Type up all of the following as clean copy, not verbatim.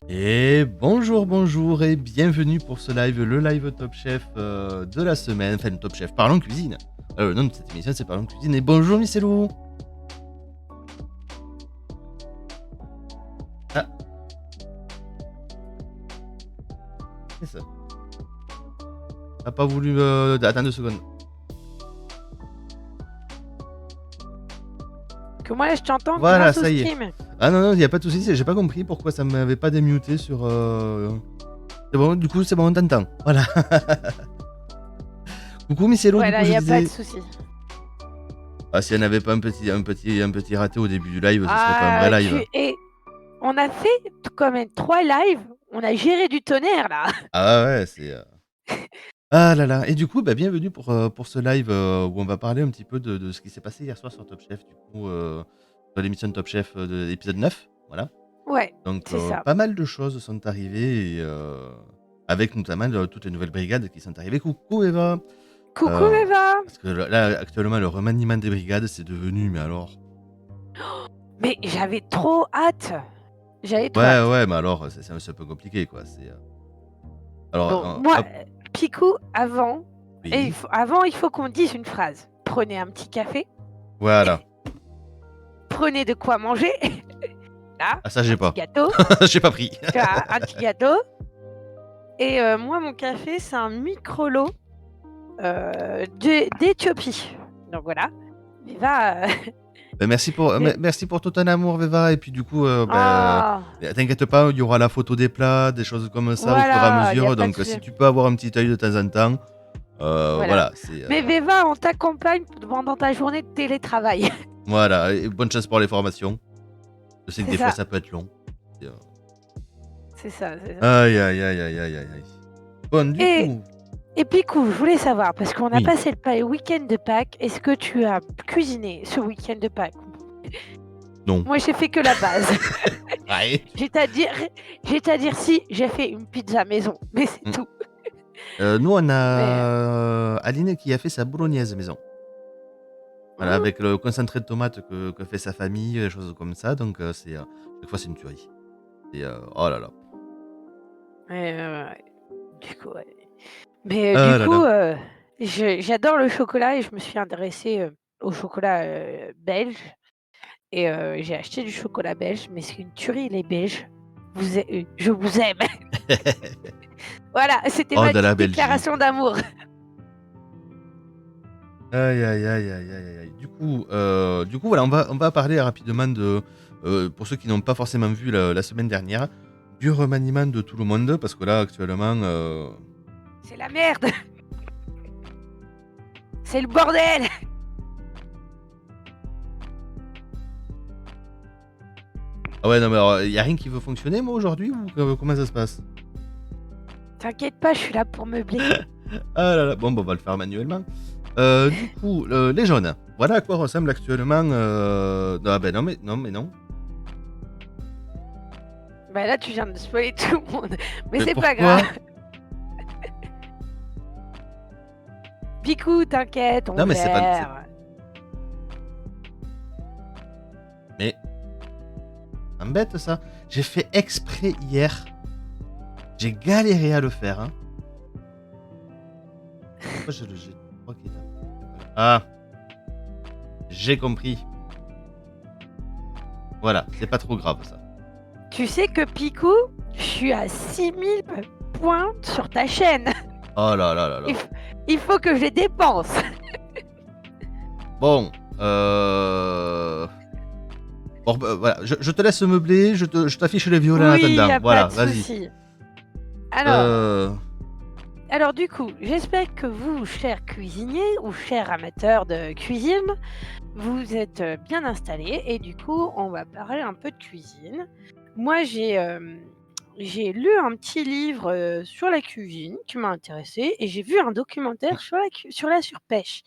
Et bonjour, bonjour et bienvenue pour ce live, le live Top Chef de la semaine, enfin le Top Chef, parlons cuisine. Le nom de cette émission c'est Parlons cuisine et bonjour Michelou. Ah, c'est ça. T'as pas voulu... Attends 2 secondes. Que moi je t'entends Voilà, grâce au ça y est. stream. Ah non, il y a pas de soucis, j'ai pas compris pourquoi ça m'avait pas démuté sur... C'est bon, du coup c'est bon, on t'entend. Voilà. Coucou Michelou, Voilà, du coup y je a pas de disais... souci. Ah, si elle n'avait pas un petit raté au début du live, ce serait pas un vrai Ah, live. Et on a fait quand même 3 lives. On a géré du tonnerre là. Ah ouais, c'est... Ah là là, et du coup, bienvenue pour ce live où on va parler un petit peu de ce qui s'est passé hier soir sur Top Chef, du coup, sur l'émission Top Chef de l'épisode 9, voilà. Ouais, Donc, c'est ça. pas mal de choses sont arrivées, et, avec notamment toutes les nouvelles brigades qui sont arrivées. Coucou Eva. Coucou Euh, Eva. Parce que là, actuellement, le remaniement des brigades, c'est devenu, mais alors... Mais j'avais trop hâte. J'avais trop Ouais, hâte. ouais, mais alors, c'est un peu compliqué, quoi. Alors, Bon, moi, hop, Picou, avant, oui, il faut qu'on dise une phrase. Prenez un petit café. voilà. Prenez de quoi manger. Là, Ah, ça, j'ai un petit pas. gâteau. J'ai pas pris. Tu vois, un petit gâteau. Et moi, mon café, c'est un micro-lot d'Éthiopie. Donc voilà. Eva. Merci pour tout ton amour, Veva. Et puis du coup, Ah, t'inquiète pas, il y aura la photo des plats, des choses comme ça au fur et à voilà, il n'y a mesure. pas de Donc souci. si tu peux avoir un petit œil de temps en temps, Voilà. voilà, c'est Mais Veva, on t'accompagne pendant ta journée de télétravail. voilà. Et bonne chance pour les formations. Je sais que C'est des fois ça. ça peut être long. Et, C'est ça, c'est ça. aïe aïe aïe aïe aïe aïe aïe. Bon, du Et, coup, et Picou, je voulais savoir, parce qu'on a oui. passé le week-end de Pâques, est-ce que tu as cuisiné ce week-end de Pâques? Non. Moi, j'ai fait que la base. Ouais. J'ai à dire si, j'ai fait une pizza maison, mais c'est tout. Nous, on Mais, a Aline qui a fait sa bolognaise maison. Voilà, avec le concentré de tomates que fait sa famille, des choses comme ça. Donc, chaque fois, c'est une tuerie. Et, oh là là. ouais. Du coup, ouais. Mais du Ah là coup, là. j'adore le chocolat et je me suis intéressée au chocolat belge. Et j'ai acheté du chocolat belge, mais c'est une tuerie, les Belges. Je vous aime. Voilà, c'était Oh, ma de la petite Belgique. déclaration d'amour. Aïe, aïe, aïe, aïe, aïe, aïe. Du coup, voilà, on va parler rapidement de, pour ceux qui n'ont pas forcément vu la semaine dernière, du remaniement de tout le monde, parce que là, actuellement, C'est la merde. C'est le bordel. ah ouais, non, mais alors, y a rien qui veut fonctionner, moi, aujourd'hui, ou comment ça se passe? T'inquiète pas, je suis là pour meubler. Ah là là, bon, on va le faire manuellement. Du coup, les jaunes. Voilà à quoi ressemble actuellement. Ah ben non, mais non. Bah là, tu viens de spoiler tout le monde. Mais Mais c'est pas pourquoi? grave. Picou, t'inquiète, on Non, mais c'est pas. gère. Mais. Embête ça. J'ai fait exprès hier. J'ai galéré à le faire. Hein. Pourquoi je crois qu'il est là. Ah. J'ai compris. Voilà, c'est pas trop grave ça. Tu sais que Picou, je suis à 6000 points sur ta chaîne. Oh là là là là. Il faut que je les dépense. Bon, bon, voilà, je te laisse meubler, je t'affiche les violets en Oui, attendant. y a Voilà, pas de vas-y. souci. Alors du coup, j'espère que vous, chers cuisiniers ou chers amateurs de cuisine, vous êtes bien installés et du coup, on va parler un peu de cuisine. Moi, j'ai lu un petit livre sur la cuisine qui m'a intéressée et j'ai vu un documentaire sur la surpêche.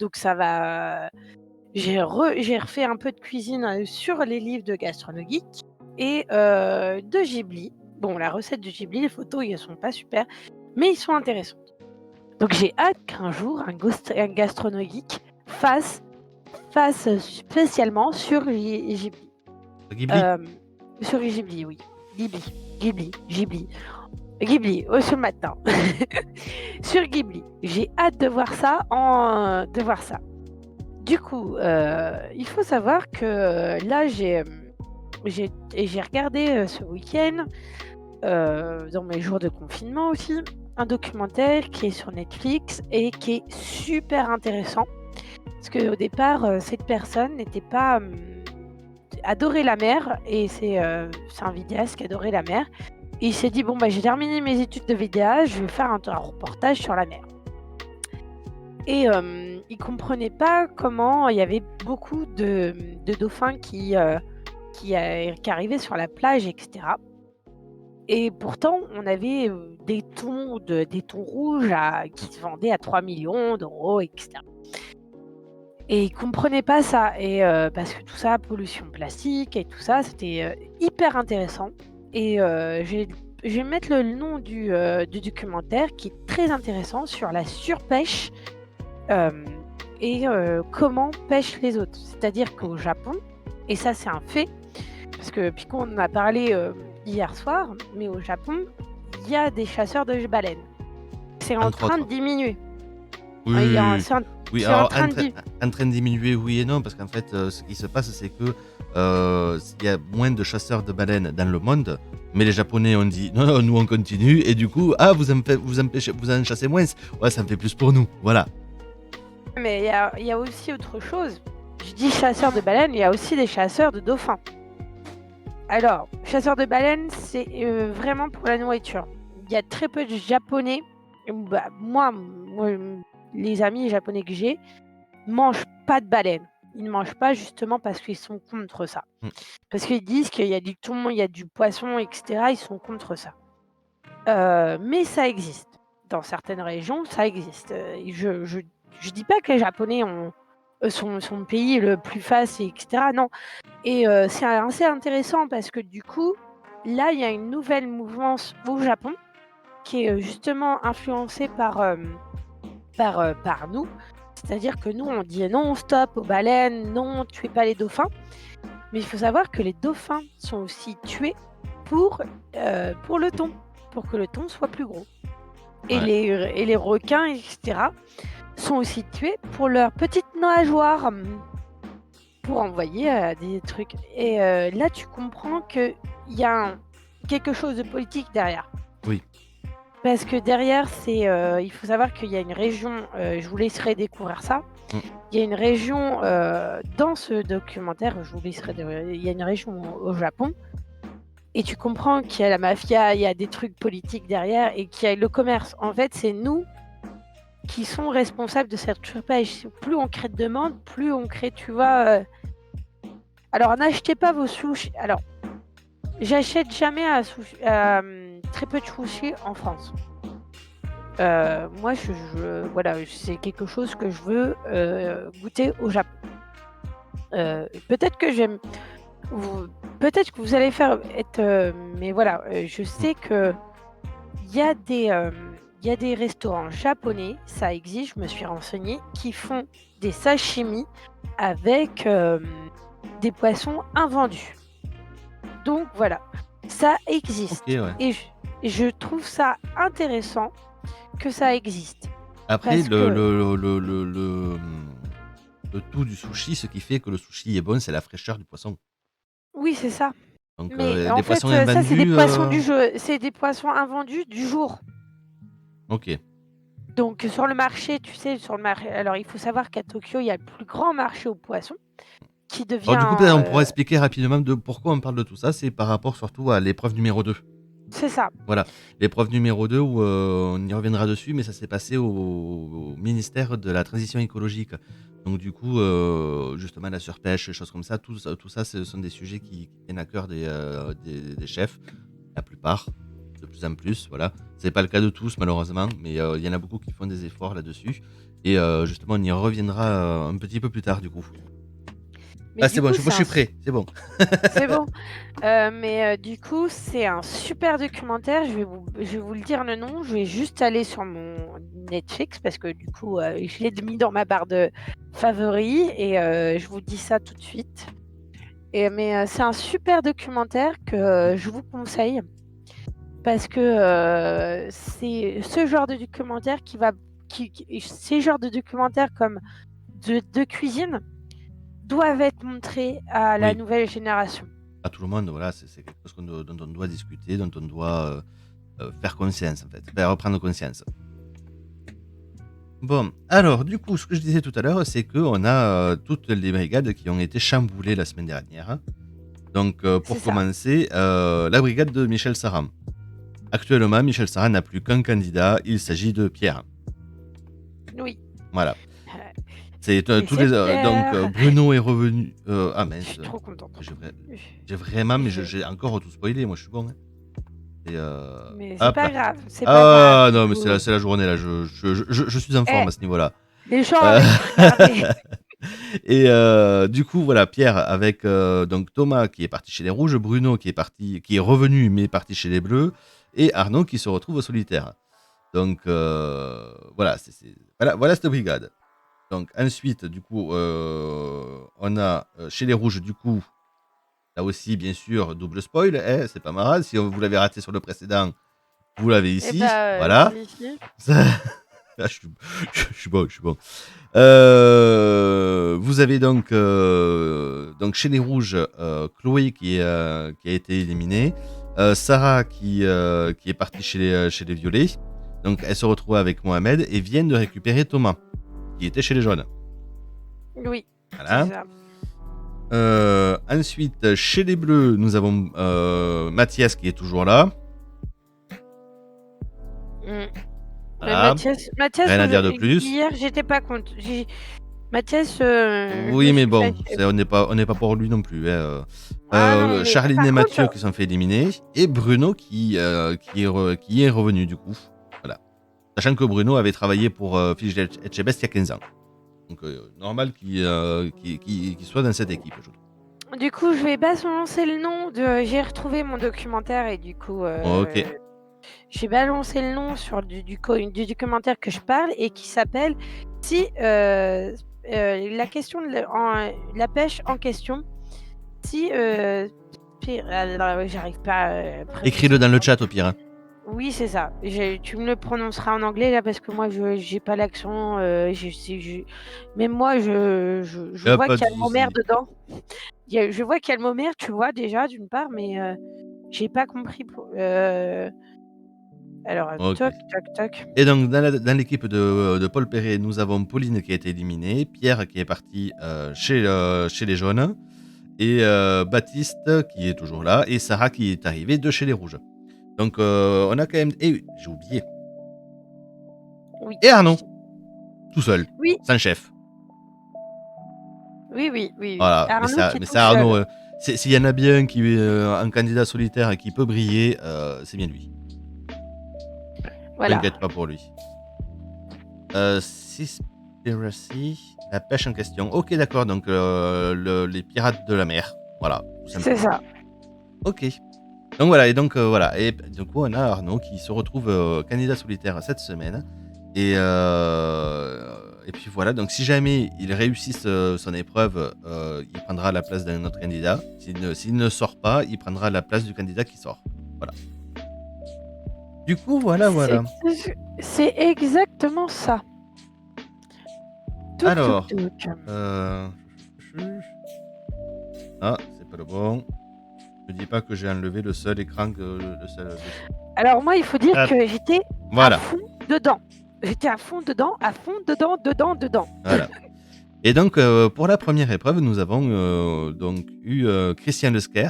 Donc ça va... J'ai refait un peu de cuisine sur les livres de Gastronogeek et de Ghibli. Bon, la recette de Ghibli, les photos, elles sont pas super, mais ils sont intéressantes. Donc j'ai hâte qu'un jour, un Gastronogeek fasse spécialement sur Ghibli. Ghibli. Sur Ghibli, oui. Ghibli, ce matin. Sur Ghibli. J'ai hâte de voir ça. Du coup, il faut savoir que là, j'ai regardé ce week-end, dans mes jours de confinement aussi, un documentaire qui est sur Netflix et qui est super intéressant. Parce qu'au départ, cette personne n'était pas adorait la mer et c'est un vidéaste qui adorait la mer. Et il s'est dit bon bah j'ai terminé mes études de vidéaste, je vais faire un reportage sur la mer. Et il comprenait pas comment il y avait beaucoup de dauphins qui arrivaient sur la plage, etc. Et pourtant, on avait des thons rouges qui se vendaient à 3 millions d'euros, etc. Et ils comprenaient pas ça. Et parce que tout ça, pollution plastique et tout ça, c'était hyper intéressant. Et je vais mettre le nom du documentaire qui est très intéressant sur la surpêche et comment pêchent les autres. C'est-à-dire qu'au Japon, et ça c'est un fait, parce que Pico en a parlé hier soir, mais au Japon, il y a des chasseurs de baleines. C'est en Entre train de autres. diminuer. Oui, Il y a oui, oui. c'est en Alors, train de en train de diminuer, oui et non, parce qu'en fait, ce qui se passe, c'est que il y a moins de chasseurs de baleines dans le monde, mais les Japonais ont dit non, non, nous on continue, et du coup, ah, vous en chassez moins, ouais, ça me fait plus pour nous, voilà. Mais il y a aussi autre chose. Je dis chasseurs de baleines, il y a aussi des chasseurs de dauphins. Alors, chasseurs de baleines, c'est vraiment pour la nourriture. Il y a très peu de Japonais. Bah, moi, les amis japonais que j'ai mangent pas de baleines. Ils ne mangent pas justement parce qu'ils sont contre ça. Parce qu'ils disent qu'il y a du thon, il y a du poisson, etc. Ils sont contre ça. Mais ça existe. Dans certaines régions, ça existe. Je dis pas que les Japonais sont le pays le plus face, etc. Non. Et c'est assez intéressant parce que du coup, là, il y a une nouvelle mouvance au Japon qui est justement influencée par nous. C'est-à-dire que nous, on dit non, stop aux baleines, non, tuez pas les dauphins. Mais il faut savoir que les dauphins sont aussi tués pour le thon, pour que le thon soit plus gros. Et, Ouais. les requins, etc., sont aussi tués pour leurs petites nageoires, pour envoyer des trucs. Et là, tu comprends qu'il y a quelque chose de politique derrière. Oui. Parce que derrière, il faut savoir qu'il y a une région, je vous laisserai découvrir ça. Il y a une région dans ce documentaire, il y a une région au Japon, et tu comprends qu'il y a la mafia, il y a des trucs politiques derrière, et qu'il y a le commerce. En fait, c'est nous qui sommes responsables de cette surpêche. Plus on crée de demandes, plus on crée, tu vois. Alors, n'achetez pas vos sushis. Alors, j'achète jamais très peu de sushis en France. Moi, voilà, c'est quelque chose que je veux goûter au Japon. Peut-être que peut-être que vous allez mais voilà, je sais que il y a des restaurants japonais, ça existe, je me suis renseignée, qui font des sashimi avec des poissons invendus. Donc voilà, ça existe. Ok, ouais. Et je trouve ça intéressant que ça existe. Après, Parce que le tout du sushi, ce qui fait que le sushi est bon, c'est la fraîcheur du poisson. oui, c'est ça. Donc, Mais en des fait, poissons ça, c'est des invendus. poissons du jeu. C'est des poissons invendus du jour. Ok. Donc, sur le marché, tu sais, sur le marché. Alors, il faut savoir qu'à Tokyo, il y a le plus grand marché aux poissons qui Alors, du coup, peut-être on pourra devient. expliquer rapidement de pourquoi on parle de tout ça. C'est par rapport surtout à l'épreuve numéro 2. C'est ça. Voilà, l'épreuve numéro 2 où on y reviendra dessus, mais ça s'est passé au ministère de la transition écologique. Donc du coup, justement, la surpêche, des choses comme ça, tout ça, ce sont des sujets qui tiennent à cœur des chefs, la plupart, de plus en plus, voilà. C'est pas le cas de tous, malheureusement, mais il y en a beaucoup qui font des efforts là-dessus. Et justement, on y reviendra un petit peu plus tard, du coup. Mais Ah, du c'est bon, coup, je suis prêt, c'est bon. c'est bon. Mais du coup, c'est un super documentaire. Je vais vous le dire le nom. Je vais juste aller sur mon Netflix parce que du coup, je l'ai mis dans ma barre de favoris et je vous dis ça tout de suite. Mais c'est un super documentaire que je vous conseille parce que c'est ce genre de documentaire ces genres de documentaires comme de cuisine doivent être montrés à la Oui, nouvelle génération. à tout le monde, voilà, c'est quelque chose dont on doit discuter, dont on doit faire conscience, en fait, reprendre conscience. Bon, alors, du coup, ce que je disais tout à l'heure, c'est qu'on a toutes les brigades qui ont été chamboulées la semaine dernière, hein. Donc, C'est pour ça. commencer, la brigade de Michel Saram. Actuellement, Michel Saram n'a plus qu'un candidat, il s'agit de Pierre. Oui. Voilà. Euh, C'est Et c'est donc Pierre. Bruno est revenu. Ah Je mince, suis trop contente. j'ai vraiment, mais Je- j'ai encore tout spoilé, moi je suis bon, hein. Et Mais c'est hop pas là. grave, c'est pas grave. Ah Du non, mais coup, c'est la journée là, je suis en eh, forme à ce niveau-là. les gens Euh, avaient tout regardé. Et du coup, voilà, Pierre avec donc Thomas qui est parti chez les Rouges, Bruno qui est revenu mais parti chez les Bleus, et Arnaud qui se retrouve au solitaire. Donc voilà, voilà cette brigade. Donc ensuite, du coup, on a chez les Rouges, du coup, là aussi, bien sûr, double spoil, hein, c'est pas marrant. Si vous l'avez raté sur le précédent, vous l'avez Eh ici. ben, je Voilà. l'ai ici. Ah, je suis bon, je suis bon. Vous avez donc chez les Rouges, Chloé qui a été éliminée, Sarah qui est partie chez les Violets. Donc elle se retrouve avec Mohamed et viennent de récupérer Thomas qui était chez les Jaunes. Oui, c'est Voilà. ça. Ensuite, chez les Bleus, nous avons Mathias qui est toujours là. Mm. Mais Voilà. Mathias, Rien à dire de plus. hier, j'étais pas contre. Mathias, je me Oui, mais suis bon, fait. on n'est pas pour lui non plus, hein. Ah non, mais Charline par et Mathieu contre, qui sont fait éliminer et Bruno qui est revenu du coup. Voilà. Sachant que Bruno avait travaillé pour Fidel Etchebest il y a 15 ans. Donc normal qu'il soit dans cette équipe, je trouve. du coup, je vais balancer le nom de. J'ai retrouvé mon documentaire et du coup, Ok. j'ai balancé le nom sur du documentaire que je parle et qui s'appelle Si la question la pêche en question. Si j'arrive pas à prononcer. Écris-le dans le chat au pire, hein. Oui, c'est ça. Tu me le prononceras en anglais là parce que moi je j'ai pas l'accent. Même moi je Y a vois pas qu'il de y a le mot mère souci. dedans. Je vois qu'il y a le mot mère, tu vois déjà d'une part, mais j'ai pas compris. Alors Ok. toc toc toc. Et donc, dans l'équipe de Paul Perret, nous avons Pauline qui a été éliminée, Pierre qui est parti chez les jaunes, et Baptiste qui est toujours là, et Sarah qui est arrivée de chez les rouges. Donc, on a quand même. Et oui, j'ai oublié. Oui. Et Arnaud, tout seul, Oui, sans chef. oui, oui, oui, oui. Voilà. Arnaud qui est Mais tout ça, Arnaud, seul. s'il y en a bien qui est un candidat solitaire et qui peut briller, c'est bien lui. Voilà. T'inquiète pas pour lui. Seaspiracy, la pêche en question. Ok, d'accord, donc les pirates de la mer. Voilà, tout C'est simplement. ça. Ok. Donc voilà, et donc voilà. Et du coup, on a Arnaud qui se retrouve candidat solitaire cette semaine. Et puis voilà, donc si jamais il réussit son épreuve, il prendra la place d'un autre candidat. S'il ne sort pas, il prendra la place du candidat qui sort. Voilà. Du coup, voilà, C'est voilà. c'est exactement ça. Touk touk Alors, touk. ah, c'est pas le bon. Ne dis pas que j'ai enlevé le seul écran le seul. Alors moi, il faut dire Hop, que j'étais à voilà, fond dedans. J'étais à fond dedans, dedans. voilà. Et donc pour la première épreuve, nous avons donc eu Christian Lesquer,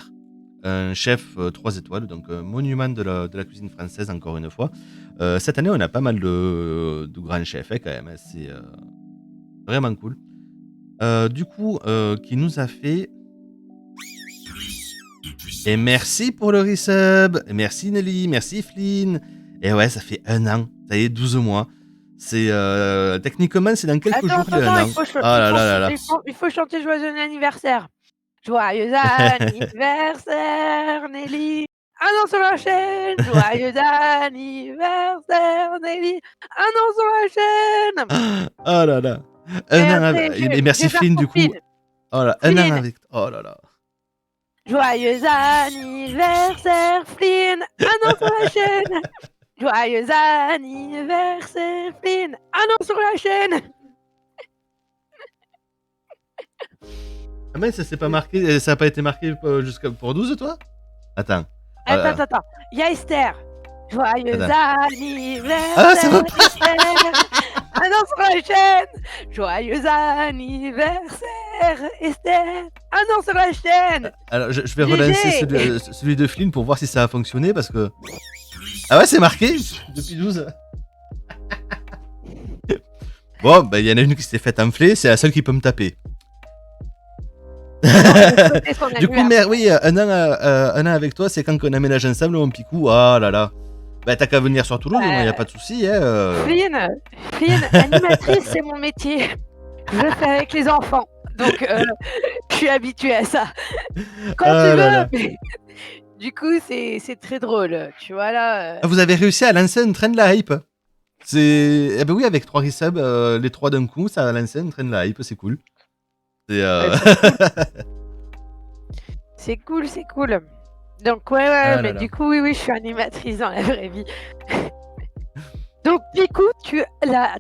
un chef 3 étoiles, donc monument de la cuisine française encore une fois. Cette année, on a pas mal de grands chefs quand même, hein, c'est vraiment cool. Du coup, qui nous a fait. Et merci pour le resub. Merci Nelly, merci Flynn. Et ouais, ça fait 1 an. Ça y est, 12 mois. C'est techniquement, c'est dans quelques jours les 1 an. Ah là là là là. Il faut chanter joyeux anniversaire. Joyeux anniversaire, Nelly. Un an sur la chaîne. Joyeux anniversaire, Nelly. Un an sur la chaîne. Oh là là. Et 1 an après, avec. Et merci je vais faire Flynn pour du coup. Flynn. Oh là, 1 an Flynn, avec. Oh là là. Joyeux anniversaire, Flynn. Un an sur la chaîne. Joyeux anniversaire, Flynn. Un an sur la chaîne. Ah mais ça s'est pas marqué, ça a pas été marqué jusqu'à pour 12 toi? Attends. Attends. Il y a Esther. Joyeux Attends. anniversaire, Ah, ça va pas. Esther. Un an sur la chaîne. Joyeux anniversaire, Esther. Un an sur la chaîne. Alors je vais relancer celui de Flynn pour voir si ça a fonctionné parce que... Ah ouais, c'est marqué depuis 12. Bon, bah il y en a une qui s'est fait enfler, c'est la seule qui peut me taper. Du coup, mère, oui, un an avec toi, c'est quand on aménage ensemble, mon picou. Ah là là. Bah t'as qu'à venir sur Toulouse, il n'y a pas de souci. Hein, Flynn, animatrice, c'est mon métier. Je le fais avec les enfants. Donc, je suis habituée à ça. Quand tu veux. Mais... Du coup, c'est très drôle. Tu vois là. Vous avez réussi à lancer un train de la hype. C'est. Eh ben oui, avec 3 resubs, les 3 d'un coup, ça a lancé un train de la hype, c'est cool. C'est cool. C'est cool. Donc, ouais, mais du coup, oui, je suis animatrice dans la vraie vie. Donc, Picou, tu as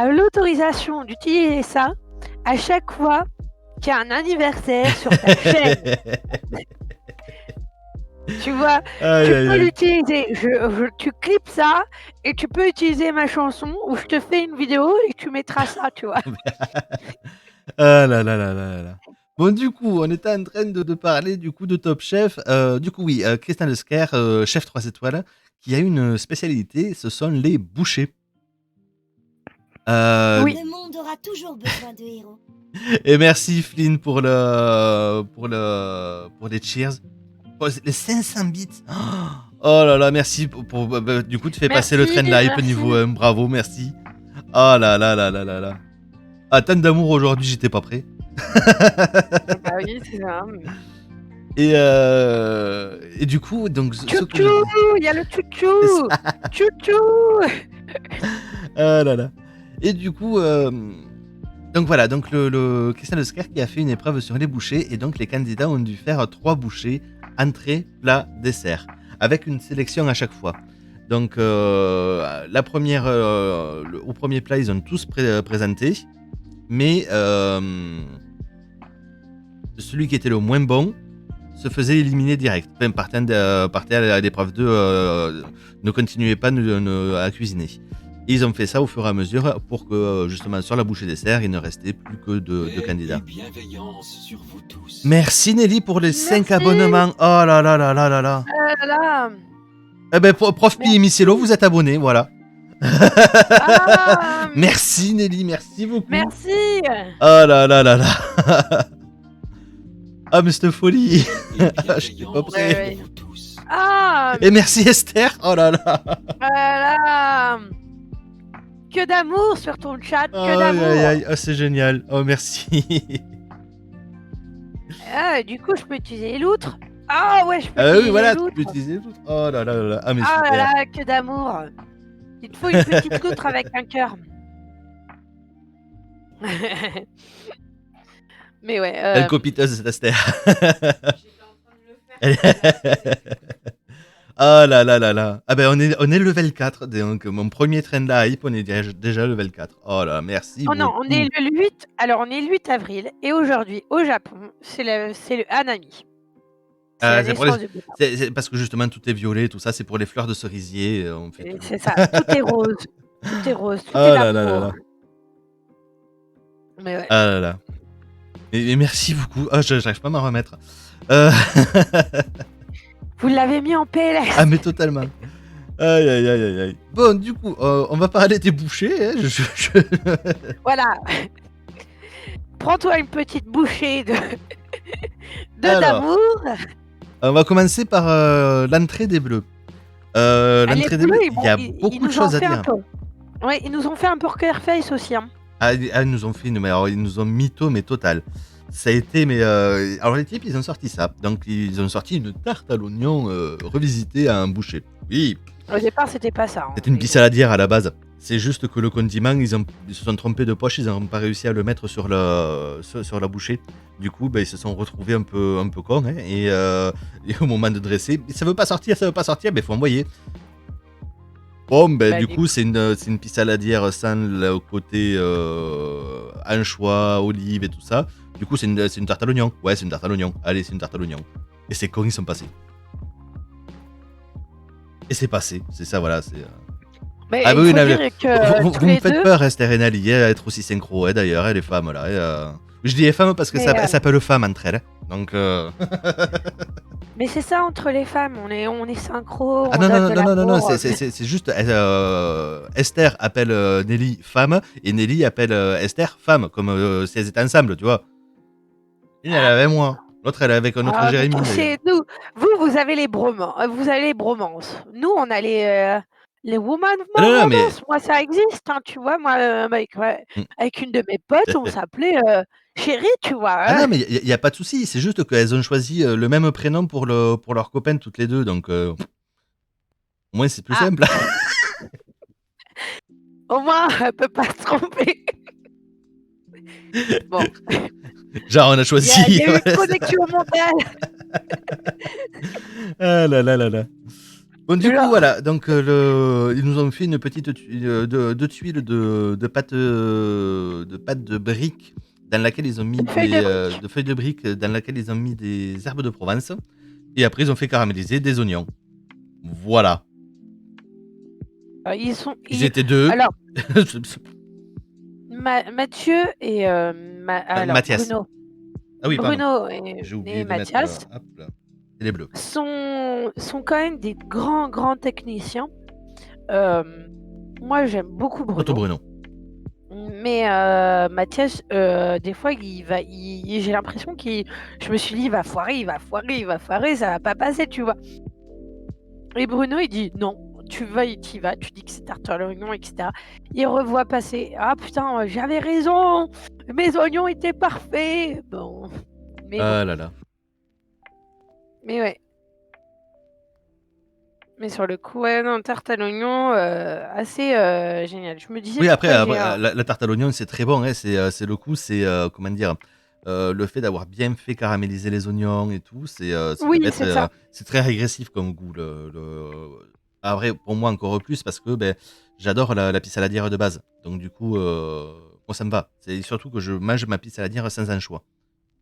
l'autorisation d'utiliser ça à chaque fois qu'il y a un anniversaire sur ta chaîne. Tu vois, tu peux l'utiliser. Tu clips ça et tu peux utiliser ma chanson ou je te fais une vidéo et tu mettras ça, tu vois. Ah là là là là là. Bon, du coup, on était en train de parler du coup de Top Chef. Du coup, oui, Christian Lesquer, chef 3 étoiles, qui a une spécialité, ce sont les bouchées. Oui. Le monde aura toujours besoin de héros. Et merci Flynn pour les cheers. Oh, les 500 bits. Oh là là, merci du coup tu fais passer le train de la hype niveau 1. Bravo, merci. Oh là là là là là là. Ah, tant d'amour aujourd'hui, j'étais pas prêt. Bah oui, c'est ça. Et du coup, donc... Chouchou, il y a le chouchou. Chouchou. Ah là là. Et du coup, donc voilà, donc le Christian Lesquer qui a fait une épreuve sur les bouchées, et donc les candidats ont dû faire 3 bouchées, entrée, plat, dessert, avec une sélection à chaque fois. Donc la première, au premier plat, ils ont tous présenté, mais celui qui était le moins bon se faisait éliminer direct. Enfin, partait à l'épreuve 2, ne continuez pas à cuisiner. Et ils ont fait ça au fur et à mesure pour que justement sur la bouchée dessert, il ne restait plus que 2 candidats. Sur vous tous. Merci Nelly pour les 5 abonnements. Oh là là là là là là. Eh ben, prof Micello, vous êtes abonné, voilà. Merci Nelly, merci beaucoup. Merci. Oh là là là là. Ah mais cette folie. J'étais pas prêt. Et merci Esther. Oh là là. Voilà. Que d'amour sur ton chat, que d'amour. Aïe, aïe, aïe. C'est génial. Oh merci. Du coup, je peux utiliser l'outre. Ah ouais, je peux utiliser oui, voilà, l'outre. tu peux utiliser l'outre. Oh là là là là. Ah mais Ah super. là là, que d'amour. Il te faut une petite loutre avec un cœur. Mais ouais. Elle copiteuse cette Esther. Ah là là là là. Ah ben on est level 4, donc mon premier train de la hype, on est déjà level 4. Oh là, merci. Oh non, on est le 8. Alors on est le 8 avril et aujourd'hui au Japon, c'est le Hanami. C'est parce que justement tout est violet, tout ça, c'est pour les fleurs de cerisier. C'est ça, tout est rose. Tout est rose, tout oh est là l'amour. là là là. Mais ouais. Ah là là. Et merci beaucoup. Ah, j'arrive pas à m'en remettre. Vous l'avez mis en PLS. Ah mais totalement. Aïe aïe aïe aïe aïe. Bon du coup, on va parler des bouchées. Hein. Voilà. Prends-toi une petite bouchée d'amour. On va commencer par l'entrée des bleus. L'entrée des bleus, il y a beaucoup de choses à dire. Ouais, ils nous ont fait un poker face aussi. Hein. Ah, ils nous ont fait ils nous ont mytho, mais total. Ça a été, mais alors les types, ils ont sorti ça. Donc ils ont sorti une tarte à l'oignon revisitée à un boucher. Oui. Au départ, c'était pas ça. Hein. C'était une pissaladière à la base. C'est juste que le condiment, ils se sont trompés de poche, ils n'ont pas réussi à le mettre sur la bouchée. Du coup, ils se sont retrouvés un peu cons, hein, et au moment de dresser, ça veut pas sortir, mais faut envoyer. Bon, Bah, du du coup, c'est une piste saladière sans le côté anchois, olive et tout ça. Du coup, c'est une tarte à l'oignon. Ouais, c'est une tarte à l'oignon. Allez, c'est une tarte à l'oignon. Et ces cons, ils sont passés. Et c'est passé. C'est ça, voilà. Mais Ah, bah il oui, faut non, dire que vous tous me les faites deux, peur, Esther et Nali, à être aussi synchro, hein, d'ailleurs, les femmes, là. Je dis les femmes parce que mais, ça s'appelle femmes entre elles. Hein. Donc. mais c'est ça entre les femmes, on est synchro, Ah on non, donne non, de non, non, non, non, l'amour. c'est juste Esther appelle Nelly femme et Nelly appelle Esther femme, comme si elles étaient ensemble, tu vois. Une, elle est Ah, avec moi. L'autre, elle est avec un autre ah, mais Jérémy, d'ailleurs. c'est nous. Vous avez vous avez les bromances. Nous, on a les woman Ah non, non, mais. romances. Moi, ça existe, hein, tu vois. Moi, Mm. avec une de mes potes, on s'appelait chérie, tu vois. Ah Hein. non, mais il y a pas de souci. C'est juste qu'elles ont choisi le même prénom pour leur copain toutes les deux, donc au moins c'est plus Ah, simple. au moins, elle peut pas se tromper. Bon, Genre, on a il y choisi. a eu une connexion mondiale. Ah là là là là. Bon, du coup, Genre, voilà. Donc, ils nous ont fait une petite deux tuiles de pâte de briques dans laquelle ils ont mis une feuille de brique. de feuilles de briques dans laquelle ils ont mis des herbes de Provence. Et après, ils ont fait caraméliser des oignons. Voilà. Ils étaient deux. Alors, Mathieu et alors Mathias. Ah oui, pardon. Bruno J'ai et oublié de mettre. Mathias Hop là. C'est les bleus. sont quand même des grands techniciens. Moi, j'aime beaucoup Toto Bruno, Bruno. mais Mathias, des fois, j'ai l'impression je me suis dit, il va foirer, ça va pas passer, tu vois. Et Bruno, il dit non. Tu y vas, tu dis que c'est tarte à l'oignon, etc. Il revoit passer. Ah putain, j'avais raison, mes oignons étaient parfaits. Bon, mais bon, Ah là là. mais ouais. Mais sur le coup, ouais, non, tarte à l'oignon, assez génial. Je me disais Oui, après, pourquoi j'ai un. la tarte à l'oignon, c'est très bon. Hein, c'est le coup, c'est comment dire, le fait d'avoir bien fait caraméliser les oignons et tout, ça Oui, devait être, c'est ça. c'est très régressif comme goût. Après, pour moi, encore plus parce que j'adore la pisse saladière de base. Donc, du coup, moi, ça me va. C'est surtout que je mange ma pisse saladière sans anchois.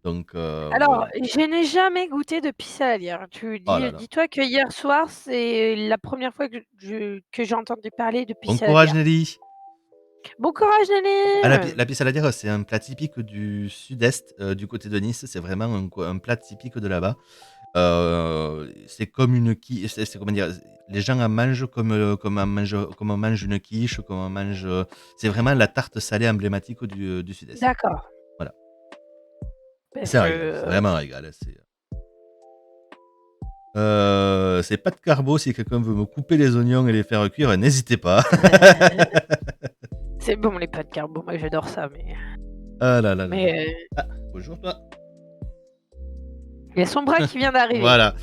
Donc, Alors, voilà. je n'ai jamais goûté de pissaladière. Oh là là. Dis-toi que hier soir, c'est la première fois que j'ai entendu parler de Bon courage, pissaladière. Nelly. Bon courage, Ah, Nelly! la pisse saladière, c'est un plat typique du sud-est, du côté de Nice. C'est vraiment un plat typique de là-bas. C'est comme une quiche. C'est comment dire. Les gens en mangent comme on mange une quiche, comme on mange. C'est vraiment la tarte salée emblématique du sud-est. D'accord. Voilà. Parce C'est un régal. C'est que vraiment un régal. C'est pas de carbo. Si quelqu'un veut me couper les oignons et les faire cuire, n'hésitez pas. c'est bon les pâtes carbo, moi j'adore ça, mais Ah là là là là. mais Ah, bonjour toi. il y a son bras qui vient d'arriver. Voilà.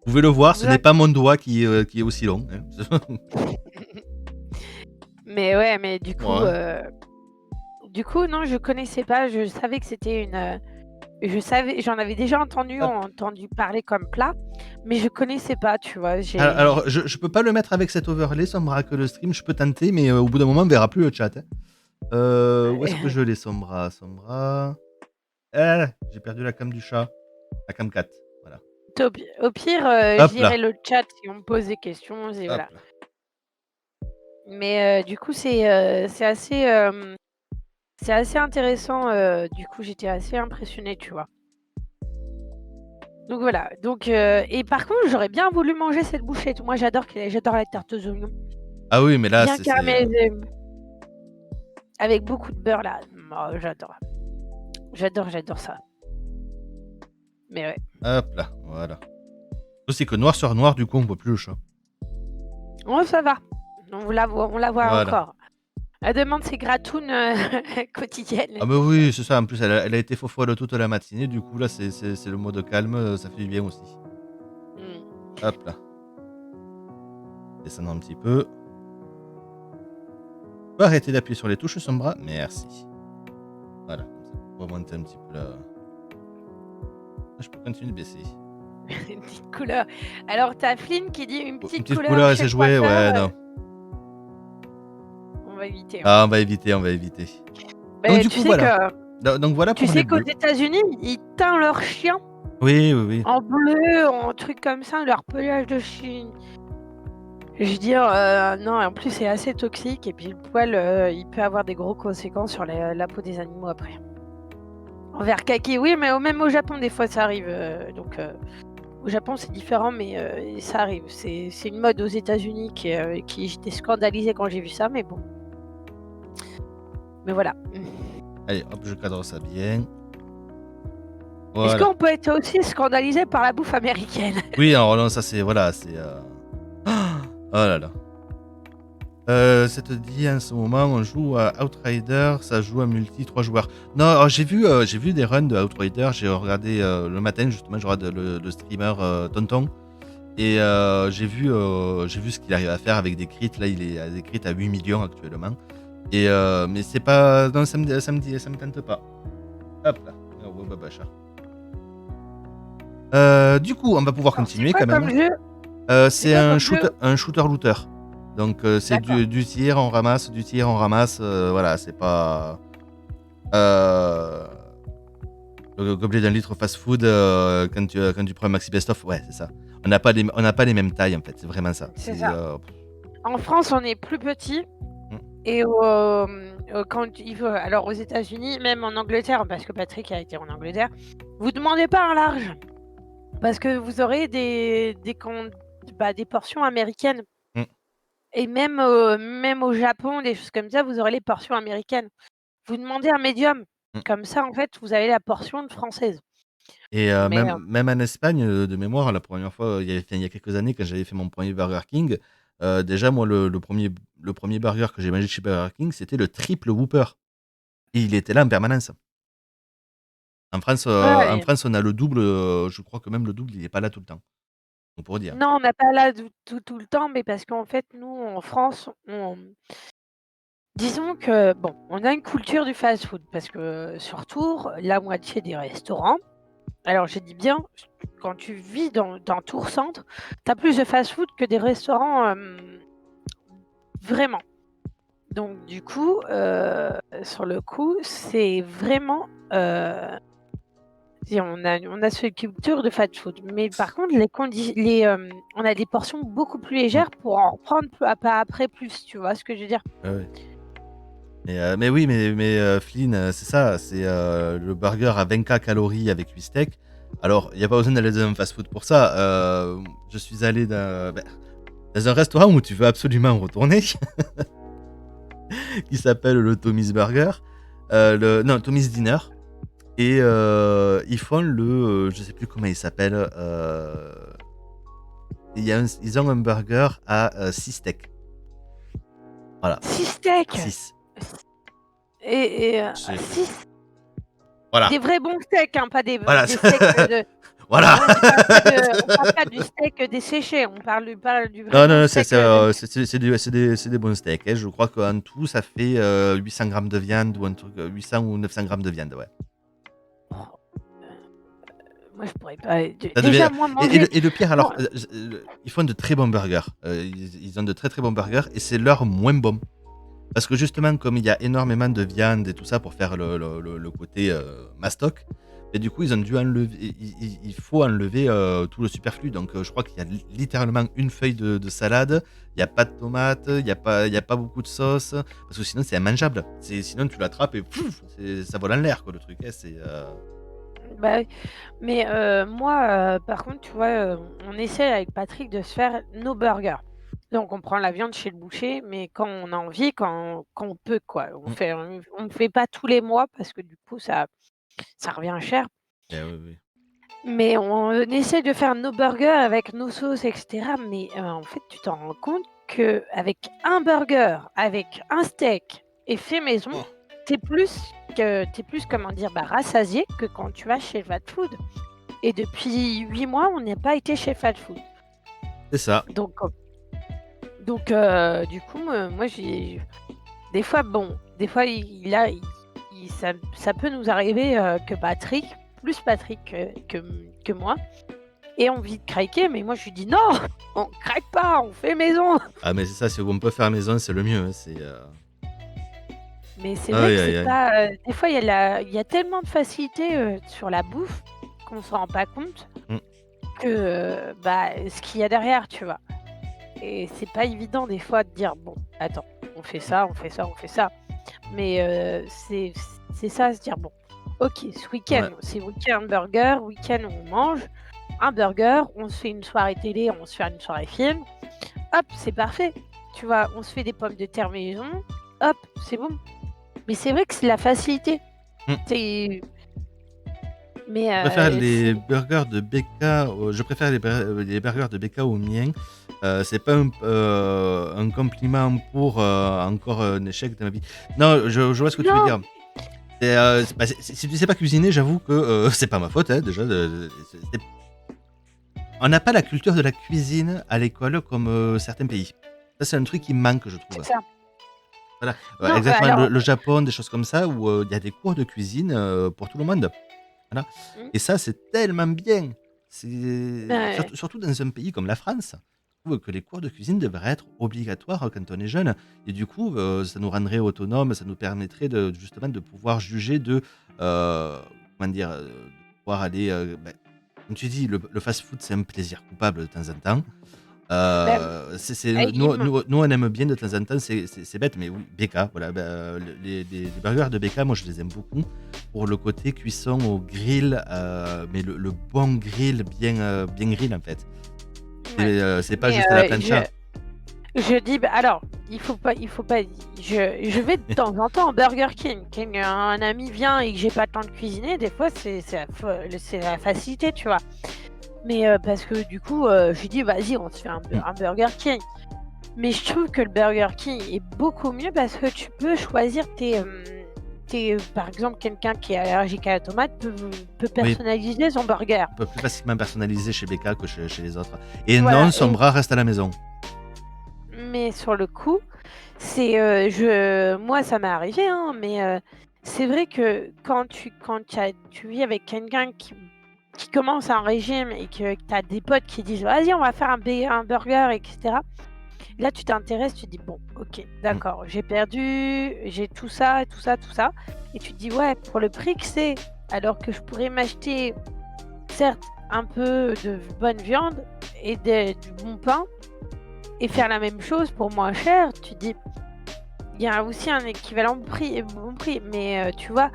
Vous pouvez le voir, ce Voilà. n'est pas mon doigt qui est aussi long. Hein. Mais ouais, mais Ouais. du coup non, je connaissais pas, je savais que c'était j'en avais déjà Hop. entendu parler comme plat, mais je connaissais pas, tu vois, Alors, je peux pas le mettre avec cet overlay, Sombra, que le stream, je peux tenter, mais au bout d'un moment, on verra plus le chat. Hein. Où est-ce que je l'ai, Sombra? Ah, j'ai perdu la cam du chat. La cam 4, voilà. Au pire, Hop je là. lirai le chat si on me pose des questions et Hop voilà. là. Mais du coup, c'est assez intéressant, du coup, j'étais assez impressionnée, tu vois? Donc voilà, et par contre, j'aurais bien voulu manger cette bouchette. Moi, j'adore la tarte aux oignons. Ah oui, mais là, Bien c'est. caramélisée, avec beaucoup de beurre là. Oh, j'adore. J'adore ça. Mais ouais. Hop là, voilà. C'est que noir sur noir, du coup, on voit plus le chat. Oh, ça va. On la voit Voilà. encore. Elle demande ses gratounes quotidiennes. Ah bah oui, c'est ça. En plus, elle a été faux folle toute la matinée. Du coup, là, c'est le mode calme. Ça fait du bien aussi. Mm. Hop là. Descendons un petit peu. Tu peux arrêter d'appuyer sur les touches sur son bras? Merci. Voilà, comme ça, pour remonter un petit peu là. Je peux continuer de baisser. Une petite couleur. Alors, t'as Flynn qui dit une Une petite petite couleur couleur et chez c'est le joué, coiffeur. ouais, non. On va éviter. Hein. Ah, on va éviter, on va éviter. Ben, Donc du tu coup, sais voilà. que Donc voilà tu pour sais les qu'aux bleus. États-Unis, ils teignent leurs chiens Oui, oui, oui. en bleu, en truc comme ça, leur pelage de chien. Je veux dire, non, en plus c'est assez toxique et puis le poil, il peut avoir des grosses conséquences sur la peau des animaux après. Envers kaki, oui, mais même au Japon des fois ça arrive. Donc au Japon c'est différent, mais ça arrive. C'est une mode aux États-Unis qui j'étais scandalisée quand j'ai vu ça, mais bon. Mais voilà. Allez, hop, je cadre ça bien. Est-ce Voilà. qu'on peut être aussi scandalisé par la bouffe américaine? Oui, alors non, ça c'est... Voilà, c'est... Oh là là. Ça te dit en ce moment, on joue à Outrider, ça joue à multi 3 joueurs. Non, alors j'ai vu des runs de Outrider, j'ai regardé le matin justement, je regarde le streamer Tonton. Et j'ai vu ce qu'il arrive à faire avec des crits. Là, il est à des crits à 8 millions actuellement. Et mais c'est pas... Non, ça me tente pas. Hop là. Oh, bah, chat. Du coup, on va pouvoir Alors, continuer c'est quoi quand même. comme jeu? C'est quoi un comme shooter-looter. Donc c'est D'accord. du tir, on ramasse, du tir, on ramasse. Voilà, c'est pas... le gobelet d'un litre fast-food quand tu prends un maxi best-of. Ouais, c'est ça. On n'a pas les mêmes tailles en fait, c'est vraiment ça. C'est ça. En France, on est plus petit. Mm. Et quand il faut, alors aux États-Unis, même en Angleterre, parce que Patrick a été en Angleterre, vous demandez pas un large, parce que vous aurez des portions américaines. Mm. Et même au Japon, des choses comme ça, vous aurez les portions américaines. Vous demandez un médium, Mm. comme ça en fait, vous avez la portion de française. Et Mais même en Espagne, de mémoire, la première fois, il y a quelques années, quand j'avais fait mon premier Burger King, déjà, moi, le premier burger que j'ai mangé chez Burger King, c'était le triple Whopper. Et il était là en permanence. En France, ouais, on a le double. Je crois que même le double, il n'est pas là tout le temps. On pourrait dire. non, on n'a pas là tout le temps, mais parce qu'en fait, nous, en France, disons que, bon, on a une culture du fast-food, parce que sur Tours, la moitié des restaurants, alors j'ai dit bien, quand tu vis dans Tours Centre, tu as plus de fast-food que des restaurants vraiment. Donc du coup, sur le coup, c'est vraiment... on a cette culture de fast-food. Mais par contre, on a des portions beaucoup plus légères pour en reprendre après plus, tu vois ce que je veux dire? Ouais. Mais oui, mais Flynn, c'est ça, c'est le burger à 20K calories avec 8 steaks. Alors, il n'y a pas besoin d'aller dans un fast-food pour ça. Je suis allé dans un restaurant où tu veux absolument retourner, qui s'appelle le Tommy's Burger. Non, Tommy's Dinner. Et ils font je sais plus comment il s'appelle. Ils ont un burger à 6 steaks. Voilà. 6 steaks 6. et C'est- 6 Voilà. des vrais bons steaks, hein, pas des Voilà. steaks de... Voilà. On parle pas du steak desséché, on parle du vrai Non, bon c'est steak. des bons steaks. Hein. Je crois qu'en tout, ça fait 800 grammes de viande ou un truc, 800 ou 900 grammes de viande, ouais. Moi, je pourrais pas. Ça Déjà, devient- moi, manger. Et le pire, alors, Moi- ils font de très bons burgers. Ils ont de très très bons burgers et c'est leur moins bon. Parce que justement, comme il y a énormément de viande et tout ça pour faire le côté mastoc, et du coup, ils ont dû enlever. Il faut enlever tout le superflu. Donc, je crois qu'il y a littéralement une feuille de salade. Il n'y a pas de tomate. Il n'y a pas beaucoup de sauce. Parce que sinon, c'est immangeable. Sinon, tu l'attrapes et pouf, ça vole en l'air, quoi, le truc. Hein, c'est. Bah oui. Mais moi, par contre, tu vois, on essaie avec Patrick de se faire nos burgers. Donc, on prend la viande chez le boucher, mais quand on a envie, quand on peut, quoi. On fait pas tous les mois parce que du coup, ça revient cher. Oui. Mais on essaie de faire nos burgers avec nos sauces, etc. Mais en fait, tu t'en rends compte qu'avec un burger, avec un steak et fait maison, Oh. t'es plus, comment dire, rassasié que quand tu vas chez Fast Food. Et depuis 8 mois, on n'a pas été chez Fast Food. C'est ça. Donc du coup, moi, des fois, bon, des fois, ça peut nous arriver que plus Patrick que moi, et envie de craquer, mais moi je lui dis non, on craque pas, on fait maison. Ah, mais c'est ça, si on peut faire maison, c'est le mieux. Mais c'est vrai Aïe, que aïe, c'est aïe. pas. Des fois, il y a tellement de facilité sur la bouffe qu'on se rend pas compte Mm. que ce qu'il y a derrière, tu vois. Et c'est pas évident des fois de dire bon, attends, on fait ça, on fait ça, on fait ça. Mais c'est ça, se dire bon, ok, ce week-end, Ouais. c'est week-end burger, week-end on mange un burger, on se fait une soirée télé, on se fait une soirée film, hop, c'est parfait. Tu vois, on se fait des pommes de terre maison, hop, c'est bon. Mais c'est vrai que c'est la facilité. Mm. C'est... Mais Je préfère les c'est... burgers de BK. Je préfère les burgers de BK aux miens. C'est pas un compliment pour encore un échec de ma vie. Non, je vois ce que tu veux Non, dire. Si tu sais pas cuisiner, j'avoue que c'est pas ma faute, hein, déjà. On n'a pas la culture de la cuisine à l'école comme certains pays. Ça, c'est un truc qui me manque, je trouve. c'est ça. Voilà. Non, Exactement, alors... le Japon, des choses comme ça, où il y a des cours de cuisine pour tout le monde. Voilà. Mm. Et ça, c'est tellement bien. Ouais. Surtout dans un pays comme la France. Je trouve que les cours de cuisine devraient être obligatoires quand on est jeune. Et du coup, ça nous rendrait autonomes, ça nous permettrait justement de pouvoir juger comment dire, de pouvoir aller. Comme tu dis, le fast-food, c'est un plaisir coupable de temps en temps. Ben, Nous, on aime bien de temps en temps, c'est bête, mais oui, BK, voilà. Les burgers de BK, moi, je les aime beaucoup pour le côté cuisson au grill, mais le bon grill, bien grill, en fait. C'est pas mais juste à la plancha. je dis, alors, il faut pas, je vais de temps en temps au Burger King. Quand un ami vient et que j'ai pas le temps de cuisiner, des fois, c'est la facilité, tu vois. Mais parce que du coup, je lui dis, vas-y, on se fait un Burger King. Mais je trouve que le Burger King est beaucoup mieux parce que tu peux choisir par exemple, quelqu'un qui est allergique à la tomate peut personnaliser son burger. On peut plus facilement personnaliser chez BK que chez les autres. Et Voilà, non, son bras reste à la maison. mais sur le coup, moi ça m'est arrivé, hein, mais c'est vrai que quand tu vis avec quelqu'un qui commence un régime et que tu as des potes qui disent vas-y on va faire un burger, etc. Là tu t'intéresses, tu te dis bon ok d'accord, j'ai perdu, j'ai tout ça, et tu te dis ouais pour le prix que c'est, alors que je pourrais m'acheter certes un peu de bonne viande et du bon pain et faire la même chose pour moins cher, tu te dis il y a aussi un équivalent bon prix, mais tu vois,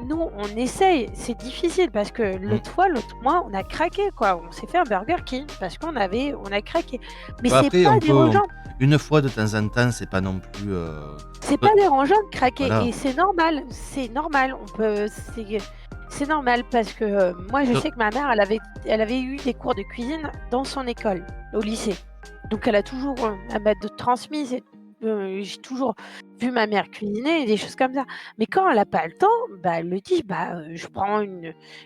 nous on essaye, c'est difficile parce que l'autre mois on a craqué quoi, on s'est fait un Burger King parce qu'on a craqué, mais Bah, c'est après, pas dérangeant, une fois de temps en temps, c'est pas non plus. c'est pas dérangeant de craquer, Voilà. et c'est normal, c'est normal parce que moi je sais que ma mère elle avait eu des cours de cuisine dans son école au lycée, donc elle a toujours elle m'a transmis j'ai toujours vu ma mère cuisiner et des choses comme ça. Mais quand elle a pas le temps, elle me dit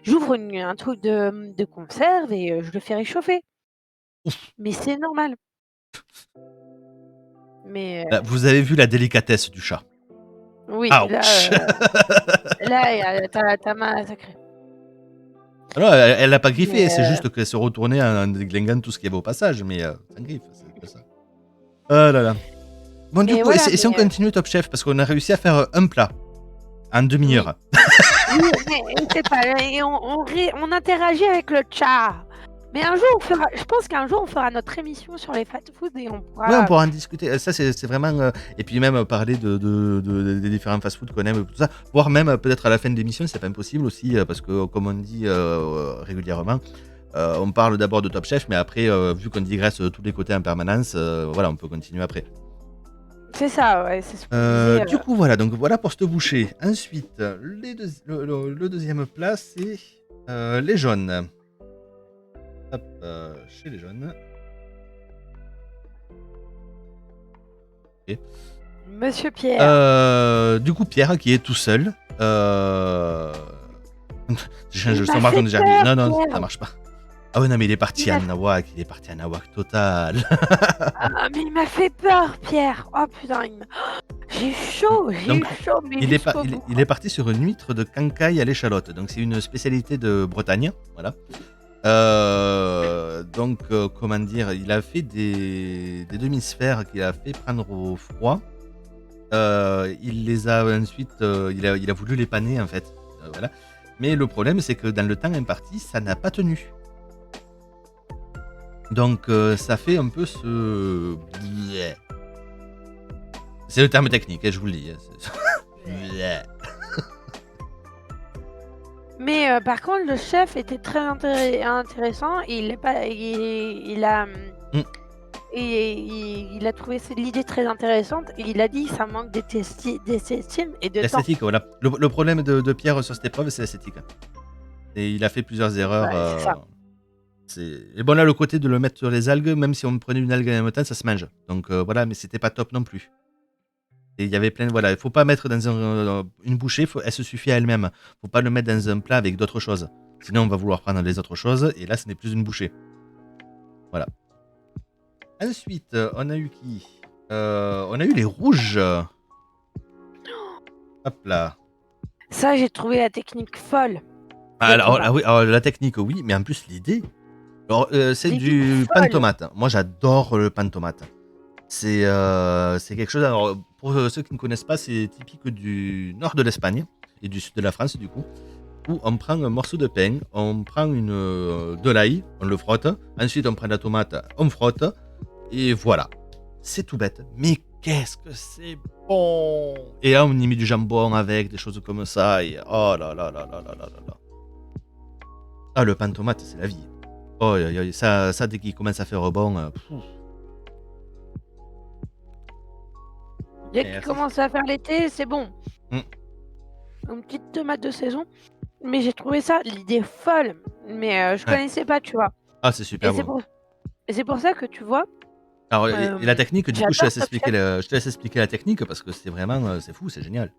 j'ouvre un truc de conserve et je le fais réchauffer. Mais c'est normal. Mais Là, vous avez vu la délicatesse du chat. oui, Ouch. là, ta main sacrée. Alors, elle l'a pas griffé, Mais c'est juste qu'elle se retournait en déglingant tout ce qu'il y avait au passage, mais ça griffe, c'est que ça. Oh là là. Bon, du mais coup, voilà, et si on continue Top Chef, parce qu'on a réussi à faire un plat en demi-heure. oui, mais c'est pas et on interagit avec le chat. Mais un jour je pense qu'un jour on fera notre émission sur les fast-food et on pourra... Ouais, on pourra en discuter. Ça, c'est vraiment. Et puis même parler des différents fast-food qu'on aime, tout ça. Voire même peut-être à la fin de l'émission, c'est pas impossible aussi, parce que comme on dit régulièrement, on parle d'abord de Top Chef, mais après, vu qu'on digresse tous les côtés en permanence, voilà, on peut continuer après. C'est ça, ouais, c'est ce qu'on disait. Du coup, voilà, donc voilà pour cette bouchée. Ensuite, le deuxième plat, c'est les jaunes. Hop, chez les jaunes. Ok. Monsieur Pierre. Du coup, Pierre qui est tout seul. Je Il sens m'a mal fait qu'on déjà peur, non, Pierre. ça marche pas. Ah ouais, non, mais il est parti Il à m'a- Nawak, total. Ah, mais il m'a fait peur, Pierre. Oh putain, J'ai eu chaud, Donc, mais il est, jusqu'au bout. il est parti sur une huître de cancaille à l'échalote. Donc, c'est une spécialité de Bretagne. Voilà. Donc, comment dire, il a fait des demi-sphères qu'il a fait prendre au froid. Il les a ensuite, il a voulu les paner en fait. Voilà. Mais le problème, c'est que dans le temps imparti, ça n'a pas tenu. Donc, ça fait un peu ce. C'est le terme technique, je vous le dis. Mais par contre, le chef était très intéressant. Il est pas, il a, il a trouvé l'idée très intéressante. Et il a dit ça manque d'esthétique et de temps. L'esthétique, voilà. Le problème de Pierre sur cette épreuve, c'est l'esthétique. Et il a fait plusieurs erreurs. Ouais, c'est ça. Et bon, là, le côté de le mettre sur les algues, même si on prenait une algue en même temps, ça se mange. Donc voilà, mais c'était pas top non plus. Et il y avait plein. Voilà, il faut pas mettre dans une bouchée, elle se suffit à elle-même. Faut pas le mettre dans un plat avec d'autres choses. Sinon, on va vouloir prendre les autres choses, et là, ce n'est plus une bouchée. Voilà. Ensuite, on a eu qui on a eu les rouges. Hop là. Ça, j'ai trouvé la technique folle. Alors, oui, alors, la technique, oui, mais en plus, l'idée. Alors, c'est L'idée du folle. pain de tomate. Moi, j'adore le pain de tomate. C'est quelque chose. Alors, pour ceux qui ne connaissent pas, c'est typique du nord de l'Espagne et du sud de la France, du coup, où on prend un morceau de pain, on prend de l'ail, on le frotte, ensuite on prend la tomate, on frotte, et voilà. C'est tout bête, mais qu'est-ce que c'est bon! Et là, on y met du jambon avec, des choses comme ça, et oh là là là là là là là là. Ah, le pain de tomate, c'est la vie. Oh, ça, dès qu'il commence à faire bon. Dès qu'il commence à faire l'été, c'est bon. Mm. Une petite tomate de saison. Mais j'ai trouvé ça, l'idée folle. Mais je connaissais pas, tu vois. Ah, c'est super bon. Et c'est pour ça que tu vois. Alors, et la technique, du coup, je te j'adore laisse expliquer la technique parce que c'est vraiment, c'est fou, c'est génial.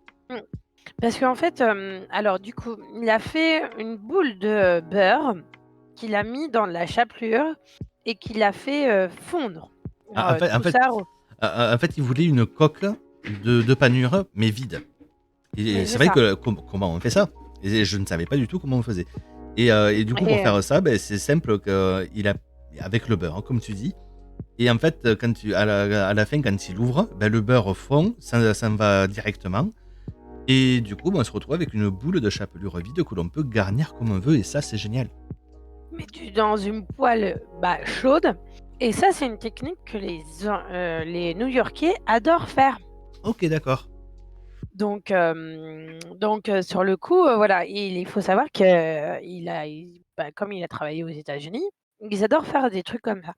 Parce qu'en fait, alors du coup, il a fait une boule de beurre qu'il a mis dans la chapelure et qu'il a fait fondre. Ah, en fait, il voulait une coque de panure, mais vide. Et c'est vrai que comment on fait ça? Et je ne savais pas du tout comment on faisait. Et du coup, pour faire ça, c'est simple avec le beurre, hein, comme tu dis. Et en fait, à la fin, quand il ouvre, le beurre fond, ça va directement. Et du coup, on se retrouve avec une boule de chapelure vide que l'on peut garnir comme on veut. Et ça, c'est génial. Mais dans une poêle chaude. Et ça, c'est une technique que les New-Yorkais adorent faire. Ok, d'accord. Donc sur le coup, voilà, il faut savoir que comme il a travaillé aux États-Unis, ils adorent faire des trucs comme ça.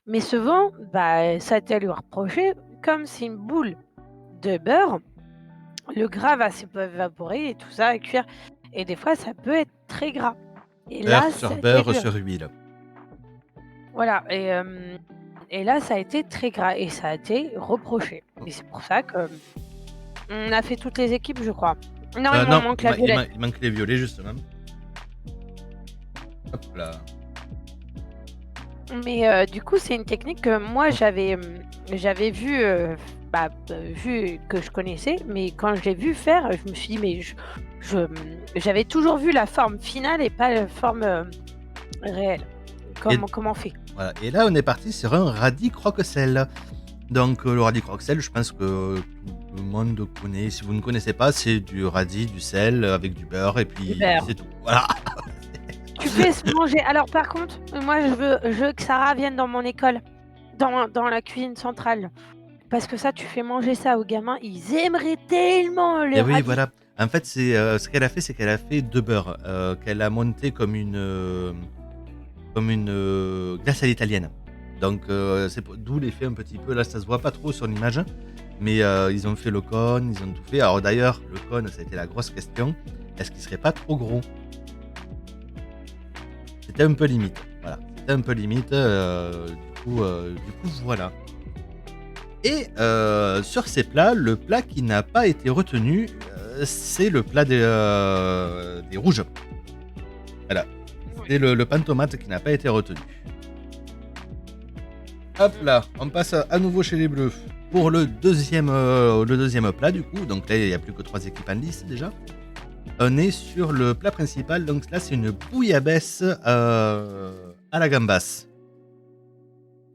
Mais souvent, ça a été à lui reprocher, comme c'est une boule de beurre, le gras va s'évaporer et tout ça, et cuire. Et des fois, ça peut être très gras. Et Beurre sur beurre sur huile. Voilà, et là, ça a été très gras et ça a été reproché. Et c'est pour ça que on a fait toutes les équipes, je crois. Non, il manque la violette. Il manque les violets, justement. Hop là. Mais du coup, c'est une technique que moi, j'avais vu, vu que je connaissais, mais quand je l'ai vu faire, je me suis dit, mais j'avais toujours vu la forme finale et pas la forme réelle. Comment on fait? Voilà. Et là, on est parti sur un radis croque-sel. Donc, le radis croque-sel, je pense que tout le monde connaît. Si vous ne connaissez pas, c'est du radis, du sel avec du beurre et puis c'est tout. Voilà. Tu fais se manger. Alors, par contre, moi, je veux que Sarah vienne dans mon école, dans la cuisine centrale. Parce que ça, tu fais manger ça aux gamins, ils aimeraient tellement le radis. Oui, voilà. En fait, ce qu'elle a fait, c'est qu'elle a fait deux beurres qu'elle a monté comme une glace à l'italienne. Donc, c'est d'où l'effet un petit peu. Là, ça se voit pas trop sur l'image, mais ils ont fait le cône, ils ont tout fait. Alors d'ailleurs, le cône, ça a été la grosse question. Est-ce qu'il serait pas trop gros? C'était un peu limite. Voilà, c'était un peu limite. Du coup, voilà. Et sur ces plats, le plat qui n'a pas été retenu, c'est le plat des rouges. Voilà. C'est le pain de tomate qui n'a pas été retenu. Hop là, on passe à nouveau chez les bleus. pour le deuxième plat, du coup, donc là, il n'y a plus que 3 équipes en lice déjà. On est sur le plat principal, donc là, c'est une bouillabaisse à la gambasse.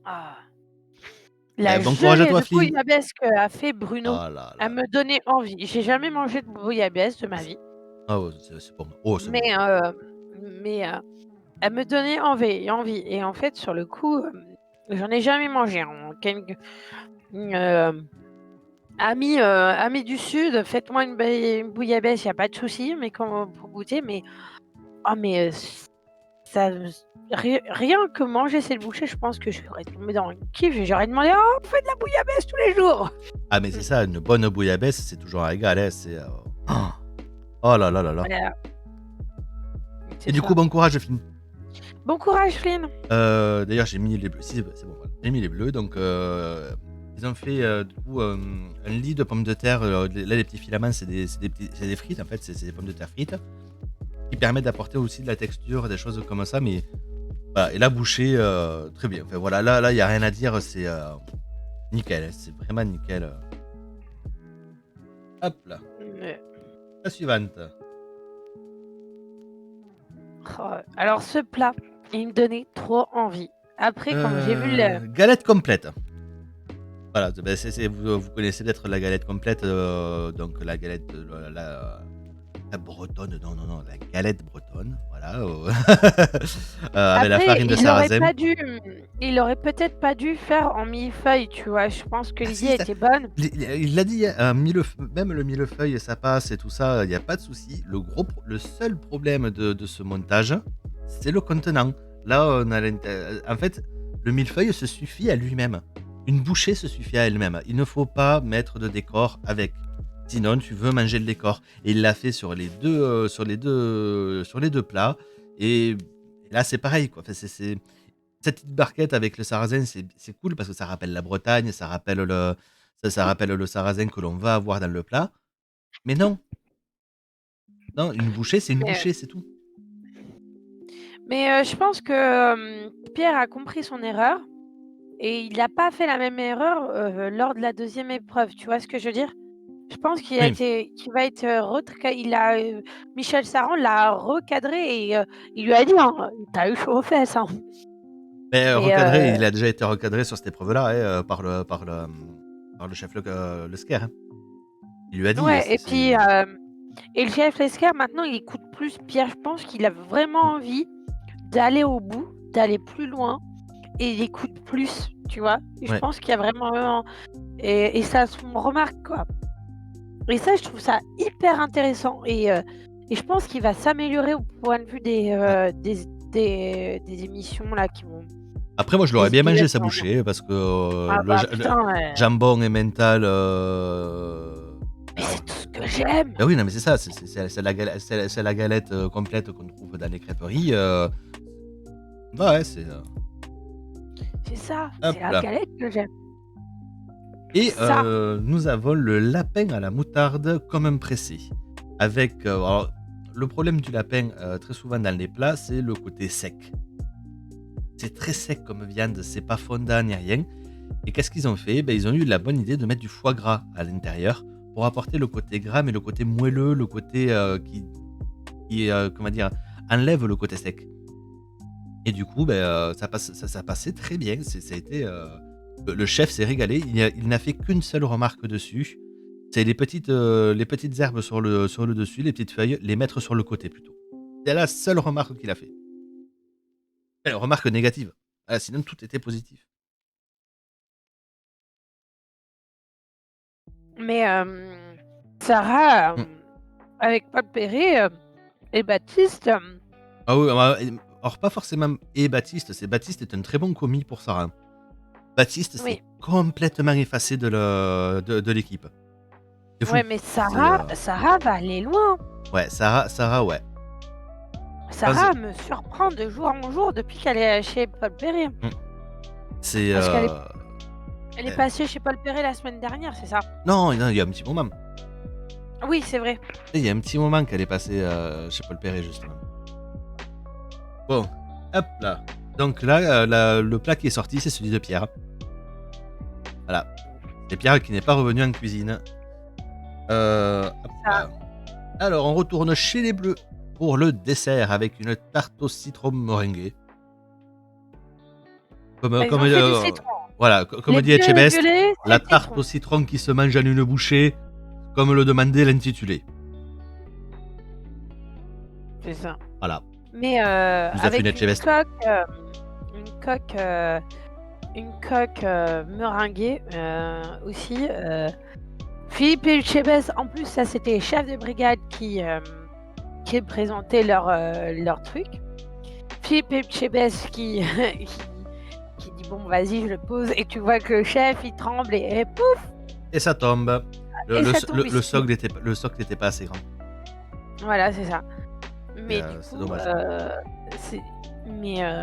Ah. La Bon courage à gelée toi, de Flynn. bouillabaisse qu'a fait Bruno, Oh là elle là. me donnait envie. J'ai jamais mangé de bouillabaisse de ma vie, Ah ouais, c'est bon. Oh, c'est bon. mais elle me donnait envie et en fait, sur le coup, j'en ai jamais mangé, hein. Amis du sud, faites-moi une bouillabaisse, il y a pas de souci, mais pour goûter, mais ça rien que manger cette bouchée, je pense que je serais tombée dans le kiff et j'aurais demandé: «Oh, on fait de la bouillabaisse tous les jours!» Ah, mais c'est ça, une bonne bouillabaisse, c'est toujours un régal, hein, c'est... Oh là là là là. Voilà, Et c'est du ça. coup, bon courage, Flynn. Bon courage, Flynn! D'ailleurs, j'ai mis les bleus. Si, c'est bon, voilà. J'ai mis les bleus, donc ils ont fait du coup un lit de pommes de terre. Là, les petits filaments, c'est des frites en fait, c'est des pommes de terre frites qui permettent d'apporter aussi de la texture, des choses comme ça. Mais voilà, et la bouchée, très bien. Enfin voilà, là, il y a rien à dire, c'est nickel, hein, c'est vraiment nickel. Hop là, la suivante. Alors ce plat, il me donnait trop envie. Après, quand j'ai vu le Galette complète. Voilà, ben, vous connaissez peut-être la galette complète, donc la galette, la bretonne, non, la galette bretonne, voilà, avec la après, farine de sarrasin. il aurait peut-être pas dû faire en millefeuille, tu vois? Je pense que Ah si, l'idée était bonne. il l'a dit, hein, même le millefeuille, ça passe et tout ça, il n'y a pas de souci. Le seul problème de ce montage, c'est le contenant. Là, en fait, le millefeuille se suffit à lui-même. Une bouchée se suffit à elle-même. Il ne faut pas mettre de décor avec. Sinon, tu veux manger le décor. Et il l'a fait sur les deux plats. Et là, c'est pareil, quoi. Enfin, cette petite barquette avec le sarrasin, c'est cool parce que ça rappelle la Bretagne, ça rappelle le sarrasin que l'on va avoir dans le plat. Mais non, une bouchée, c'est une Mais, bouchée, c'est tout. je pense que Pierre a compris son erreur et il n'a pas fait la même erreur lors de la deuxième épreuve. Tu vois ce que je veux dire? Je pense qu'il Oui. va être Michel Saran l'a recadré et il lui a dit, hein: «Tu eu chaud aux fesses, hein». Mais Mais recadré, il a déjà été recadré sur cette épreuve-là, hein, par le chef Le Scare, hein. Il lui a dit, ouais et puis, et le chef Lescar maintenant il écoute plus Pierre. Je pense qu'il a vraiment envie d'aller au bout, d'aller plus loin et il écoute plus, tu vois? Et je Ouais. pense qu'il y a vraiment et ça se remarque, quoi. Et ça, je trouve ça hyper intéressant et je pense qu'il va s'améliorer au point de vue des émissions là qui vont Après, moi, je l'aurais des bien mangé épisodes sa qui vont venir. bouchée parce que Ah bah putain, jambon et mental. mais c'est tout ce que j'aime! Bah oui, non, mais c'est ça, c'est la galette complète qu'on trouve dans les crêperies. Ouais, c'est. C'est ça, Hop c'est la là. galette que j'aime. Et Ça. nous avons le lapin à la moutarde comme un pressé. Avec. Alors, le problème du lapin, très souvent dans les plats, c'est le côté sec. C'est très sec comme viande, c'est pas fondant ni rien. Et qu'est-ce qu'ils ont fait? Ils ont eu la bonne idée de mettre du foie gras à l'intérieur pour apporter le côté gras, mais le côté moelleux, le côté qui comment dire, enlève le côté sec. Et du coup, ça passait très bien. Ça a été, le chef s'est régalé. Il n'a fait qu'une seule remarque dessus. C'est les petites herbes sur le dessus, les petites feuilles, les mettre sur le côté plutôt. C'est la seule remarque qu'il a fait. Remarque négative. Ah, sinon, tout était positif. Mais Sarah, avec Paul Perret et Baptiste, Ah oui, alors pas forcément et Baptiste, Baptiste est un très bon commis pour Sarah. Baptiste, oui. c'est complètement effacé de l'équipe. C'est fou. Ouais, mais Sarah va aller loin. Ouais, Sarah, ouais. Sarah me surprend de jour en jour depuis qu'elle est chez Paul Perret. C'est. Parce qu'elle est passée chez Paul Perret la semaine dernière, c'est ça? Non, il y a un petit moment. Oui, c'est vrai. Il y a un petit moment qu'elle est passée chez Paul Perret, justement. Bon, hop là. Donc là, le plat qui est sorti, c'est celui de Pierre. Voilà. C'est Pierre qui n'est pas revenu en cuisine. Hop là. Alors, on retourne chez les Bleus pour le dessert avec une tarte au citron meringuée. Comme, Ils comme, ont fait du citron. voilà, comme Les dit bleus et les Etchebest, violets, c'est la le tarte citron. au citron qui se mange en une bouchée, comme le demandait l'intitulé. C'est ça. Voilà. Mais Nous a fait avec une une Etchebest. coque meringuée aussi. Philippe et Etchebest, en plus, ça c'était les chefs de brigade qui présentaient leur truc. Philippe Etchebest qui dit bon vas-y je le pose et tu vois que le chef il tremble et pouf Et ça tombe. et ça tombe Le ici. socle n'était pas assez grand. Voilà c'est ça. Mais du c'est coup, dommage.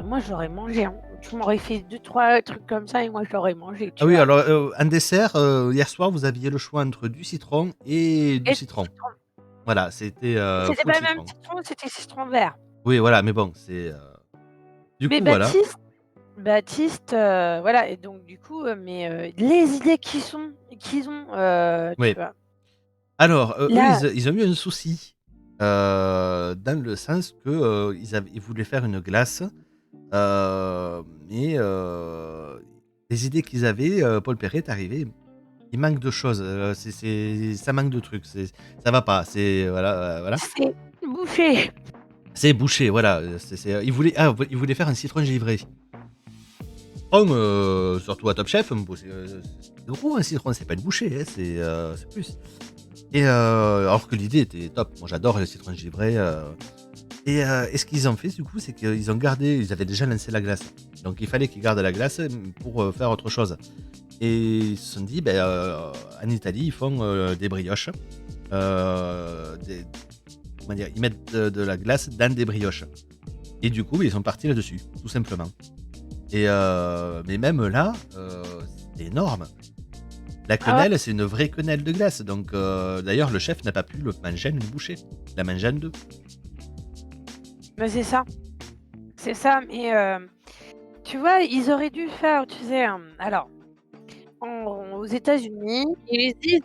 moi j'aurais mangé. Hein. Tu m'aurais fait 2-3 trucs comme ça et moi je l'aurais mangé. Tu Ah oui, vois. alors en dessert, hier soir, vous aviez le choix entre du citron et du Et citron. Voilà, c'était c'était full pas le même citron. citron, c'était citron vert. Oui, voilà, mais bon, c'est. Du Mais coup, voilà. Baptiste, voilà, et donc du coup, les idées qu'ils ont, tu Oui. vois. Alors, Là, eux, ils ont eu un souci. Dans le sens que ils voulaient faire une glace. Mais les idées qu'ils avaient, Paul Perret est arrivé. Il manque de choses. Ça manque de trucs. Ça va pas. Voilà. c'est bouché. C'est bouché, voilà. Il voulait faire un citron givré. Surtout à Top Chef, c'est gros un citron, c'est pas le bouché, hein, c'est plus. Et alors que l'idée était top. Moi j'adore le citron givré. Et ce qu'ils ont fait du coup, c'est qu'ils ont gardé, ils avaient déjà lancé la glace. Donc il fallait qu'ils gardent la glace pour faire autre chose. Et ils se sont dit, en Italie, ils font des brioches. Comment dire, ils mettent de la glace dans des brioches. Et du coup, ils sont partis là-dessus, tout simplement. Et mais même là, c'est énorme. La quenelle, c'est une vraie quenelle de glace. Donc d'ailleurs, le chef n'a pas pu le manger en une bouchée. Il l'a mangé en deux. Mais c'est ça. C'est ça, mais tu vois, ils auraient dû faire, tu sais, alors, aux États-Unis, ils disent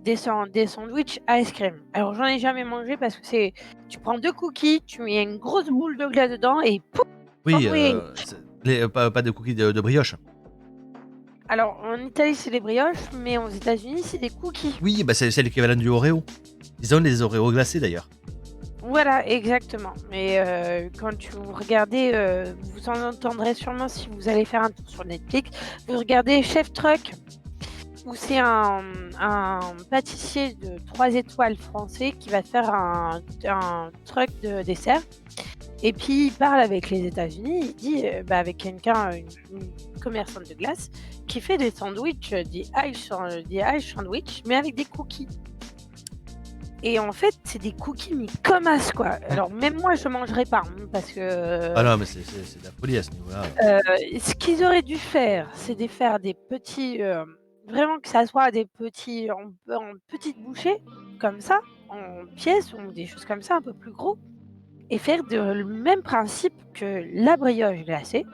des sandwichs ice cream. Alors, j'en ai jamais mangé parce que tu prends 2 cookies, tu mets une grosse boule de glace dedans et pouf! Oui, Sandwich. pas de cookies de brioche. Alors, en Italie, c'est des brioches, mais aux États-Unis, c'est des cookies. Oui, c'est l'équivalent du Oreo. Ils ont les Oreos glacés d'ailleurs. Voilà, exactement. Et quand vous regardez, vous en entendrez sûrement si vous allez faire un tour sur Netflix. Vous regardez Chef Truck, où c'est un pâtissier de 3 étoiles français qui va faire un truck de dessert. Et puis il parle avec les États-Unis, il dit avec quelqu'un, une commerçante de glace, qui fait des sandwichs, des ice sandwich, mais avec des cookies. Et en fait, c'est des cookies mais comme as quoi. Alors même moi je mangerais pas hein, parce que Ah non, mais c'est de la folie à ce niveau-là. ce qu'ils auraient dû faire, c'est de faire des petits, vraiment que ça soit des petits en petites bouchées comme ça, en pièces ou des choses comme ça un peu plus gros et faire le même principe que la brioche glacée,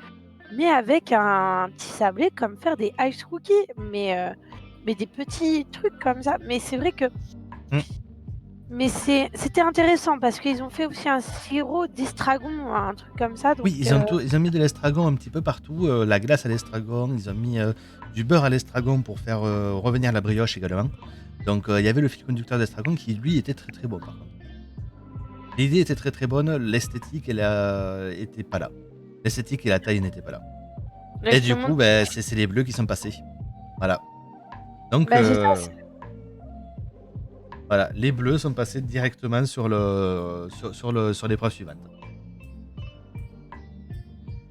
mais avec un petit sablé comme faire des ice cookies, mais des petits trucs comme ça. Mais c'est vrai que mais c'était intéressant parce qu'ils ont fait aussi un sirop d'estragon, un truc comme ça donc Oui, ils ont mis de l'estragon un petit peu partout, la glace à l'estragon, ils ont mis du beurre à l'estragon pour faire revenir la brioche également. Donc il y avait le fil conducteur d'estragon qui lui était très très bon par contre. L'idée était très très bonne, l'esthétique était pas là. L'esthétique et la taille n'étaient pas là. là, Et je du te coup, montre c'est les bleus qui sont passés. Voilà. Donc c'est ça, voilà, les bleus sont passés directement sur l'épreuve suivante.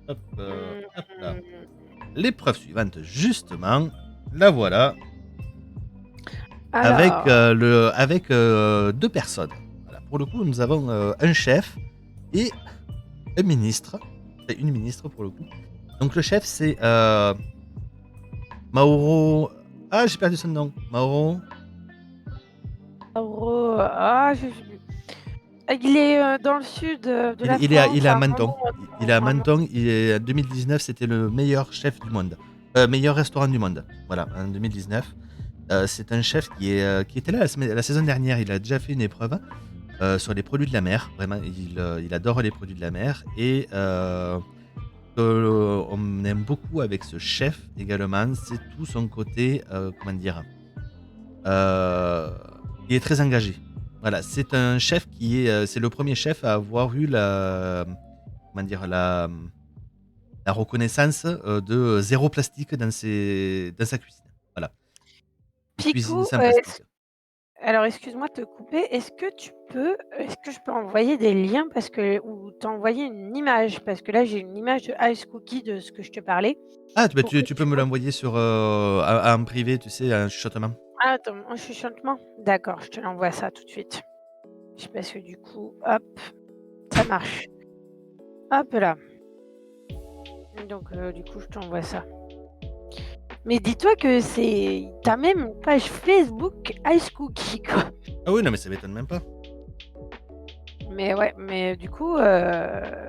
Hop là. L'épreuve suivante, justement, la voilà. alors Avec deux personnes. Voilà. Pour le coup, nous avons un chef et un ministre. Et une ministre pour le coup. Donc le chef, c'est Mauro. Ah, j'ai perdu son nom. Mauro. je sais plus. Il est dans le sud de la Il est France. à Menton. Il est à Menton. En 2019, c'était le meilleur chef du monde. Meilleur restaurant du monde, voilà, en 2019. C'est un chef qui était là la saison dernière. Il a déjà fait une épreuve sur les produits de la mer. Vraiment, il adore les produits de la mer. Et on aime beaucoup avec ce chef également, c'est tout son côté, comment dire, euh, il est très engagé. Voilà, c'est un chef c'est le premier chef à avoir eu comment dire, la reconnaissance de zéro plastique dans sa cuisine. Voilà, il cuisine Picou, sans plastique. alors excuse-moi de te couper, est-ce que je peux envoyer des liens ou t'envoyer une image? Parce que là, j'ai une image de Ice Cookie de ce que je te parlais Ah, pour que tu peux tu me vois. l'envoyer en privé, tu sais, un chuchotement. Ah, attends, en chuchotement? D'accord, je te l'envoie ça tout de suite. Parce que du coup, hop, ça marche. Hop là. Donc, du coup, je t'envoie ça. Mais dis-toi que t'as même une page Facebook Ice Cookie, quoi. Ah oui, non, mais ça m'étonne même pas. Mais ouais, mais du coup, mais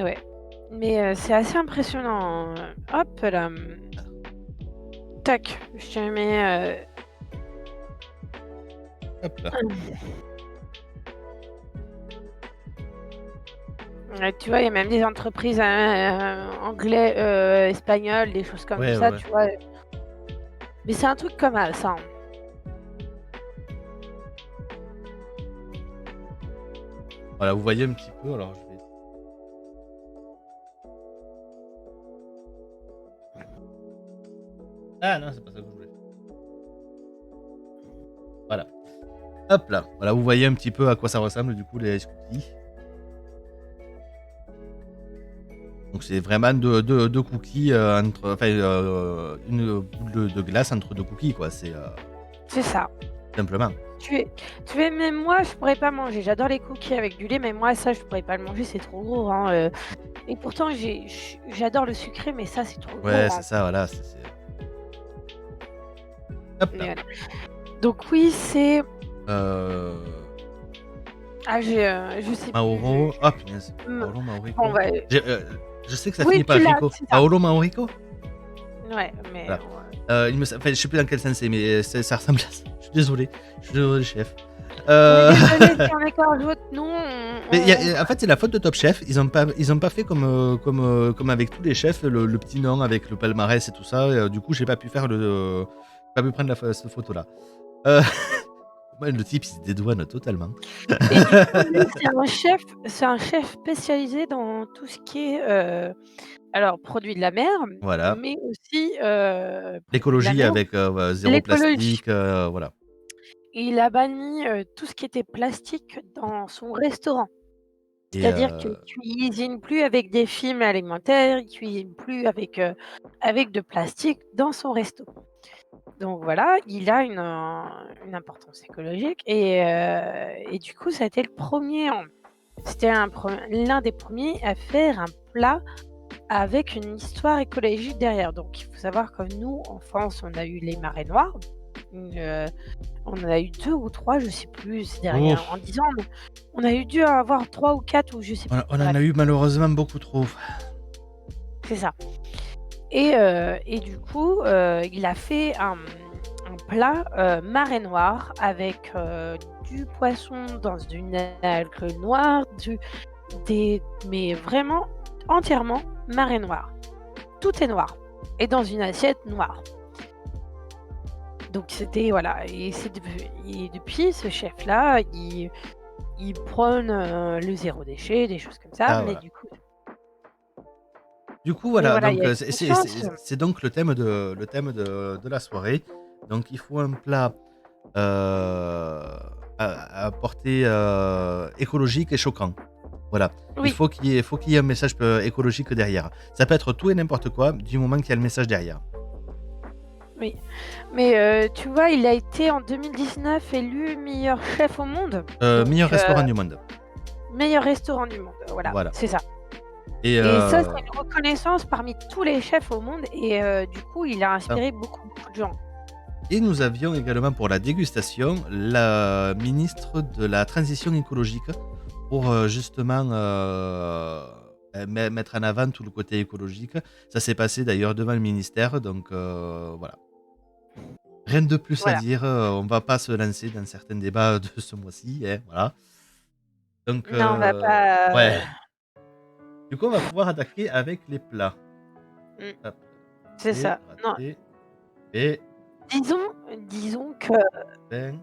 ouais. Mais c'est assez impressionnant. Hop là. Tac, je te mets. Hop là. Tu vois, il y a même des entreprises anglais, espagnoles, des choses comme Ouais, ça, ouais. tu vois. Mais c'est un truc comme ça. Voilà, vous voyez un petit peu, alors je vais. Ah non, c'est pas ça que je voulais. Voilà. Hop là. Voilà, vous voyez un petit peu à quoi ça ressemble du coup les ice cookies. Donc c'est vraiment deux cookies une boule de glace entre deux cookies quoi. C'est C'est ça. simplement. Tu es même moi, je pourrais pas manger. J'adore les cookies avec du lait, mais moi, ça, je pourrais pas le manger, c'est trop gros, hein. Et pourtant, j'adore le sucré, mais ça, c'est trop gros, Ouais, hein. c'est ça, voilà. Hop Mais là. voilà. Donc oui, c'est. Euh... Je sais Mauro. plus. Ah punaise. Mm. Mauro Maurico. Bon, bah, Je sais que ça oui, finit par tu l'as, Rico. c'est ça. Mauro Maurico. Ouais, mais. Voilà. Ouais. Je sais plus dans quel sens c'est, mais ça ressemble à ça. Je suis désolé, chef. On est désolé si on écorche votre nom. En fait, c'est la faute de Top Chef. Ils ont pas fait comme avec tous les chefs, le petit nom avec le palmarès et tout ça. Du coup, j'ai pas pu faire pas pu prendre cette photo-là. Le type, il se dédouane totalement. Et du coup, lui, c'est un chef spécialisé dans tout ce qui est alors produits de la mer, Voilà. mais aussi produits de la L'écologie mer, avec zéro l'écologie. plastique, voilà. Il a banni tout ce qui était plastique dans son restaurant. Et C'est-à-dire qu'il cuisine plus avec des films alimentaires, il cuisine plus avec de plastique dans son resto. Donc voilà, il a une importance écologique et du coup, ça a été c'était l'un des premiers à faire un plat avec une histoire écologique derrière. Donc il faut savoir que nous, en France, on a eu les marées noires. On en a eu 2 ou 3, je sais plus, c'est derrière. Ouf. En 10 ans, on a dû avoir 3 ou 4 ou je sais plus. On en Bref, a eu malheureusement beaucoup trop. c'est ça. Et du coup, il a fait un plat marée noire avec du poisson dans une algue noire, mais vraiment entièrement marée noire. Tout est noir et dans une assiette noire. Donc c'était voilà, et depuis ce chef-là, il prône le zéro déchet, des choses comme ça, Ah, mais voilà. du coup, Voilà, voilà, il donc y a une conscience. c'est donc le thème de la soirée. Donc il faut un plat à portée écologique et choquant. Voilà. Oui. Faut qu'il y ait un message écologique derrière. Ça peut être tout et n'importe quoi du moment qu'il y a le message derrière. Oui, mais tu vois, il a été en 2019 élu meilleur chef au monde. Meilleur restaurant du monde. Meilleur restaurant du monde, voilà. C'est ça. Et ça, c'est une reconnaissance parmi tous les chefs au monde et du coup, il a inspiré beaucoup de gens. Et nous avions également pour la dégustation la ministre de la transition écologique pour justement mettre en avant tout le côté écologique. Ça s'est passé d'ailleurs devant le ministère, donc voilà. Rien de plus à Voilà. dire, on va pas se lancer dans certains débats de ce mois-ci, hein, voilà. Donc Non, on va pas. ouais. Du coup, on va pouvoir attaquer avec les plats. Mm, Hop, c'est et ça. Non, raté, et disons que, ben,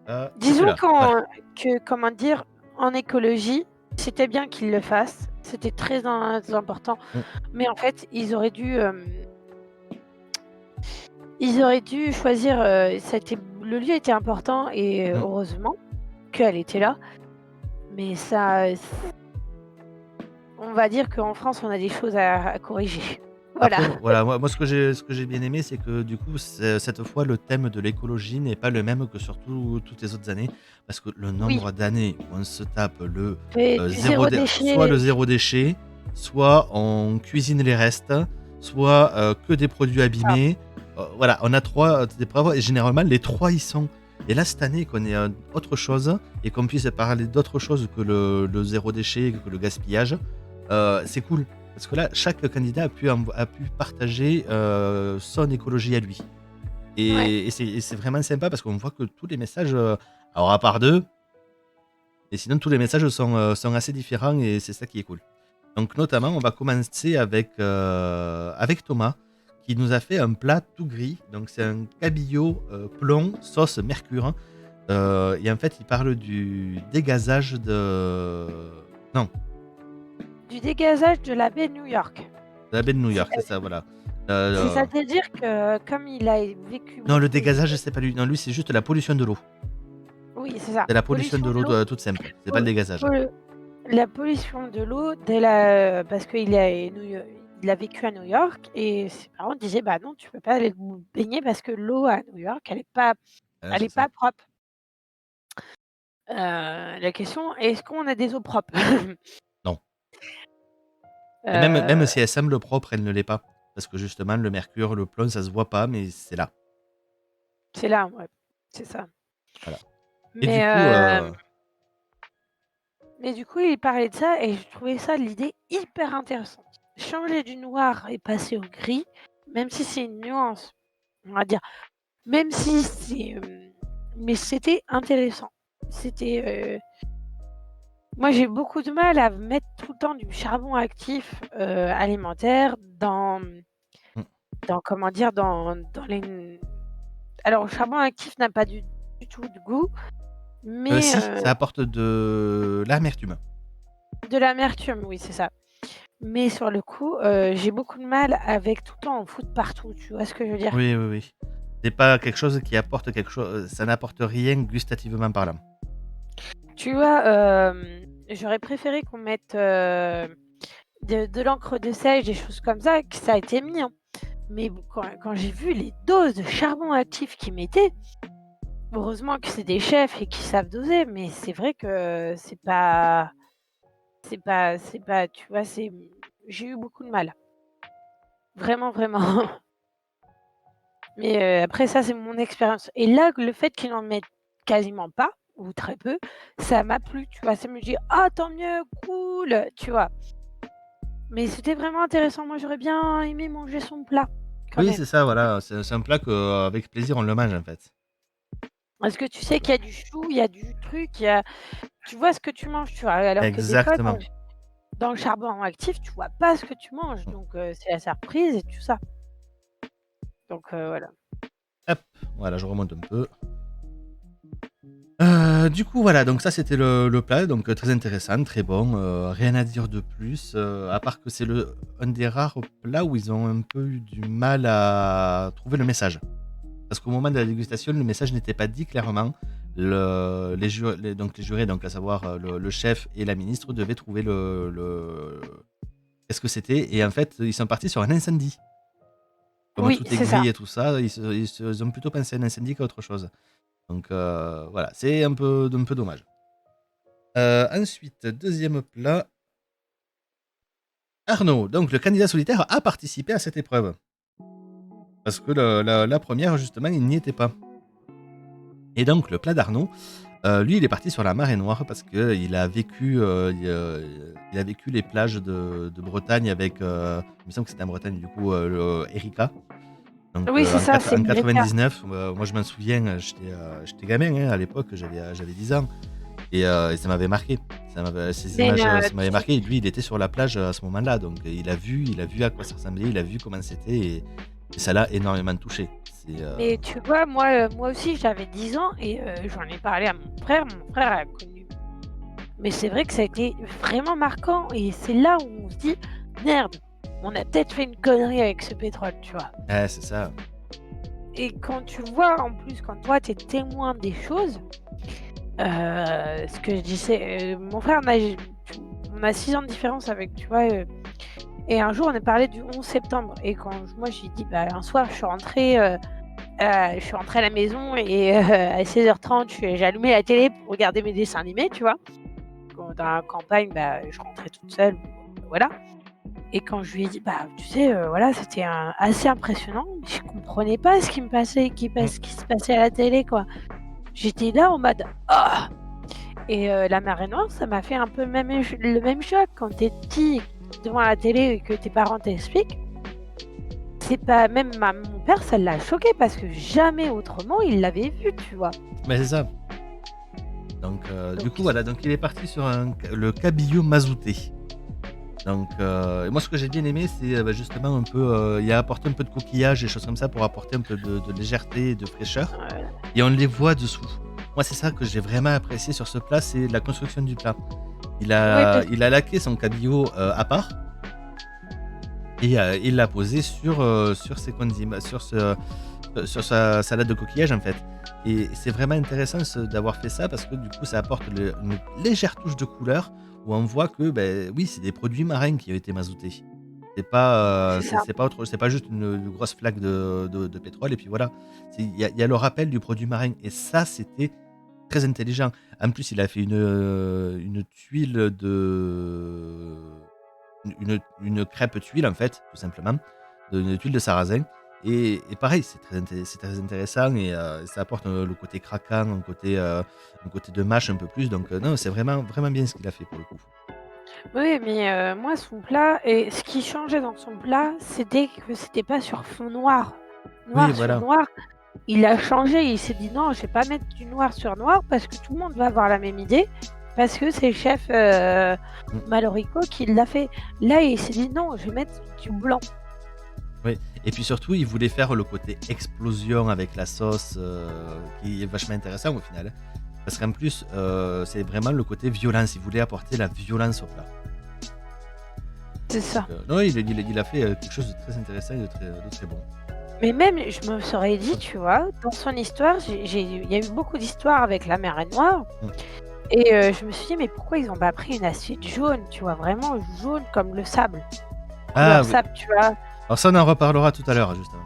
et disons celui-là. Voilà. comment dire, en écologie, c'était bien qu'ils le fassent. C'était très important. Mm. Mais en fait, ils auraient dû choisir. Le lieu était important et Mm. heureusement qu'elle était là. Mais ça, on va dire qu'en France, on a des choses à corriger. Voilà. Après, voilà, moi ce que j'ai bien aimé, c'est que du coup, cette fois, le thème de l'écologie n'est pas le même que sur toutes les autres années. Parce que le Oui, nombre d'années où on se tape le du zéro soit le déchet. zéro déchet, soit on cuisine les restes, soit que des produits Ah, abîmés. Voilà, on a trois épreuves et généralement les trois y sont. Et là, cette année, qu'on ait autre chose et qu'on puisse parler d'autre chose que le zéro déchet, que le gaspillage, c'est cool. Parce que là, chaque candidat a pu partager son écologie à lui. ouais. Et c'est vraiment sympa parce qu'on voit que tous les messages, alors à part deux, et sinon tous les messages sont assez différents et c'est ça qui est cool. Donc notamment, on va commencer avec Thomas qui nous a fait un plat tout gris. Donc c'est un cabillaud plomb sauce mercure. Et en fait, il parle du dégazage de... Non, Du dégazage de la baie de New York. de la baie de New C'est York, c'est ça, voilà. Euh, C'est-à-dire que comme il a vécu Non, le beaucoup dégazage, c'est pas lui. Non, lui, c'est juste la pollution de l'eau. oui, c'est ça, C'est la pollution pollution de de l'eau l'eau, toute simple. C'est pas le pol dégazage. pol la pollution de l'eau parce il a vécu à New York et ses parents disaient: «Bah non, tu peux pas aller te baigner parce que l'eau à New York, elle C'est est ça. pas propre». La question: est-ce qu'on a des eaux propres? Non. Et même Heu, si elle semble propre, elle ne l'est pas. Parce que justement, le mercure, le plomb, ça se voit pas, mais c'est là. c'est là, ouais, c'est ça. Voilà. Et du Mais coup, Mais du coup, il parlait de ça et je trouvais ça l'idée hyper intéressante. Changer du noir et passer au gris, même si c'est une nuance, on va dire, même si mais c'était intéressant. C'était, moi j'ai beaucoup de mal à mettre tout le temps du charbon actif, alimentaire mm. dans comment dire? Dans les alors le charbon actif n'a pas du tout de goût, mais Si, ça apporte de l'amertume. de l'amertume, oui, c'est ça. Mais sur le coup, j'ai beaucoup de mal avec tout le temps en foutre partout, tu vois ce que je veux dire? Oui, oui, oui. C'est pas quelque chose qui apporte quelque chose. Ça n'apporte rien gustativement parlant. Tu vois, j'aurais préféré qu'on mette, de l'encre de sèche, des choses comme ça, que ça a été mis, hein. Mais bon, quand j'ai vu les doses de charbon actif qu'ils mettaient, heureusement que c'est des chefs et qu'ils savent doser, mais c'est vrai que c'est pas tu vois, j'ai eu beaucoup de mal. Vraiment, vraiment. Mais après ça, c'est mon expérience et là, le fait qu'ils n'en mettent quasiment pas ou très peu, ça m'a plu, tu vois? Ça me dit: «Ah tant mieux, cool!» tu vois? Mais c'était vraiment intéressant. Moi, j'aurais bien aimé manger son plat, quand Oui, même. c'est ça, voilà. C'est un plat que, avec plaisir, on le mange, en fait. Parce que tu sais qu'il y a du chou, il y a du truc, tu vois ce que tu manges, tu vois? Alors que des fois, Exactement. dans le charbon actif, tu vois pas ce que tu manges, Mm. donc c'est la surprise et tout ça. Donc voilà. Hop, voilà, je remonte un peu. Du coup, voilà, donc ça c'était le plat, donc très intéressant, très bon, rien à dire de plus, à part que c'est un des rares plats où ils ont un peu eu du mal à trouver le message. Parce qu'au moment de la dégustation, le message n'était pas dit clairement. Donc les jurés, donc à savoir le chef et la ministre, devaient trouver qu'est-ce que c'était. Et en fait, ils sont partis sur un incendie. Comme Oui, tout est c'est ça. gris et tout ça, ils ont plutôt pensé à un incendie qu'à autre chose. Donc voilà, c'est un peu dommage. Ensuite, deuxième plat. Arnaud, donc le candidat solitaire, a participé à cette épreuve. Parce que la première, justement, il n'y était pas. Et donc, le plat d'Arnaud, Lui, il est parti sur la marée noire parce qu'il a vécu, il a vécu les plages de Bretagne avec, il me semble que c'était en Bretagne du coup, Erika. Donc Oui, c'est ça, c'est en Eureka. 99, moi je m'en souviens, j'étais gamin, hein, à l'époque, j'avais 10 ans et ça m'avait marqué. Ces Mais images, ça m'avait marqué et lui, il était sur la plage, à ce moment-là, donc il a vu à quoi ça ressemblait, il a vu comment c'était et ça l'a énormément touché. Mais tu vois, moi aussi, j'avais 10 ans et j'en ai parlé à mon frère. Mon frère a connu. Mais c'est vrai que ça a été vraiment marquant et c'est là où on se dit merde, on a peut-être fait une connerie avec ce pétrole, tu vois. Ouais, c'est ça. Et quand tu vois, en plus, quand toi, tu es témoin des choses, ce que je disais, mon frère, on a 6 ans de différence avec, tu vois. Et un jour, on a parlé du 11 septembre. Et quand moi, j'ai dit, bah, un soir, je suis rentrée à la maison et à 16h30, j'ai allumé la télé pour regarder mes dessins animés, tu vois. Dans la campagne, bah, je rentrais toute seule, voilà. Et quand je lui ai dit, bah, tu sais, voilà, c'était assez impressionnant. Je comprenais pas ce qui me passait, Mmh. ce qui se passait à la télé, quoi. J'étais là en mode ah. Et la marée noire, ça m'a fait un peu le même choc quand t'es petit devant la télé et que tes parents t'expliquent. C'est pas même mon père, ça l'a choqué parce que jamais autrement il l'avait vu, tu vois. Mais c'est ça. Donc, du Donc coup, voilà, donc il est parti sur le cabillaud mazouté. Donc, et moi, ce que j'ai bien aimé, c'est bah, justement un peu, il a apporté un peu de coquillage et choses comme ça pour apporter un peu de légèreté et de fraîcheur. euh, Et on les voit dessous. Moi, c'est ça que j'ai vraiment apprécié sur ce plat, c'est la construction du plat. Il oui, a, parce il a laqué son cabillaud à part et il l'a posé sur ses condiments, sur sa salade de coquillage en fait. Et c'est vraiment intéressant d'avoir fait ça parce que du coup ça apporte une légère touche de couleur où on voit que ben, oui c'est des produits marins qui ont été mazoutés. c'est ça. C'est pas juste une grosse flaque de pétrole et puis voilà. Il y a le rappel du produit marin et ça c'était très intelligent. En plus il a fait une tuile une crêpe tuile en fait, tout simplement, une tuile de sarrasin. Et pareil, c'est très intéressant et ça apporte le côté craquant, un côté de mâche un peu plus. Donc non, c'est vraiment, vraiment bien ce qu'il a fait pour le coup. Oui, mais moi son plat et ce qui changeait dans son plat, c'était que c'était pas sur fond noir. Oui, Noir sur voilà. noir, il a changé, il s'est dit: «Non, je vais pas mettre du noir sur noir parce que tout le monde va avoir la même idée, parce que c'est le chef, Mm. Malorico qui l'a fait». Là, il s'est dit: «Non, je vais mettre du blanc». Oui. Et puis surtout, il voulait faire le côté explosion avec la sauce qui est vachement intéressant au final, hein. Parce qu'en plus, c'est vraiment le côté violence. Il voulait apporter la violence au plat. C'est ça. Non, il a fait quelque chose de très intéressant et de très bon. Mais même, je me serais dit, tu vois, dans son histoire, il y a eu beaucoup d'histoires avec la mer Noire. Mm. Et je me suis dit: «Mais pourquoi ils ont pas pris une assiette jaune?» Tu vois? Vraiment jaune comme le sable, Ah couleur oui. sable, tu vois? Alors ça, on en reparlera tout à l'heure, justement.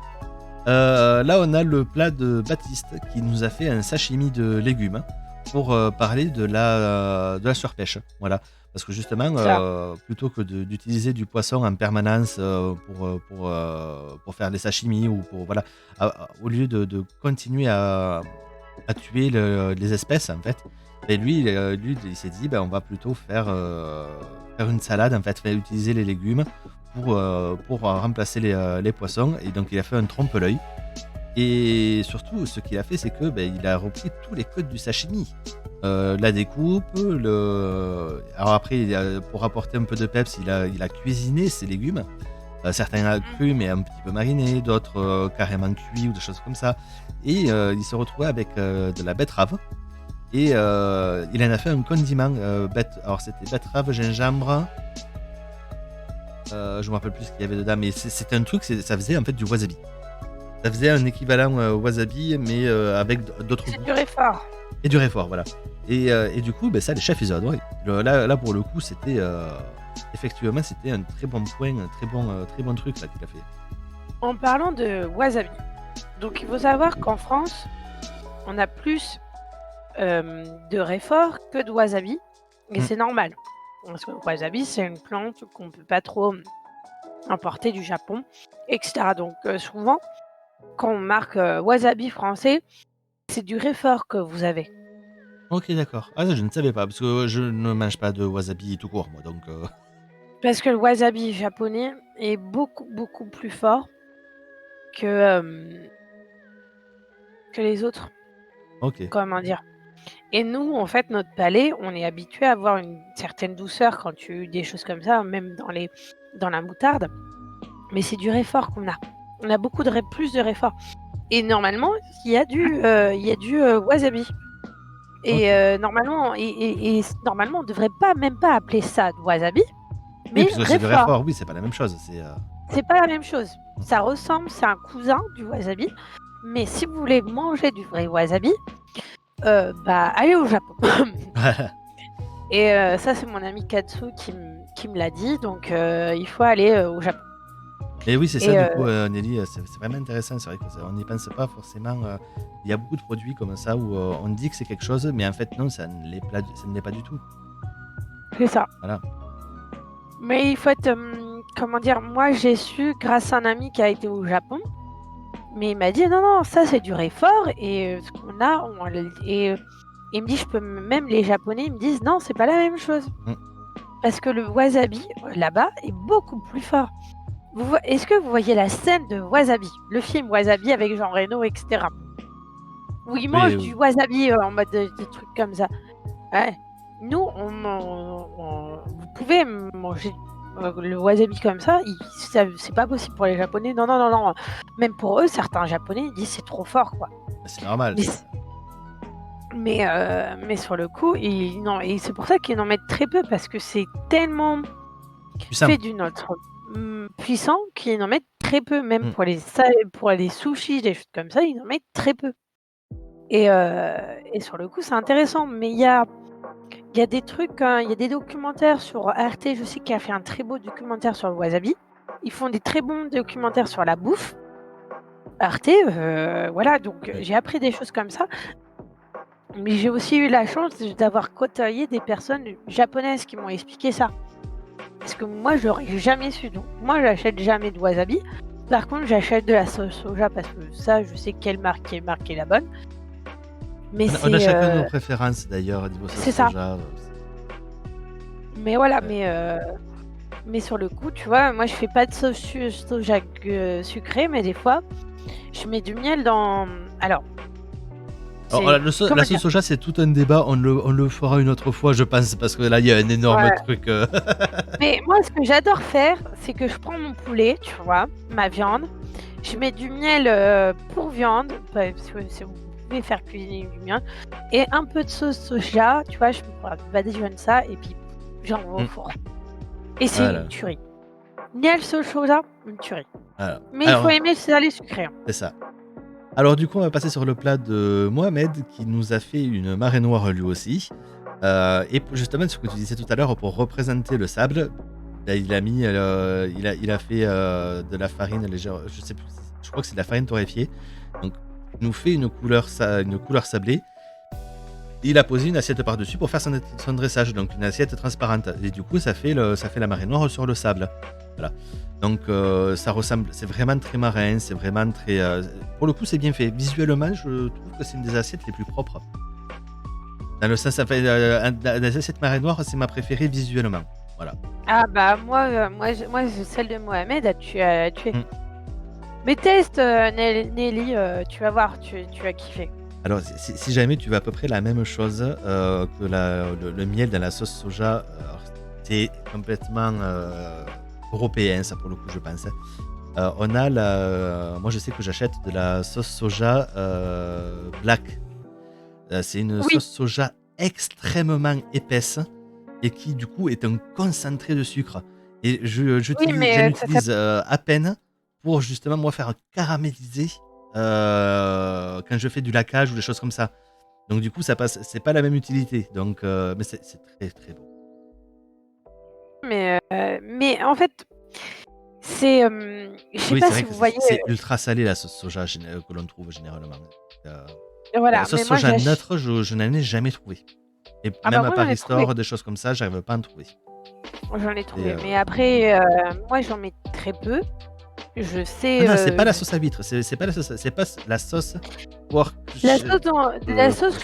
Là, on a le plat de Baptiste qui nous a fait un sashimi de légumes pour parler de la surpêche. Voilà. Parce que justement, Ça. plutôt que d'utiliser du poisson en permanence pour faire des sashimi ou pour voilà, au lieu de continuer à tuer les espèces en fait, et lui, il s'est dit, ben, on va plutôt faire une salade en fait, utiliser les légumes pour remplacer les poissons. Et donc il a fait un trompe-l'œil. Et surtout, ce qu'il a fait, c'est que ben, il a repris tous les codes du sashimi. La découpe, alors après, pour apporter un peu de peps, il a cuisiné ses légumes. Certains crus, mais un petit peu marinés, d'autres carrément cuits ou des choses comme ça. Et il se retrouvait avec de la betterave. Et il en a fait un condiment. Alors c'était betterave, gingembre. Je me rappelle plus ce qu'il y avait dedans, mais c'était un truc, ça faisait en fait du wasabi. Ça faisait un équivalent wasabi, mais avec d'autres C'est goûts. du réfort. Et du réfort, voilà. Et du coup, ben, ça, les chefs, ils ont adoré. Là, pour le coup, c'était effectivement, c'était un très bon point, un très bon truc là qu'il a fait. En parlant de wasabi, donc il faut savoir qu'en France, on a plus, de réfort que de wasabi et Mm. c'est normal. Parce que le wasabi, c'est une plante qu'on peut pas trop importer du Japon et cetera. Donc souvent, quand on marque, wasabi français, c'est du réfort que vous avez. Ok, d'accord. Ah, ça, je ne savais pas, parce que je ne mange pas de wasabi tout court, moi, donc... Parce que le wasabi japonais est beaucoup, beaucoup plus fort que, euh, que les autres. Ok. Comment dire? Et nous, en fait, notre palais, on est habitué à avoir une certaine douceur quand tu des choses comme ça, même dans la moutarde. Mais c'est du réfort qu'on a. On a beaucoup plus de réfort. Et normalement, il y a du wasabi. Ok. Et normalement, on devrait même pas appeler ça de wasabi, Oui, mais puisque c'est du réfort. réfort, oui, c'est pas la même chose. C'est pas la même chose. Ça ressemble, c'est un cousin du wasabi. Mais si vous voulez manger du vrai wasabi, bah allez au Japon. Et ça, c'est mon ami Katsu qui me l'a dit. Donc il faut aller au Japon. Et oui, c'est ça, Et du coup, Nelly, c'est vraiment intéressant. C'est vrai qu'on n'y pense pas forcément. Il y a beaucoup de produits comme ça où on dit que c'est quelque chose, mais en fait, non, ça ne l'est pas du tout. c'est ça. Voilà. Mais il faut être, comment dire, moi j'ai su grâce à un ami qui a été au Japon, mais il m'a dit non, non, ça c'est du réfort et ce qu'on a, et il me dit, même les Japonais, ils me disent non, c'est pas la même chose. Mm. Parce que le wasabi là-bas est beaucoup plus fort. Est-ce que vous voyez la scène de Wasabi, le film Wasabi avec Jean Reno, etc. Où ils Oui, mangent du wasabi en mode des trucs comme ça. Ouais. Nous, vous pouvez manger le wasabi comme ça, c'est pas possible pour les Japonais. Non, non, non, non. Même pour eux, certains Japonais ils disent c'est trop fort, quoi. c'est normal. Mais sur le coup, non, et c'est pour ça qu'ils en mettent très peu parce que c'est tellement Puissant. fait d'une autre puissant qu'ils en mettent très peu, même Mm. pour les sushis, des choses comme ça, ils en mettent très peu. Et sur le coup, c'est intéressant, mais il y a des trucs, il y a des documentaires sur Arte, je sais qu'il a fait un très beau documentaire sur le wasabi. Ils font des très bons documentaires sur la bouffe. Arte, voilà, donc Oui. j'ai appris des choses comme ça. Mais j'ai aussi eu la chance d'avoir côtoyé des personnes japonaises qui m'ont expliqué ça. Parce que moi, je l'aurais jamais su. Donc, moi, j'achète jamais de wasabi. Par contre, j'achète de la sauce soja parce que ça, je sais quelle marque est la bonne. Mais On a chacun nos c'est préférences d'ailleurs au niveau sauce c'est ça. soja. Mais voilà, Ouais. mais sur le coup, tu vois, moi, je fais pas de sauce soja sucrée, mais des fois, je mets du miel dans. Alors, Alors, c'est la comment sauce dire? soja, c'est tout un débat. On le fera une autre fois, je pense, parce que là, il y a un énorme Ouais. truc. Mais moi, ce que j'adore faire, c'est que je prends mon poulet, tu vois, ma viande, je mets du miel pour viande, parce que vous pouvez faire cuisiner du miel, et un peu de sauce soja, tu vois, je badigeonne ça, et puis j'envoie au Mm. four. Et c'est Voilà. une tuerie. Miel, sauce soja, une tuerie. Voilà. Mais il faut Alors, aimer le salé sucré. Hein. c'est ça. Alors, du coup, on va passer sur le plat de Mohamed qui nous a fait une marée noire lui aussi. Et justement, ce que tu disais tout à l'heure, pour représenter le sable, là, il a mis, il a fait de la farine légère, je sais plus, je crois que c'est de la farine torréfiée. Donc, il nous fait une couleur sablée. Il a posé une assiette par-dessus pour faire son dressage, donc une assiette transparente. Et du coup, ça fait la marée noire sur le sable. Voilà. Donc ça ressemble, c'est vraiment très marin, c'est vraiment très. Pour le coup, c'est bien fait. Visuellement, je trouve que c'est une des assiettes les plus propres. Dans le sens, ça fait des assiettes marée noire, c'est ma préférée visuellement. Voilà. Ah bah moi, celle de Mohamed, tu as tué. Mm. Mais teste, Nelly, tu vas voir, tu vas kiffer. Alors, si jamais tu veux à peu près la même chose que le miel dans la sauce soja, c'est complètement européen, ça pour le coup, je pense. On a moi, je sais que j'achète de la sauce soja black. C'est une Oui, sauce soja extrêmement épaisse et qui, du coup, est un concentré de sucre. Et oui, j'en mais utilise à peine pour justement, moi, faire caraméliser quand je fais du laquage ou des choses comme ça. Donc, du coup, ça passe. C'est pas la même utilité. Donc, mais c'est très, très bon. mais en fait, c'est, je sais Oui, pas c'est vrai si que vous voyez, c'est ultra salé la sauce soja que l'on trouve généralement. La voilà, sauce mais moi soja neutre, je n'en ai jamais trouvé. Et ah même bah à moi j'en ai Paris trouvé, Store, des choses comme ça, j'arrive pas à en trouver. j'en ai Et, trouvé. Mais après, moi j'en mets très peu. Je Ah sais, non, c'est pas la sauce à huître, c'est pas la sauce Encore. La sauce, Euh, la sauce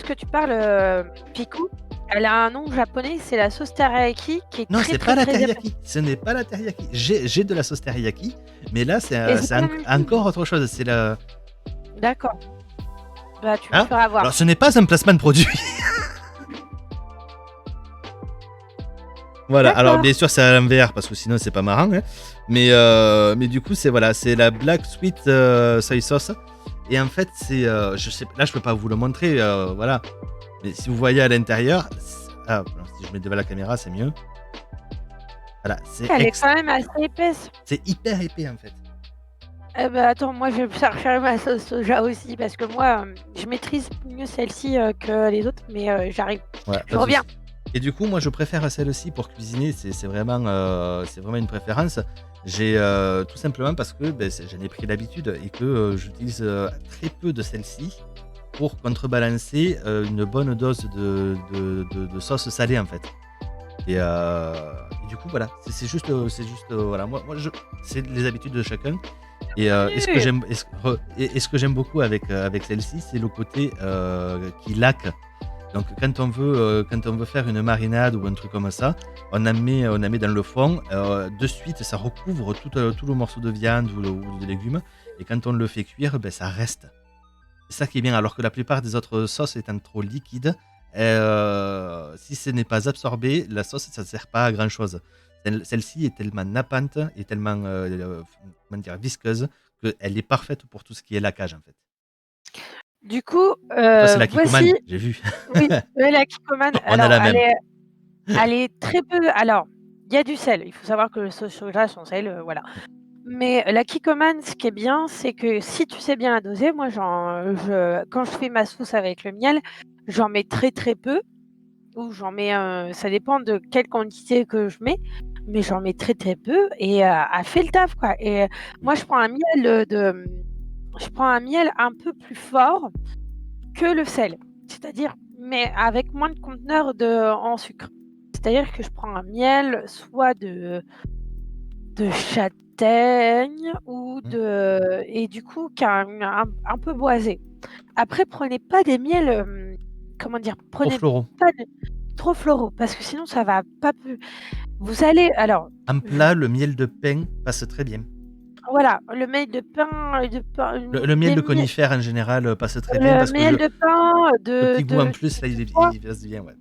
que tu parles, Piku, elle a un nom japonais, c'est la sauce teriyaki qui est Non, très c'est très pas la très épicée. teriyaki. Ce n'est pas la teriyaki. J'ai de la sauce teriyaki, mais là, Et c'est pas la même chose. encore autre chose. C'est la. D'accord. Bah tu me Hein feras voir. Alors, ce n'est pas un placement de produit. Voilà, alors D'accord. bien sûr c'est à l'envers parce que sinon c'est pas marrant, hein. Mais du coup c'est voilà, c'est la Black Sweet Soy Sauce. Et en fait c'est, je sais, là je peux pas vous le montrer, voilà. Mais si vous voyez à l'intérieur, si je mets devant la caméra c'est mieux. Voilà, Elle est quand même assez épaisse. c'est hyper épais en fait. Eh ben attends, moi je vais me chercher ma sauce soja aussi parce que moi je maîtrise mieux celle-ci que les autres, mais j'arrive. Voilà, Je reviens. Et du coup, moi, je préfère celle-ci pour cuisiner. C'est vraiment une préférence. J'ai tout simplement parce que j'en ai pris l'habitude et que j'utilise très peu de celle-ci pour contrebalancer une bonne dose de sauce salée en fait. Et du coup, voilà, c'est juste, voilà, c'est les habitudes de chacun. Et ce que Oui. j'aime, et ce que j'aime beaucoup avec celle-ci, c'est le côté qui laque. Donc quand on veut faire une marinade ou un truc comme ça, on en met dans le fond. De suite, ça recouvre tout le morceau de viande ou de légumes. Et quand on le fait cuire, ça reste. C'est ça qui est bien. Alors que la plupart des autres sauces étant trop liquides, si ce n'est pas absorbé, la sauce, ça ne sert pas à grand chose. Celle-ci est tellement nappante et tellement comment dire, visqueuse qu'elle est parfaite pour tout ce qui est laquage en fait. Du coup, Ça, c'est la Kikkoman, voici. j'ai vu. Oui, la Kikkoman. On a Alors, la même. elle est très peu. Alors, il y a du sel. Il faut savoir que le sauce soja, son sel, voilà. Mais la Kikkoman, ce qui est bien, c'est que si tu sais bien la doser, moi, quand je fais ma sauce avec le miel, j'en mets très très peu. Ou j'en mets, ça dépend de quelle quantité que je mets, mais j'en mets très très peu et elle fait le taf, quoi. Et moi, je prends un miel un peu plus fort que le sel, c'est-à-dire, mais avec moins de conteneur en sucre. C'est-à-dire que je prends un miel soit de châtaigne ou et du coup qui a un peu boisé. Après, prenez pas des miels, comment dire? Trop Prenez floraux. pas trop floraux parce que sinon ça va pas plus. Vous allez alors En plat, le miel de pin passe très bien. voilà, le miel de pain, Le miel de conifère en général passe très bien le parce que miel de pain, le petit goût en plus, là, il passe bien, ouais.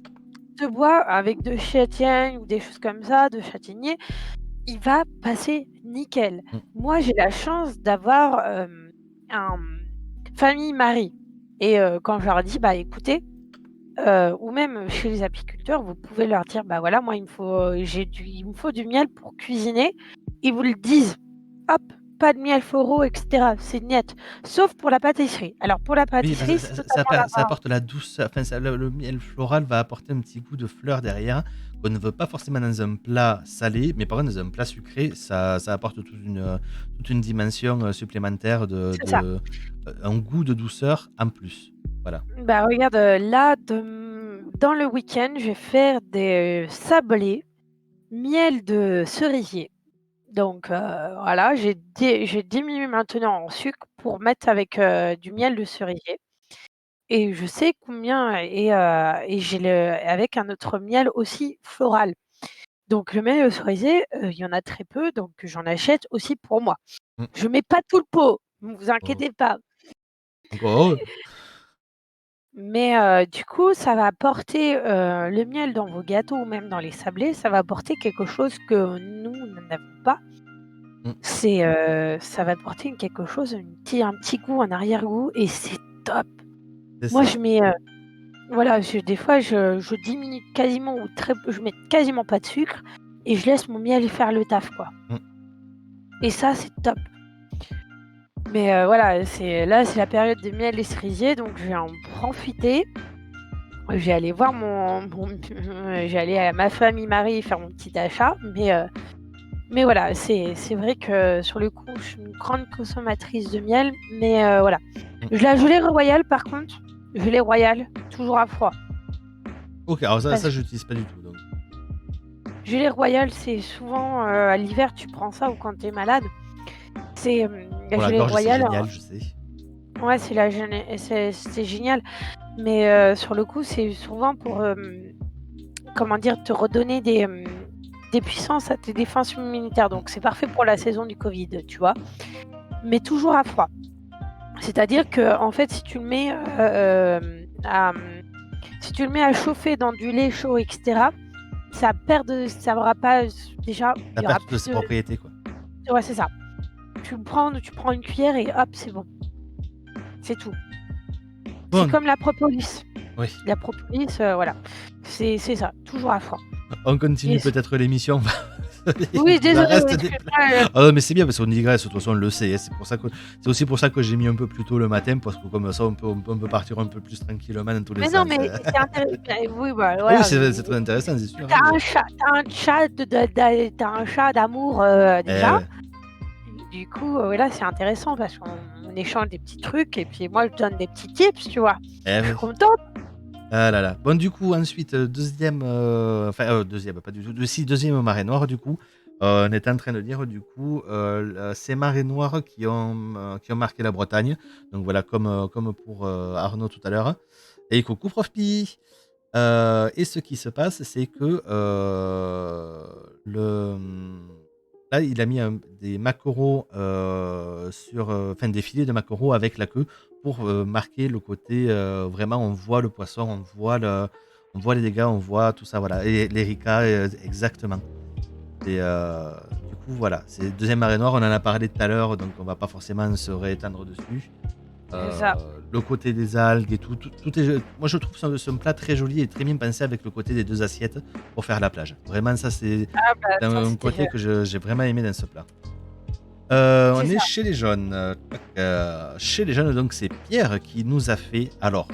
de bois avec de châtaigne ou des choses comme ça, de châtaignier, il va passer nickel. Moi, j'ai la chance d'avoir, un famille Marie et quand je leur dis: «Bah, écoutez», ou même chez les apiculteurs, vous pouvez leur dire: «Bah, voilà, moi, il me faut du miel pour cuisiner». Ils vous le disent. Hop, pas de miel floraux et cetera, c'est net. Sauf pour la pâtisserie. Alors pour la Oui, pâtisserie, c'est totalement ça apporte la douceur, enfin, le miel floral va apporter un petit goût de fleur derrière qu'on ne veut pas forcément dans un plat salé, mais par contre dans un plat sucré, ça apporte toute une dimension supplémentaire c'est ça. un goût de douceur en plus. Voilà. Bah, regarde, là, dans le week-end, je vais faire des sablés, miel de cerisier. Donc voilà, j'ai diminué maintenant en sucre pour mettre avec, du miel de cerisier et je sais combien et j'ai avec un autre miel aussi floral. Donc le miel de cerisier, il y en a très peu, donc j'en achète aussi pour moi. Mm. Je mets pas tout le pot, ne vous Oh. inquiétez pas. Encore heureux. Mais du coup, ça va apporter, le miel dans vos gâteaux ou même dans les sablés, ça va apporter quelque chose que nous n'avons pas. Mm. Ça va apporter quelque chose, un petit goût, un arrière-goût et c'est top. C'est Moi, ça. je mets, voilà, des fois, je diminue quasiment ou très peu, je mets quasiment pas de sucre et je laisse mon miel faire le taf, quoi. Mm. Et ça, c'est top. Mais voilà, c'est la période des miels et cerisiers, donc je vais en profiter. Je vais aller voir je vais aller à ma famille Marie faire mon petit achat, mais voilà, c'est vrai que sur le coup, je suis une grande consommatrice de miel, mais voilà. La gelée royale, par contre, gelée royale, toujours à froid. Ok, alors Parce ça que j'utilise pas du tout. Donc. gelée royale, c'est souvent à l'hiver, tu prends ça ou quand tu es malade. C'est la Pour la gelée gorge, c'est royale. génial, je sais. Ouais, c'est génial. Mais sur le coup, c'est souvent pour, comment dire? Te redonner des puissances à tes défenses immunitaires. Mmh. Donc c'est parfait pour la saison du covid, tu vois? Mais toujours à froid. C'est-à-dire qu'en fait, si tu le mets à chauffer dans du lait chaud et cetera, ça aura pas déjà, Ça il y perd aura toutes plus ses de propriétés, quoi. ouais, c'est ça. Tu prends une cuillère et hop, c'est bon, c'est tout. C'est Bon, comme la propolis. oui, La propolis, voilà, c'est ça, toujours à froid on et continue s peut-être l'émission. oui, Il en désolée, reste des plats. excuse-moi, Ah non, mais c'est bien parce qu'on digresse, de toute façon, on le sait, hein. C'est aussi pour ça que j'ai mis un peu plus tôt le matin, parce que comme ça, on peut partir un peu plus tranquillement dans tous les mais non, sens. mais c'est oui, bah, Ah oui, voilà, c'est très intéressant, c'est sûr, hein, tu un chat d'amour, eh déjà. ouais. Du coup, là, c'est intéressant parce qu'on échange des petits trucs et puis moi, je donne des petits tips, tu vois? Eh Je suis oui. contente. Ah là là. Bon, du coup, ensuite, 2e, enfin, 2e, pas du tout, si, 2e marée noire, du coup. On était en train de dire, du coup, ces marées noires qui ont marqué la Bretagne. Donc voilà, comme pour Arnaud tout à l'heure. Et coucou, Prof Pi. Et ce qui se passe, c'est que là, il a mis des maquereaux enfin des filets de maquereaux avec la queue pour marquer le côté vraiment. On voit le poisson, on voit les dégâts, on voit tout ça, voilà. Et l'Erika, exactement. Et du coup, voilà, c'est deuxième marée noire. On en a parlé tout à l'heure, donc on va pas forcément se réétendre dessus. C'est ça. Le côté des algues et tout est. Moi, je trouve ce plat très joli et très bien pensé avec le côté des deux assiettes pour faire la plage. Vraiment, ça, c'est Ah bah, ça, un c'était, côté que j'ai vraiment aimé dans ce plat. c'est On est ça. chez les jaunes. Chez les jaunes, donc, c'est Pierre qui nous a fait. Alors,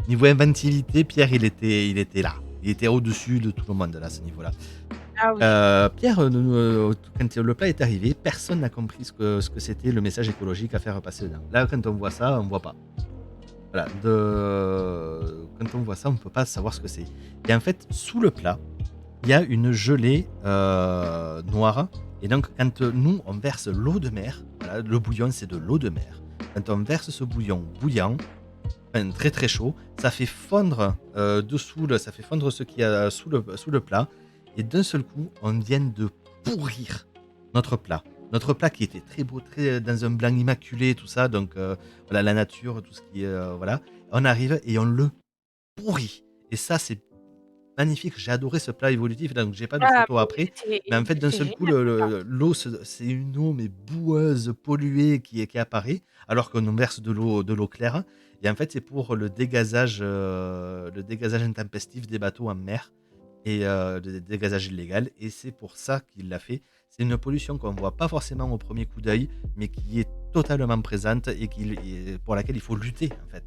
niveau inventivité, Pierre, il était là. Il était au-dessus de tout le monde, là, à ce niveau-là. Ah oui. Pierre, quand le plat est arrivé, personne n'a compris ce que c'était le message écologique à faire passer dedans. Là, quand on voit ça, on voit pas. Voilà, quand on voit ça, on ne peut pas savoir ce que c'est. Et en fait, sous le plat, il y a une gelée noire. Et donc, quand nous, on verse l'eau de mer, voilà, le bouillon, c'est de l'eau de mer. Quand on verse ce bouillon bouillant, enfin, très très chaud, ça fait fondre ça fait fondre ce qu'il y a sous le plat. Et d'un seul coup, on vient de pourrir notre plat. Notre plat qui était très beau, très dans un blanc immaculé, tout ça. Donc voilà, la nature, tout ce qui est voilà. On arrive et on le pourrit. Et ça, c'est magnifique. J'ai adoré ce plat évolutif. Donc j'ai pas de Ah photo après. Mais en fait, d'un c'est seul coup, génial tout ça. l'eau, c'est une eau mais boueuse, polluée qui apparaît, alors qu'on nous verse de l'eau claire. Et en fait, c'est pour le dégazage intempestif des bateaux en mer et le dégazage illégal. Et c'est pour ça qu'il l'a fait. C'est une pollution qu'on ne voit pas forcément au premier coup d'œil, mais qui est totalement présente et pour laquelle il faut lutter, en fait.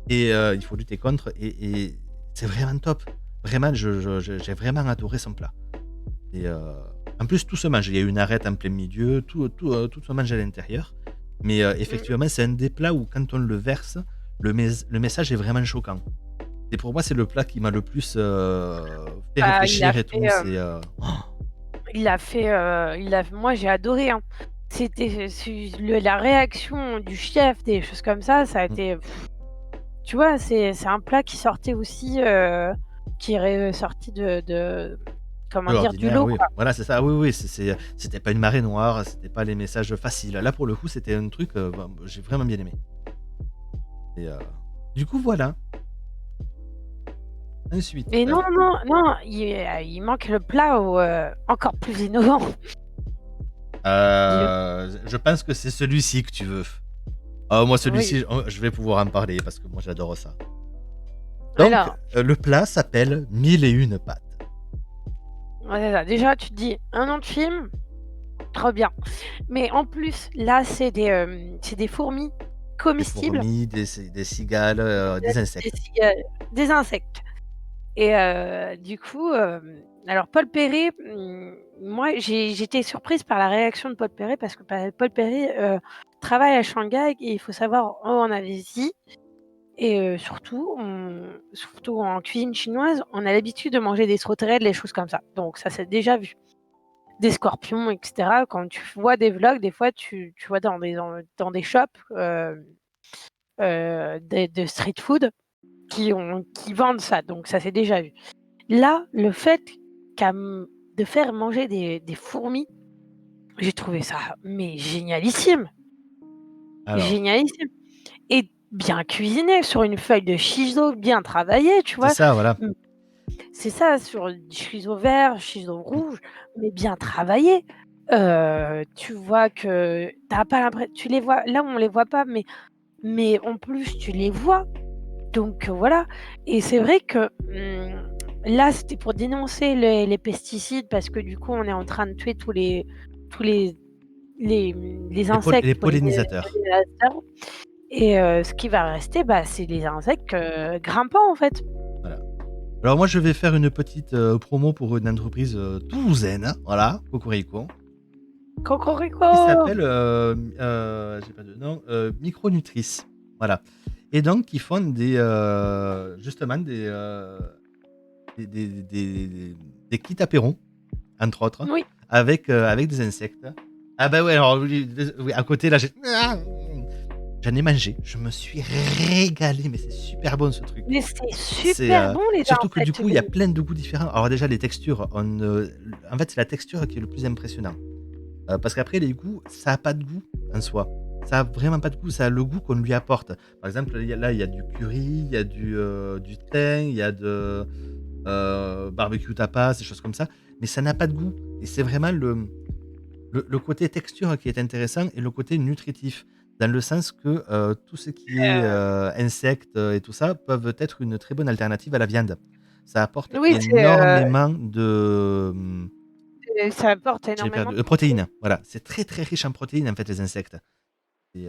Et il faut lutter contre. Et c'est vraiment top. Vraiment, j'ai vraiment adoré son plat. Et en plus, tout se mange. Il y a une arête en plein milieu, tout se mange à l'intérieur. Mais Mmh. effectivement, c'est un des plats où, quand on le verse, le message est vraiment choquant. Et pour moi, c'est le plat qui m'a le plus fait Bah, réfléchir et tout. moi, j'ai adoré, hein. La réaction du chef, des choses comme ça a Mm. été tu vois? C'est un plat qui sortait aussi, qui est sorti de De comment dire? Du l'ordinaire, lot, oui. quoi. Voilà, c'est ça. Oui, oui, c'était pas une marée noire, c'était pas les messages faciles. Là, pour le coup, c'était un truc, j'ai vraiment bien aimé. Et du coup, voilà. Ensuite, Mais non, non, non, il manque le plat encore plus innovant. Le je pense que c'est celui-ci que tu veux. Ah, moi, Oui, celui-ci, je vais pouvoir en parler parce que moi, j'adore ça. Donc, alors, le plat s'appelle Mille et une pâtes. ouais, c'est ça. Déjà, tu te dis: «Un nom de film, trop bien». Mais en plus, là, c'est des fourmis Des comestibles, fourmis, des cigales, des des insectes. cigales, des insectes et du coup, alors Paul Perret, moi j'étais surprise par la réaction de Paul Perret parce que Paul Perret, travaille à Shanghai et il faut savoir en Asie et surtout en cuisine chinoise, on a l'habitude de manger des sauterelles, des choses comme ça. Donc ça s'est déjà vu. Des scorpions et cetera. Quand tu vois des vlogs, des fois tu vois dans des shops, de street food qui vendent ça, donc ça s'est déjà vu. Là, le fait de faire manger des fourmis, j'ai trouvé ça mais génialissime, Alors, génialissime et bien cuisiné sur une feuille de shiso bien travaillée, tu c'est vois? ça, voilà. Mmh, c'est ça, sur du shiso vert, shiso rouge, mais bien travaillé. Tu vois que tu pas l'impression, tu les vois là, on les voit pas, mais en plus tu les vois, donc voilà et c'est vrai que, là, c'était pour dénoncer les pesticides parce que du coup, on est en train de tuer tous les Les insectes pollinisateurs. pollinisateurs et ce qui va rester, bah, c'est les insectes, grimpants, en fait. Voilà. Alors moi, je vais faire une petite promo pour une entreprise toulousaine, voilà, Cocorico, Cocorico! qui s'appelle, j'ai pas de nom, Micronutrice. Voilà. Et donc, ils font justement des kits apéros, entre autres, Oui, avec des insectes. Ah bah ouais, alors oui, à côté, là, j'en ai mangé. Je me suis régalé, mais c'est super bon ce truc. mais c'est C'est super bon les surtout que du insectes, coup, il y a mais plein de goûts différents. Alors déjà, les textures, en fait, c'est la texture qui est le plus impressionnant. Parce qu'après, les goûts, ça a pas de goût en soi. Ça a vraiment pas de goût, ça a le goût qu'on lui apporte. Par exemple, là, il y a du curry, il y a du thym, il y a de barbecue tapas, des choses comme ça, mais ça n'a pas de goût. Et c'est vraiment le côté texture qui est intéressant et le côté nutritif. Dans le sens que tout ce qui est heu, insectes et tout ça peuvent être une très bonne alternative à la viande. Ça apporte oui, énormément ça apporte j'ai énormément perdu, de protéines. protéines. Voilà, c'est très très riche en protéines en fait les insectes. Et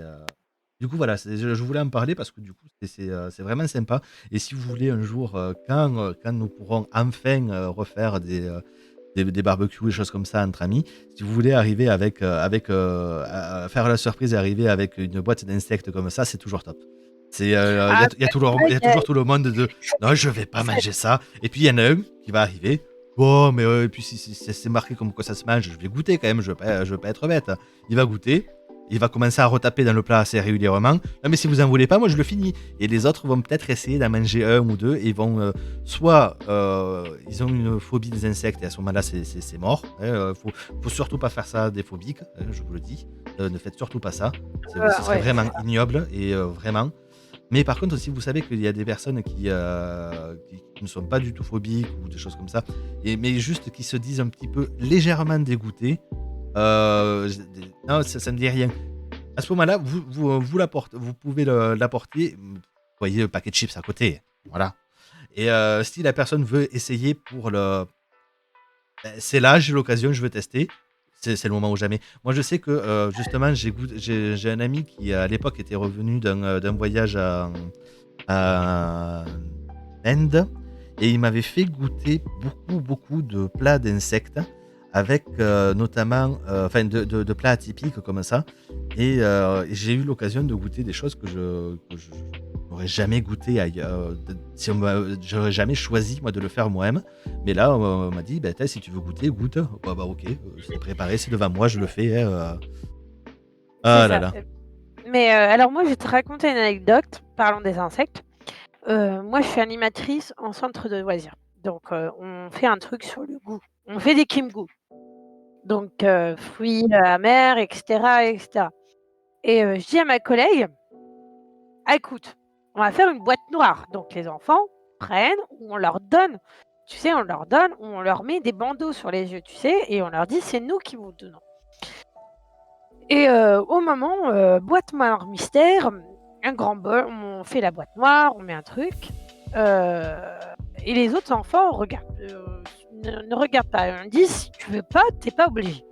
du coup voilà, je voulais en parler parce que du coup c'est vraiment sympa. Et si vous voulez un jour, quand nous pourrons enfin refaire des barbecues, des choses comme ça entre amis, si vous voulez arriver à faire la surprise et arriver avec une boîte d'insectes comme ça, c'est toujours top. Ah, Il y a il y a toujours tout le monde de non, je vais pas manger ça. Et puis il y en a un qui va arriver. Bon, mais et puis si c'est marqué comme quoi ça se mange, je vais goûter quand même. Je veux pas être bête. Il va goûter. Il va commencer à retaper dans le plat assez régulièrement. Non, mais si vous en voulez pas, moi je le finis. Et les autres vont peut-être essayer d'en manger un ou deux et vont soit ils ont une phobie des insectes et à ce moment-là c'est mort. Faut surtout pas faire ça des phobiques, je vous le dis. Ne faites surtout pas ça. Ce serait ouais, vraiment ignoble et vraiment. Mais par contre, si vous savez qu'il y a des personnes qui ne sont pas du tout phobiques ou des choses comme ça, mais juste qui se disent un petit peu légèrement dégoûtés, non, ça ne dit rien. À ce moment-là, vous pouvez l'apporter. Vous voyez le paquet de chips à côté. Voilà. Et si la personne veut essayer c'est là, j'ai l'occasion, je veux tester. C'est le moment ou jamais. Moi, je sais que justement, j'ai un ami qui à l'époque était revenu d'un voyage à Inde et il m'avait fait goûter beaucoup de plats d'insectes avec notamment de plats atypiques comme ça. Et j'ai eu l'occasion de goûter des choses que je n'aurais jamais goûté ailleurs. J'aurais jamais choisi moi de le faire moi-même. Mais là, on m'a dit, bah, si tu veux goûter, goûte. Bah ok, c'est préparé, c'est devant moi, je le fais. c'est Ah là ça. là. Mais alors moi, je vais te raconter une anecdote, parlant des insectes. Moi, je suis animatrice en centre de loisirs. Donc, on fait un truc sur le goût. On fait des kimgou. Donc, fruits amers, et cetera, et cetera. Et je dis à ma collègue: «Ah écoute, on va faire une boîte noire». Donc les enfants prennent ou on leur donne, tu sais, on leur donne ou on leur met des bandeaux sur les yeux, tu sais? Et on leur dit: «C'est nous qui vous donnons». Et au moment, boîte noire mystère, un grand bol, on fait la boîte noire, on met un truc, heu et les autres enfants regardent, ne regardent pas. On dit: «Si tu veux pas, tu es pas obligé».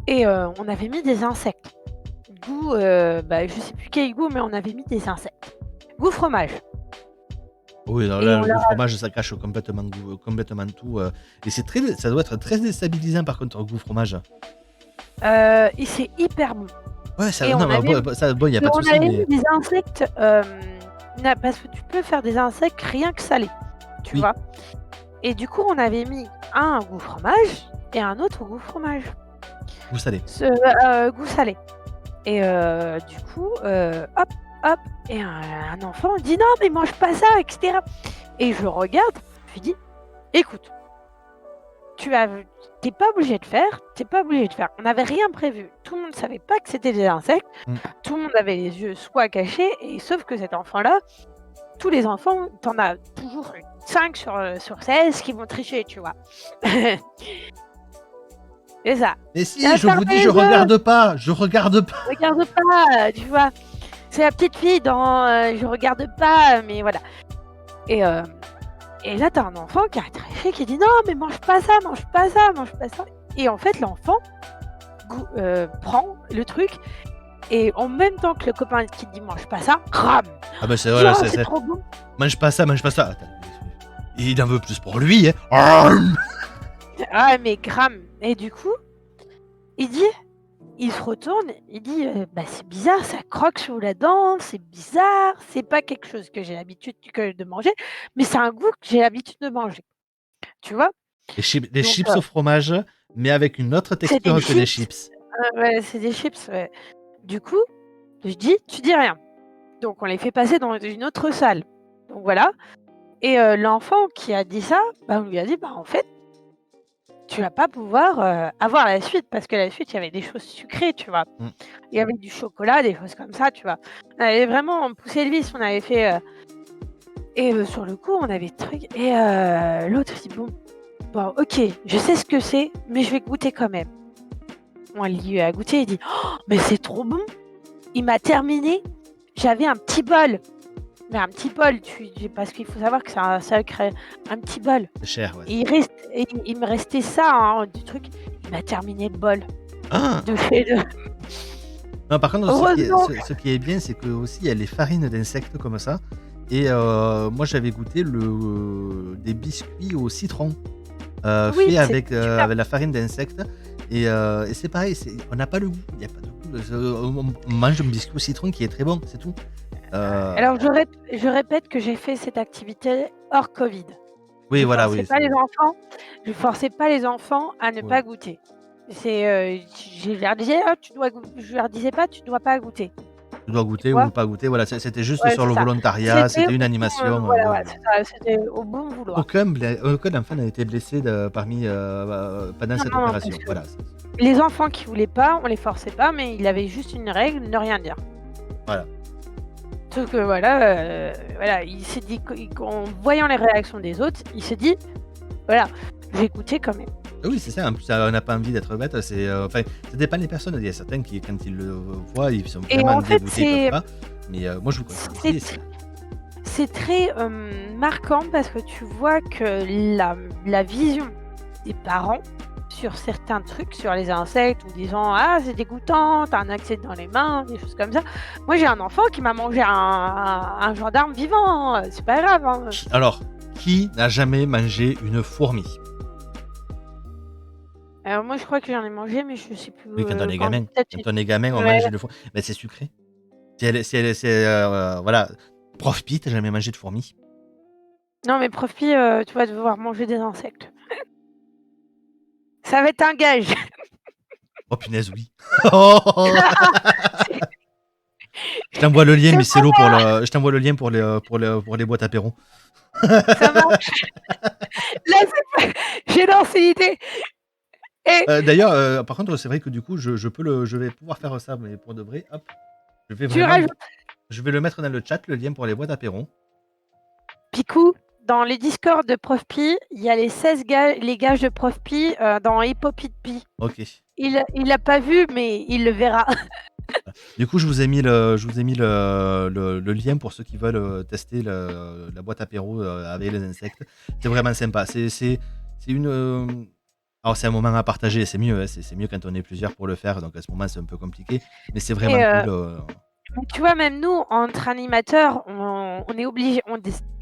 Et on avait mis des insectes. Goût, bah, je sais plus quel goût, mais on avait mis des insectes. Goût fromage Oui, alors et là, on le goût leur fromage, ça cache complètement tout. Et ça doit être très déstabilisant par contre, le goût fromage. et c'est hyper bon Ouais, ça, et non, on avait mais ça, bon, il n'y a et pas de on souci, avait mis mais des insectes, na parce que tu peux faire des insectes rien que salés, tu oui, vois? Et du coup, on avait mis un goût fromage et un autre goût fromage. goût salé. Goût salé Et du coup, hop, hop, et un enfant dit non, mais mange pas ça, etc. Et je le regarde, je lui dis écoute, t'es pas obligé de faire, t'es pas obligé de faire. On n'avait rien prévu. Tout le monde savait pas que c'était des insectes. Mm. Tout le monde avait les yeux soit cachés, et sauf que cet enfant-là, tous les enfants, t'en as toujours 5 sur 16 qui vont tricher, tu vois. C'est ça. Mais si, Ah, je vous fermez dis, les je yeux. regarde pas, je regarde pas. Regarde pas, tu vois. C'est la petite fille dans je regarde pas, mais voilà. Et là, t'as un enfant qui a triché, qui dit non, mais mange pas ça, mange pas ça, mange pas ça. Et en fait, l'enfant prend le truc, et en même temps que le copain qui dit mange pas ça, crame. Ah bah c'est Oh, voilà, c'est trop bon. mange pas ça, mange pas ça. Attends, il en veut plus pour lui, hein. Ah, mais crame. Et du coup, il se retourne, il dit bah c'est bizarre, ça croque sous la dent, c'est bizarre, c'est pas quelque chose que j'ai l'habitude de manger, mais c'est un goût que j'ai l'habitude de manger. Tu vois? Des Donc, chips au fromage, mais avec une autre c'est texture des que des chips. chips. Ouais, c'est des chips, ouais. Du coup, je dis tu dis rien. Donc on les fait passer dans une autre salle. Donc voilà. Et l'enfant qui a dit ça, bah, on lui a dit bah en fait, tu vas pas pouvoir avoir la suite, parce que la suite, il y avait des choses sucrées, tu vois. Mm. Il y avait du chocolat, des choses comme ça, tu vois. On avait vraiment poussé le vice, on avait fait. Et sur le coup, on avait truc. Et l'autre dit bon, ok, je sais ce que c'est, mais je vais goûter quand même. On lui a goûté, il dit oh, mais c'est trop bon. Il m'a terminé. J'avais un petit bol. Mais un petit bol, parce qu'il faut savoir que c'est un sacré, un petit bol. C'est cher, ouais. Et il me restait ça, hein, du truc. Il m'a terminé le bol Ah de chez eux. non, par contre, Heureusement. ce qui est bien, c'est que aussi il y a les farines d'insectes comme ça. Et moi, j'avais goûté des biscuits au citron Oui, faits c'est avec super. la farine d'insectes. Et c'est pareil, on n'a pas le goût. Il n'y a pas de goût. On mange un biscuit au citron qui est très bon, c'est tout. Alors je répète que j'ai fait cette activité hors Covid. Oui, voilà, oui. Je forçais pas les enfants à ne Ouais. pas goûter. Je leur disais je leur disais pas tu dois pas goûter. Tu dois goûter Tu ou vois? ne pas goûter. Voilà, c'était juste Ouais, sur c'est le ça. volontariat, c'était une animation. Voilà, Voilà. ouais, c'est ça, c'était au bon vouloir. Aucun enfant n'a été blessé pendant Non, cette non, opération. parce que Voilà. les enfants qui voulaient pas, on les forçait pas, mais il avait juste une règle, ne rien dire. Voilà. Sauf que voilà, il s'est dit qu'en voyant les réactions des autres, il s'est dit voilà, j'ai goûté quand même. Oui, c'est ça. En plus, on n'a pas envie d'être bête. Enfin, ça dépend des personnes. Il y a certains qui, quand ils le voient, ils sont Et vraiment en fait, dégoûtés, ils peuvent pas. Mais moi, je vous conseille. c'est très marquant, parce que tu vois que la vision des parents sur certains trucs, sur les insectes, ou disant ah c'est dégoûtant, t'as un insecte dans les mains, des choses comme ça. Moi j'ai un enfant qui m'a mangé un gendarme vivant, hein. C'est pas grave, hein. Alors, qui n'a jamais mangé une fourmi? Alors moi je crois que j'en ai mangé, mais je sais plus. Oui, quand on est gamin. peut-être Quand on est gamin, on Ouais. mange une fourmi. Mais c'est sucré. Voilà. Prof Pi, t'as jamais mangé de fourmi? Non, mais Prof Pi, tu vas devoir manger des insectes. Ça va être un gage. Oh punaise, oui. Je t'envoie le lien, Micelo, je t'envoie le lien pour les boîtes apéro. Ça marche. Là, j'ai lancé l'idée. Et D'ailleurs, par contre, c'est vrai que du coup, je vais pouvoir faire ça, mais pour de vrai, hop. Je vais le mettre dans le chat, le lien pour les boîtes apéro. Picou, dans les Discord de Prof Pi, il y a les 16 les gages de Prof Pi dans Hippopit Pi. Ok. Il l'a pas vu, mais il le verra. Du coup, je vous ai mis le lien pour ceux qui veulent tester la boîte apéro avec les insectes. C'est vraiment sympa. C'est une. Alors, c'est un moment à partager, c'est mieux. Hein, c'est mieux quand on est plusieurs pour le faire. Donc, à ce moment, c'est un peu compliqué. Mais c'est vraiment cool. Mais tu vois, même nous, entre animateurs, on est obligé.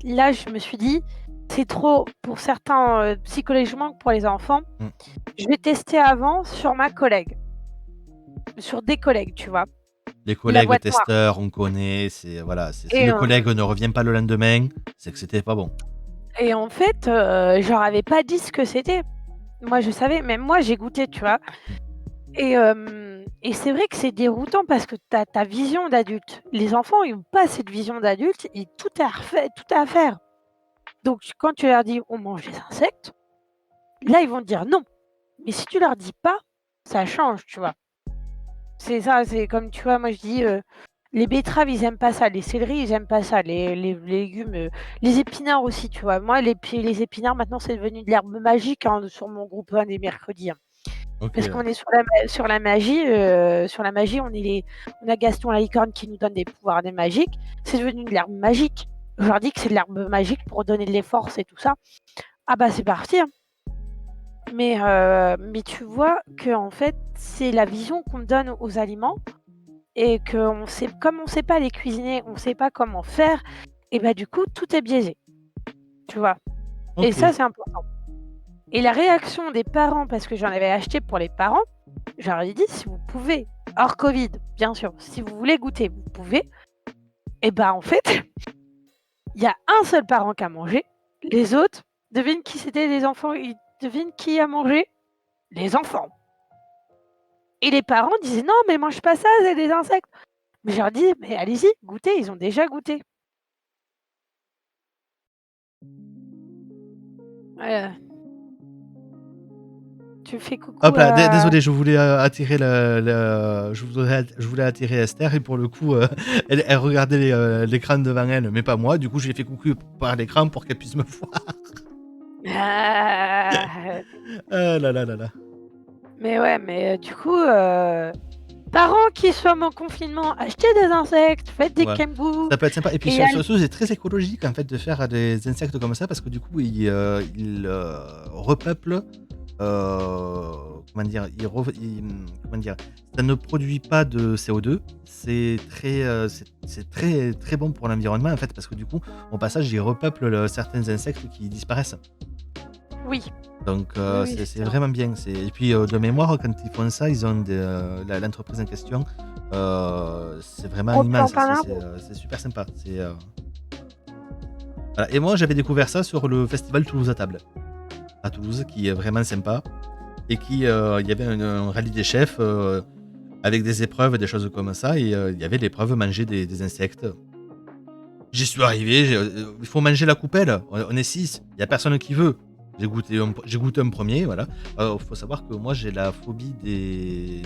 Là, je me suis dit, c'est trop pour certains psychologiquement que pour les enfants. Je vais tester avant sur ma collègue. Sur des collègues, tu vois. Les collègues testeurs, on connaît. Si le collègue ne revient pas le lendemain, c'est que c'était pas bon. Et en fait, je leur avais pas dit ce que c'était. Moi, je savais. Même moi, j'ai goûté, tu vois. Et et c'est vrai que c'est déroutant parce que tu as ta vision d'adulte. Les enfants, ils ont pas cette vision d'adulte et tout est à faire. Donc quand tu leur dis: «On mange des insectes», là, ils vont te dire: «Non». Mais si tu leur dis pas, ça change, tu vois? C'est ça, c'est comme, tu vois, moi je dis, les betteraves, ils aiment pas ça, les céleris, ils aiment pas ça, les légumes, les épinards aussi, tu vois? Moi, les épinards, maintenant, c'est devenu de l'herbe magique, hein, sur mon groupe, hein, des mercredis, hein. Ok. Parce qu'on est sur la magie, on a Gaston la licorne qui nous donne des pouvoirs des magiques. C'est devenu de l'herbe magique. Je leur dis que c'est de l'herbe magique pour donner des forces et tout ça. Ah bah, c'est parti, hein. Mais tu vois qu'en fait, c'est la vision qu'on donne aux aliments et qu'on sait comme on sait pas les cuisiner, on sait pas comment faire et bah, du coup, tout est biaisé, tu vois? Et Ok. ça, c'est important. Et la réaction des parents, parce que j'en avais acheté pour les parents, je leur ai dit: «Si vous pouvez, hors Covid, bien sûr, si vous voulez goûter, vous pouvez». Et bah, en fait, il y a un seul parent qui a mangé. Les autres, devine qui c'était les enfants? Devine qui a mangé? Les enfants. Et les parents disaient: «Non, mais mange pas ça, c'est des insectes». Mais je leur dis: «Mais allez-y, goûtez, ils ont déjà goûté». Voilà. Tu fais coucou Hop là, à désolé, je voulais attirer je voulais attirer Esther et pour le coup, elle regardait l'écran devant elle, mais pas moi. Du coup, je lui ai fait coucou par l'écran pour qu'elle puisse me voir. Ah, Ah là là là là. mais ouais, du coup, parents qui sommes en confinement, achetez des insectes, faites des Ouais, kembous ça peut être sympa. Et puis et allez surtout, c'est très écologique en fait de faire des insectes comme ça parce que du coup, ils repeuplent. Comment dire, comment dire, ça ne produit pas de CO2. C'est très, c'est très, très bon pour l'environnement en fait parce que du coup, au passage, ils repeuplent certains insectes qui disparaissent. oui, Donc oui, oui, c'est c'est vrai. vraiment bien. Et puis de mémoire, quand ils font ça, ils ont l'entreprise en question. C'est vraiment immense. Replante un arbre? C'est super sympa. Voilà. Et moi, j'avais découvert ça sur le festival Toulouse à table à Toulouse, qui est vraiment sympa. Et il y avait un rallye des chefs avec des épreuves, des choses comme ça. Et il y avait l'épreuve manger des insectes. J'y suis arrivé, il faut manger la coupelle. On est 6, il n'y a personne qui veut. J'ai goûté un premier, voilà. Il faut savoir que moi j'ai la phobie des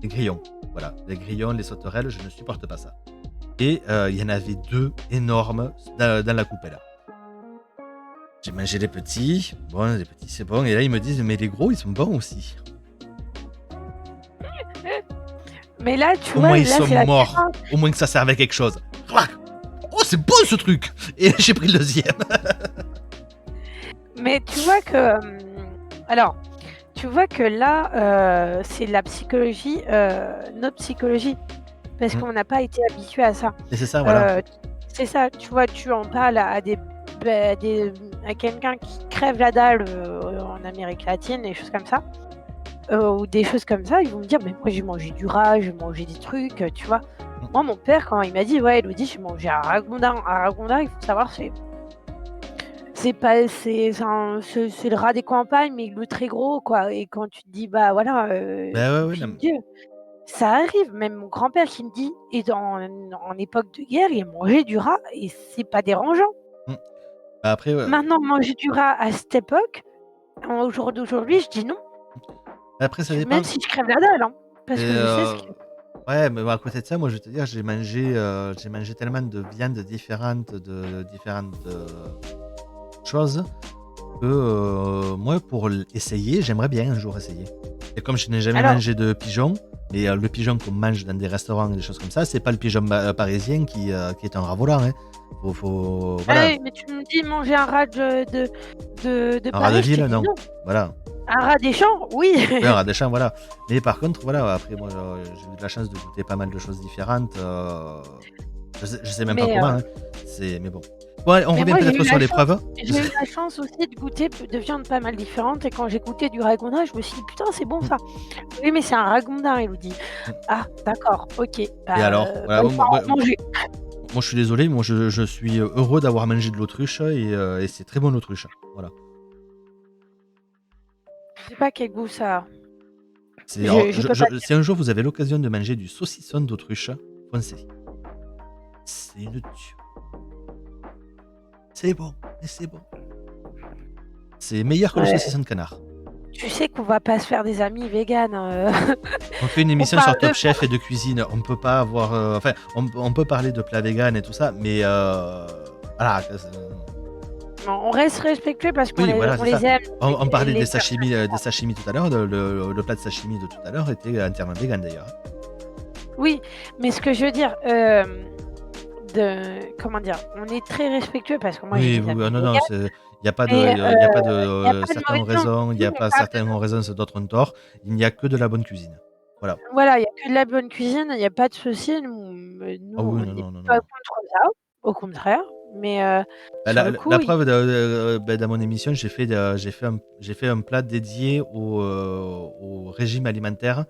grillons. Voilà, les grillons, les sauterelles, je ne supporte pas ça. Et il y en avait 2 énormes dans la coupelle. J'ai mangé les petits, bon, les petits c'est bon. Et là ils me disent, mais les gros ils sont bons aussi. Mais là, tu Au vois, moins ils là, sont c'est la morts. différence. Au moins que ça serve à quelque chose. Oh, c'est bon ce truc. Et j'ai pris le deuxième. Mais tu vois que, alors, tu vois que là, c'est la psychologie, notre psychologie, parce Mm. qu'on n'a pas été habitué à ça. Et c'est ça, voilà. C'est ça, tu vois, tu en parles à quelqu'un qui crève la dalle, en Amérique latine, des choses comme ça, ou des choses comme ça, ils vont me dire: «Mais moi j'ai mangé du rat, j'ai mangé des trucs», tu vois? Mm. Moi, mon père, quand il m'a dit: «Ouais, Elodie, j'ai mangé un ragondin». Un ragondin, il faut savoir, c'est pas c'est le rat des campagnes, mais le très gros, quoi. Et quand tu te dis: «Bah, voilà, Bah ouais, ouais, puis non, Dieu», ça arrive. Même mon grand-père qui me dit et en époque de guerre, il mangeait du rat et c'est pas dérangeant. mm. Bah après, ouais. Maintenant, manger du rat à cette époque, au jour d'aujourd'hui, je dis non. Après ça Même dépend. si je crève la dalle, hein, parce Et que je sais ce que ouais, mais bon, à côté de ça, moi je vais te dire, j'ai mangé tellement de viandes différentes, de différentes choses, que moi pour essayer, j'aimerais bien un jour essayer. Et comme je n'ai jamais alors mangé de pigeon, mais le pigeon qu'on mange dans des restaurants et des choses comme ça, c'est pas le pigeon parisien qui est un rat volant. Hein. ah Voilà, oui, mais tu me dis manger un rat de un rat de Paris, je te ville, dis non. non. Voilà. Un rat des champs, oui. Ouais, un rat des champs, voilà. Mais par contre, voilà, après, moi, j'ai eu de la chance de goûter pas mal de choses différentes. Je sais même pas Mais comment, hein. Mais bon. Bon, allez, on Mais revient moi, peut-être sur l'épreuve. j'ai eu la chance aussi de goûter de viandes pas mal différentes et quand j'ai goûté du ragondin, je me suis dit: «Putain, c'est bon Mm, ça». «Oui, mais c'est un ragondin», Elodie. mm. «Ah d'accord, OK, Et alors, voilà, il faut en manger». moi, je suis désolé, moi je suis heureux d'avoir mangé de l'autruche et c'est très bon l'autruche. Voilà. Je sais pas quel goût ça a. Je peux pas dire. Si un jour vous avez l'occasion de manger du saucisson d'autruche, foncez. C'est une tuerie. C'est bon, mais c'est bon. C'est meilleur que le Ouais. saucisson de canard. Tu sais qu'on va pas se faire des amis véganes. On fait une On émission parle sur Top de Chef et de cuisine. On peut pas avoir. Enfin, on peut parler de plats vegan et tout ça, mais voilà. On reste respectueux parce qu'on Oui, voilà, on c'est ça. les aime. On parlait les des sashimi tout à l'heure. Le plat de sashimi de tout à l'heure était entièrement vegan d'ailleurs. Oui, mais ce que je veux dire, comment dire, on est très respectueux parce que moi j'ai Oui, des oui, amis non, véganes, il n'y a pas de, mais il y a pas il y a de pas de certaines mauvaise langue. raisons, il n'y Nous, a on pas parle certaines raisons, d'autres ont tort. Il n'y a que de la bonne cuisine. Voilà. voilà, il y a que de la bonne cuisine, il y a pas de souci. Nous, Ah oui, on non, n'est non, non, pas non. contre ça, au contraire, mais Bah, sur le la coup, preuve, dans mon émission, j'ai fait un plat dédié au régime alimentaire,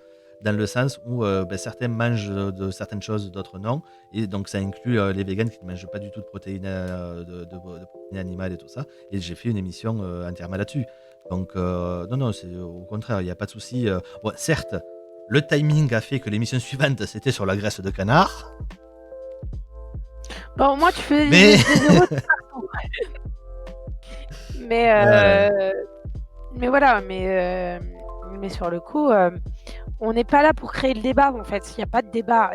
dans le sens où certains mangent de certaines choses, d'autres non. Et donc, ça inclut les végans qui ne mangent pas du tout de protéines, de protéines animales et tout ça. Et j'ai fait une émission entièrement là-dessus. Donc, non, non, c'est au contraire, il n'y a pas de souci. Bon, certes, le timing a fait que l'émission suivante, c'était sur la graisse de canard. bon, moi tu fais Mais. des zéros de partout. Mais Voilà. mais voilà, mais sur le coup, on n'est pas là pour créer le débat en fait. Il y a pas de débat.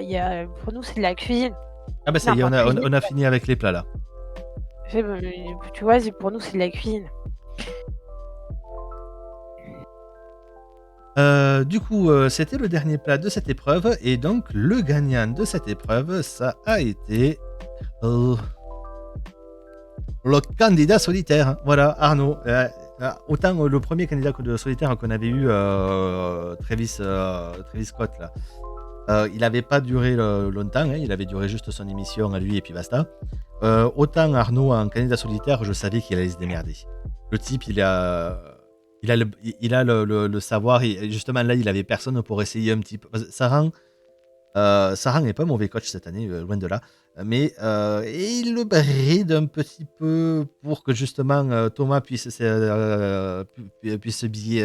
Pour nous, c'est de la cuisine. Ah bah ça y est, Non, pas cuisine. on a fini avec les plats là. Tu vois, pour nous, c'est de la cuisine. Du coup, c'était le dernier plat de cette épreuve, et donc le gagnant de cette épreuve, ça a été le candidat solitaire. Hein. Voilà, Arnaud. Autant le premier candidat solitaire qu'on avait eu, Travis Scott, là, il n'avait pas duré longtemps, hein, il avait duré juste son émission à lui et puis basta. Autant Arnaud, en candidat solitaire, je savais qu'il allait se démerder. Le type, il a le savoir, et justement là, il avait personne pour essayer un petit peu. Saran n'est pas mauvais coach cette année, loin de là, mais il le bride un petit peu pour que justement Thomas puisse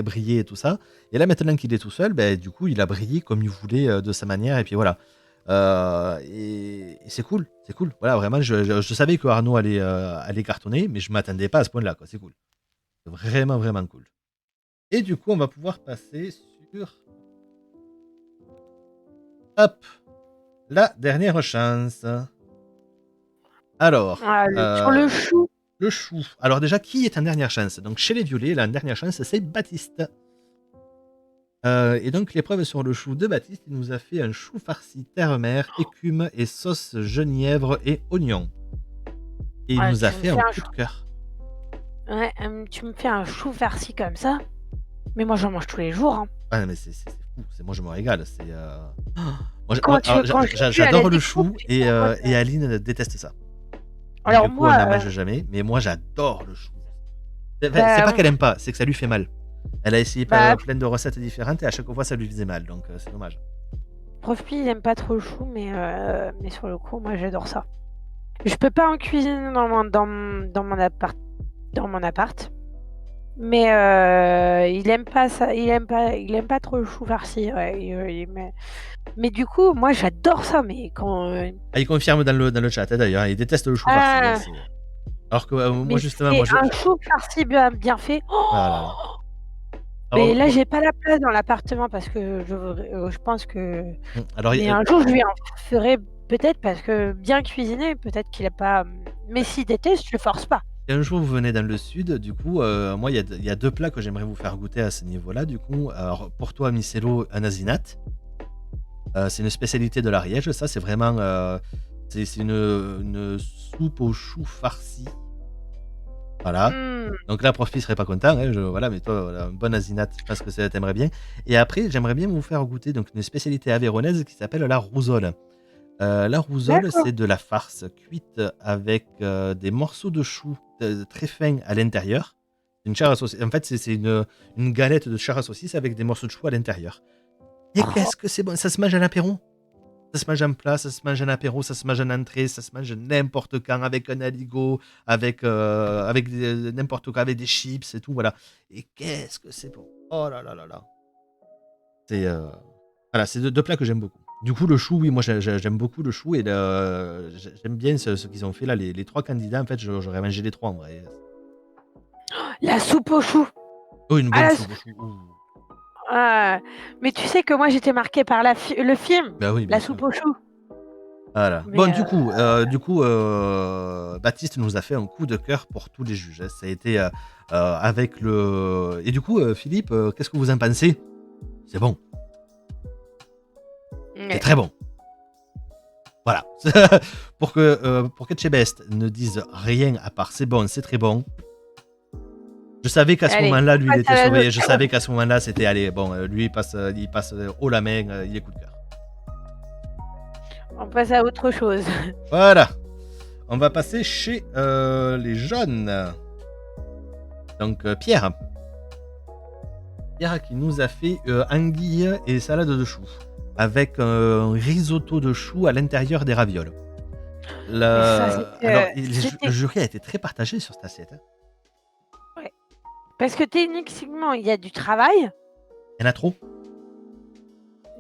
briller et tout ça. Et là, maintenant qu'il est tout seul, du coup, il a brillé comme il voulait de sa manière, et puis voilà. Et c'est cool, c'est cool. Voilà, vraiment, je savais que Arnaud allait cartonner, mais je m'attendais pas à ce point-là, quoi. C'est cool. C'est vraiment, vraiment cool. Et du coup, on va pouvoir passer sur... Hop, la dernière chance. Alors, Sur le chou. le chou. Alors déjà, qui est en dernière chance? Donc chez les violets, la dernière chance, c'est Baptiste. Et donc l'épreuve sur le chou de Baptiste, il nous a fait un chou farci terre-mer, écume et sauce genièvre et oignon. Et il nous a fait un coup de cœur. Ouais, tu me fais un chou farci comme ça, mais moi j'en mange tous les jours. Hein. Ah mais c'est fou, moi je me régale. Moi, j'adore le chou, et Aline déteste ça. Alors du coup, moi, on n'en mange jamais, mais moi j'adore le chou. C'est bah, pas qu'elle aime pas, c'est que ça lui fait mal. Elle a essayé Bah, plein de recettes différentes, et à chaque fois ça lui faisait mal, donc c'est dommage. Prof Pi, il aime pas trop le chou, mais sur le coup, moi j'adore ça. Je peux pas en cuisiner dans mon appart, mais il aime pas ça, il aime pas trop le chou farci. Ouais, mais du coup, moi j'adore ça, mais quand. Ah, il confirme dans le chat, hein, d'ailleurs, il déteste le chou farci. Hein, alors que moi justement, un chou farci bien fait. Oh voilà. Mais là, j'ai pas la place dans l'appartement parce que je pense que. Alors, mais un jour, je lui en ferai peut-être parce que bien cuisiner, peut-être qu'il a pas. Mais s'il déteste, je le force pas. Si un jour vous venez dans le sud, du coup, moi, il y a deux plats que j'aimerais vous faire goûter à ce niveau-là. Du coup, alors, pour toi, Michello, un asinat. C'est une spécialité de l'Ariège. Ça, c'est vraiment. C'est une soupe au chou farci. Voilà. Donc là, Prof serait pas content, hein, voilà, mais toi, voilà, un bon asinat, je pense que t'aimerais bien. Et après, j'aimerais bien vous faire goûter donc une spécialité avéronaise qui s'appelle la roussole. La roussole, c'est de la farce cuite avec des morceaux de chou très fins à l'intérieur. Une chair à saucisse. En fait, c'est une galette de chair à saucisse avec des morceaux de chou à l'intérieur. Et qu'est-ce que c'est bon! Ça se mange à l'apéro. Ça se mange en plat, ça se mange en apéro, ça se mange en entrée, ça se mange n'importe quand avec un aligot, avec n'importe quoi, avec des chips et tout, voilà. Et qu'est-ce que c'est bon! Oh là là là là! C'est voilà, c'est deux plats que j'aime beaucoup. Du coup, le chou, oui, moi j'aime beaucoup le chou et j'aime bien ce qu'ils ont fait là. Les trois candidats, en fait, j'aurais mangé les trois en vrai. La soupe au chou. Oh, une Ah, bonne la soupe soupe. au chou. Ouh. Ah, mais tu sais que moi j'étais marquée par le film, Bah oui, bien La sûr. soupe au chou. Voilà. Bon, Mais du coup, Baptiste nous a fait un coup de cœur pour tous les juges, hein. Ça a été avec le. Et du coup, Philippe, qu'est-ce que vous en pensez? C'est bon, c'est ouais. très bon. Voilà. Pour qu'Etchebest ne dise rien à part c'est bon, c'est très bon. Je savais qu'à ce Allez, moment-là, on lui, il passe à était la surveillé. note. Je savais qu'à ce moment-là, c'était allez, bon, lui, il passe haut la main, il est coup de cœur. On passe à autre chose. Voilà. On va passer chez les jeunes. Donc, Pierre. Pierre qui nous a fait anguille et salade de choux. Avec un risotto de choux à l'intérieur des ravioles. Mais ça, Alors, le c'était jury a été très partagé sur cette assiette, hein. ouais. Parce que techniquement, il y a du travail, Il y en a trop.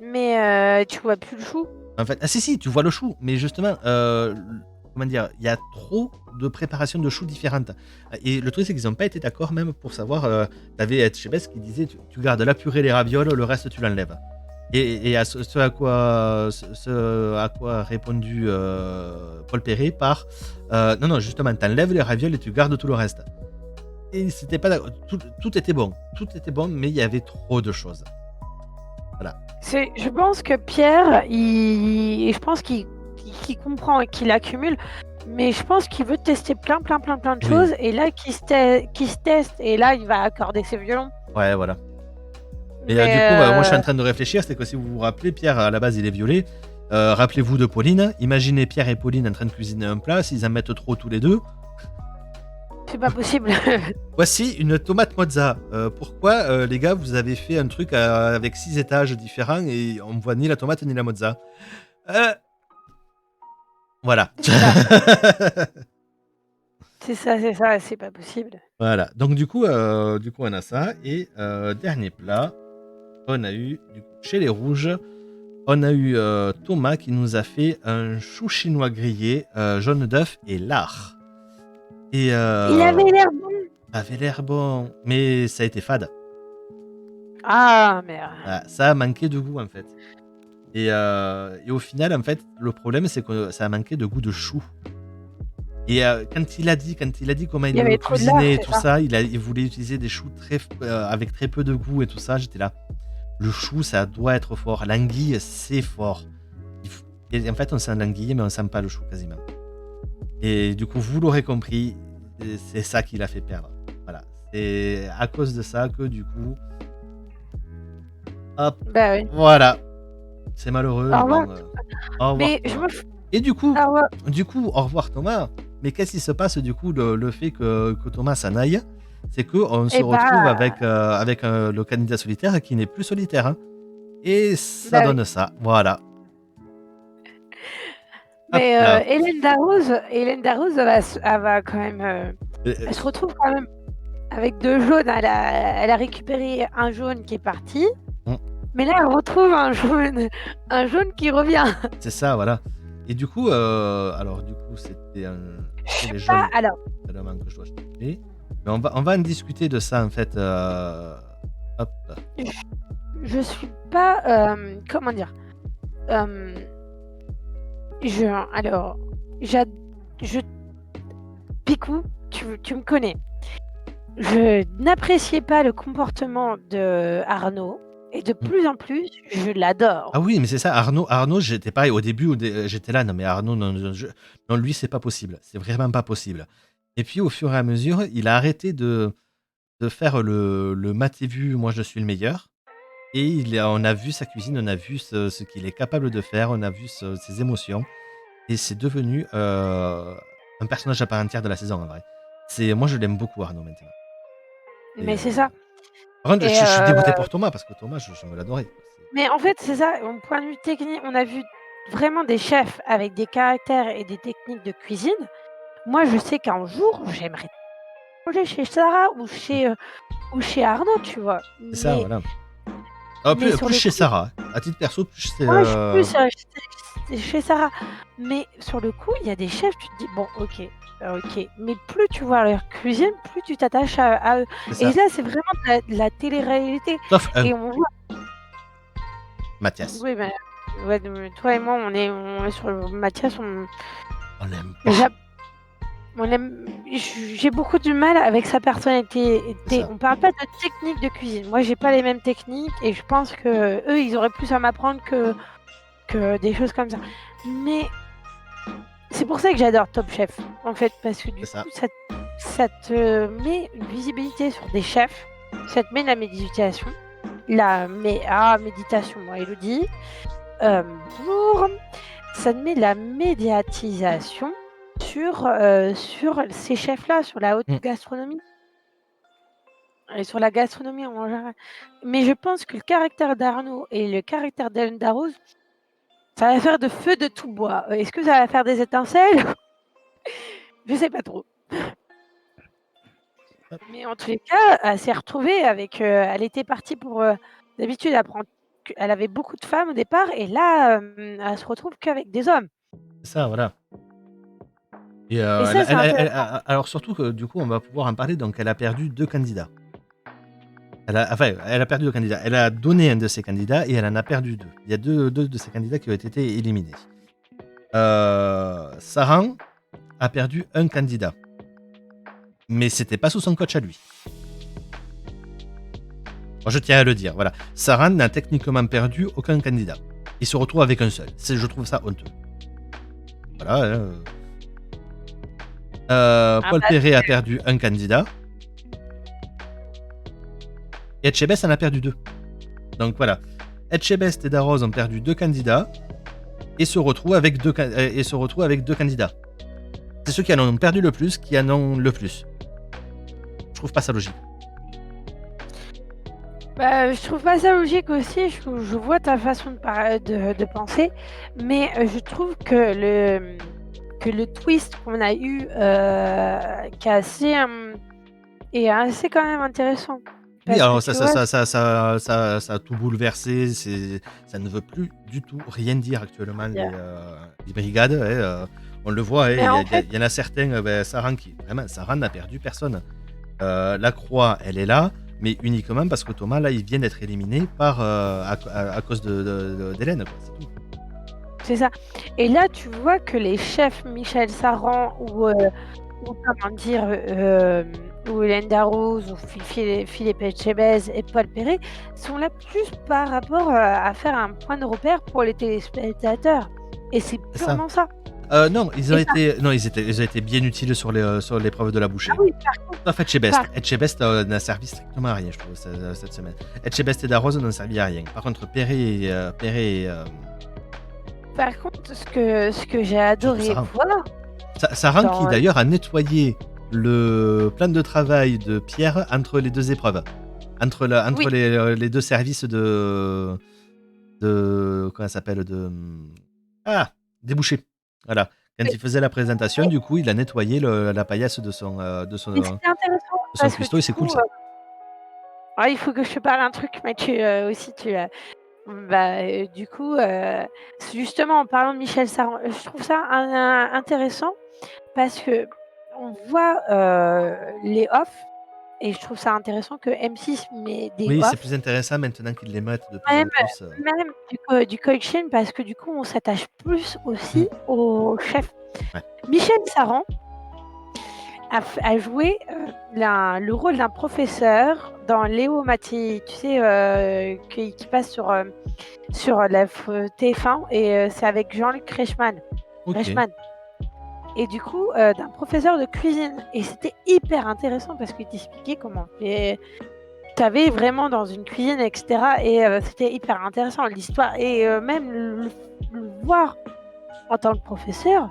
mais tu vois plus le chou. En fait, ah si, tu vois le chou, mais justement, comment dire, il y a trop de préparations de choux différentes. Et le truc, c'est qu'ils n'ont pas été d'accord même pour savoir. T'avais Etchebest qui disait tu gardes la purée, les ravioles, le reste tu l'enlèves. Et à ce à quoi a répondu Paul Perret par non, justement, t'enlèves les ravioles et tu gardes tout le reste. Et c'était pas d'accord. Tout était bon. Tout était bon, mais il y avait trop de choses. Voilà. Je pense que Pierre, je pense qu'il comprend et qu'il accumule, mais je pense qu'il veut tester plein de Oui. choses, et là, qu'il se teste, et là, il va accorder ses violons. Ouais, voilà. Et Mais du coup, moi je suis en train de réfléchir, c'est que si vous vous rappelez, Pierre à la base il est violet. Rappelez-vous de Pauline. Imaginez Pierre et Pauline en train de cuisiner un plat, s'ils en mettent trop tous les deux. c'est pas possible. Voici une tomate mozza. Pourquoi, les gars, vous avez fait un truc avec 6 étages différents et on voit ni la tomate ni la mozza? Voilà. C'est ça, c'est pas possible. Voilà. Donc du coup, on a ça. Et dernier plat, on a eu du coup, chez les rouges, on a eu Thomas qui nous a fait un chou chinois grillé, jaune d'œuf et lard. Et Il avait l'air bon. avait l'air bon, mais ça a été fade. Ah, merde. Voilà, ça a manqué de goût en fait. Et au final, en fait, le problème c'est que ça a manqué de goût de chou. Et quand il a dit comment Il il y le avait trop de lard, cuisinait et c'est tout ça. ça, il voulait utiliser des choux avec très peu de goût et tout ça, j'étais là. Le chou, ça doit être fort. L'anguille, c'est fort. Et en fait, on sent l'anguille, mais on sent pas le chou quasiment. Et du coup, vous l'aurez compris, c'est ça qui l'a fait perdre. Voilà. C'est à cause de ça que du coup. Hop, Bah oui. voilà. C'est malheureux. Au revoir. Bon, au revoir. Mais je Thomas. me Et du coup, Ah ouais. au revoir Thomas. Mais qu'est-ce qui se passe du coup, le fait que Thomas s'en aille, c'est qu'on se Eh retrouve bah, avec le candidat solitaire qui n'est plus solitaire, hein. Et ça bah oui. donne ça. Voilà. Hop Mais là. Hélène Darroze, elle va quand même. Elle se retrouve quand même avec 2 jaunes. Elle a récupéré un jaune qui est parti. Mm. Mais là, elle retrouve un jaune qui revient. C'est ça, voilà. Et du coup, c'était Je les sais pas. jeunes Alors, éléments que je dois chercher. Mais on va en discuter de ça en fait. Hop. je suis pas. Comment dire Alors, Picou, tu me connais. Je n'appréciais pas le comportement de Arnaud, et de plus en plus, je l'adore. Ah oui, mais c'est ça, Arnaud, j'étais pareil au début, j'étais là, non mais Arnaud, non, non, lui c'est pas possible, c'est vraiment pas possible. Et puis au fur et à mesure, il a arrêté de faire le maté vu, moi je suis le meilleur. Et on a vu sa cuisine, on a vu ce qu'il est capable de faire, on a vu ses émotions. Et c'est devenu un personnage à part entière de la saison en vrai. Moi je l'aime beaucoup Arnaud maintenant. Mais c'est ça. Par contre, Et je suis dégoûté pour Thomas, parce que Thomas, je me l'adorais. Mais en fait, c'est ça, au point de vue technique, on a vu vraiment des chefs avec des caractères et des techniques de cuisine. Moi, je sais qu'un jour, j'aimerais manger chez Sarah ou chez Arnaud, tu vois. C'est ça, Mais voilà. Ah, Mais sur plus le chez coup, Sarah. À titre perso, plus c'est. moi, je suis plus chez Sarah. Mais sur le coup, il y a des chefs, tu te dis, bon, ok. Mais plus tu vois leur cuisine, plus tu t'attaches à eux. C'est Et ça. là, c'est vraiment de la télé-réalité. Sauf un, Et on voit, Mathias. oui, ben, ouais, toi et moi, on est sur Mathias, On l'aime pas. j'a- j'ai beaucoup de mal avec sa personnalité. C'est ça. On parle pas de technique de cuisine. Moi, j'ai pas les mêmes techniques et je pense que eux, ils auraient plus à m'apprendre que des choses comme ça. Mais c'est pour ça que j'adore Top Chef, en fait, parce que du C'est ça. coup, ça te met une visibilité sur des chefs, ça te met de la méditation, méditation, moi, Elodie, bonjour, ça te met de la médiatisation sur ces chefs-là, sur la haute Mm. gastronomie et sur la gastronomie en général. Mais je pense que le caractère d'Arnaud et le caractère d'Hélène Darroze, ça va faire de feu de tout bois. Est-ce que ça va faire des étincelles? Je sais pas trop. Hop. Mais en tous les cas, elle s'est retrouvée avec, elle était partie pour, d'habitude elle avait beaucoup de femmes au départ et là, elle se retrouve qu'avec des hommes C'est ça, voilà. Et et ça, c'est intéressant. alors surtout que du coup, on va pouvoir en parler. Donc, elle a perdu 2 candidats. Elle a perdu 2 candidats. Elle a donné un de ses candidats et elle en a perdu 2. Il y a deux de ses candidats qui ont été éliminés. Saran a perdu un candidat. Mais c'était pas sous son coach à lui. Moi, je tiens à le dire. Voilà. Saran n'a techniquement perdu aucun candidat. Il se retrouve avec un seul. Je trouve ça honteux. Voilà. Ah Paul bah, Perret a perdu un candidat. Et Etchebest en a perdu 2. Donc voilà. Etchebest et Darroze ont perdu 2 candidats. Et se retrouvent avec 2 candidats. C'est ceux qui en ont perdu le plus qui en ont le plus. Je trouve pas ça logique. bah, je trouve pas ça logique aussi, je vois ta façon de penser, mais, je trouve que le twist qu'on a eu, qui est assez quand même intéressant. Oui, Parce que alors tu vois, ça a tout bouleversé. Ça ne veut plus du tout rien dire actuellement, il y a les brigades. On le voit, mais en fait, il y en a certains, Saran n'a perdu personne. La croix, elle est là, mais uniquement parce que Thomas, là, il vient d'être éliminé à cause d'Hélène. C'est tout. c'est ça et là, tu vois que les chefs Michel Saran ou comment dire, ou Hélène Darroze ou Philippe Etchebest et Paul Perret sont là plus par rapport, à faire un point de repère pour les téléspectateurs et c'est C'est ça. purement ça Non, ils ont et ça été bien utiles sur l'épreuve de la bouchée. oui, Sauf Etchebest. par Etchebest n'a servi strictement à rien, je trouve, cette semaine. Etchebest et Darroze n'ont servi à rien. Par contre, par contre, ce que j'ai surtout adoré Saran. voir Saran qui dans d'ailleurs a nettoyé le plan de travail de Pierre entre les 2 épreuves. Entre oui, les 2 services comment ça s'appelle des bouchers. Voilà. Quand mais il faisait la présentation, du coup, il a nettoyé la paillasse de son mais c'était intéressant parce que cuistot et du c'est cool coup, ça. il faut que je te parle un truc, mais tu, aussi tu, bah, du coup, justement en parlant de Michel Saran, je trouve ça intéressant parce qu'on voit, les off et je trouve ça intéressant que M6 met des Oui, c'est off, plus intéressant maintenant qu'ils les mettent de plus même en plus. même du coaching parce que du coup on s'attache plus Mmh. aussi au chef. Ouais. Michel Saran a joué, le rôle d'un professeur dans Léo Mathis, tu sais, qui passe sur la TF1 et c'est avec Jean-Luc OK. Reichmann et du coup, d'un professeur de cuisine et c'était hyper intéressant parce qu'il t'expliquait comment tu avais vraiment dans une cuisine et cetera et c'était hyper intéressant l'histoire et même le voir en tant que professeur,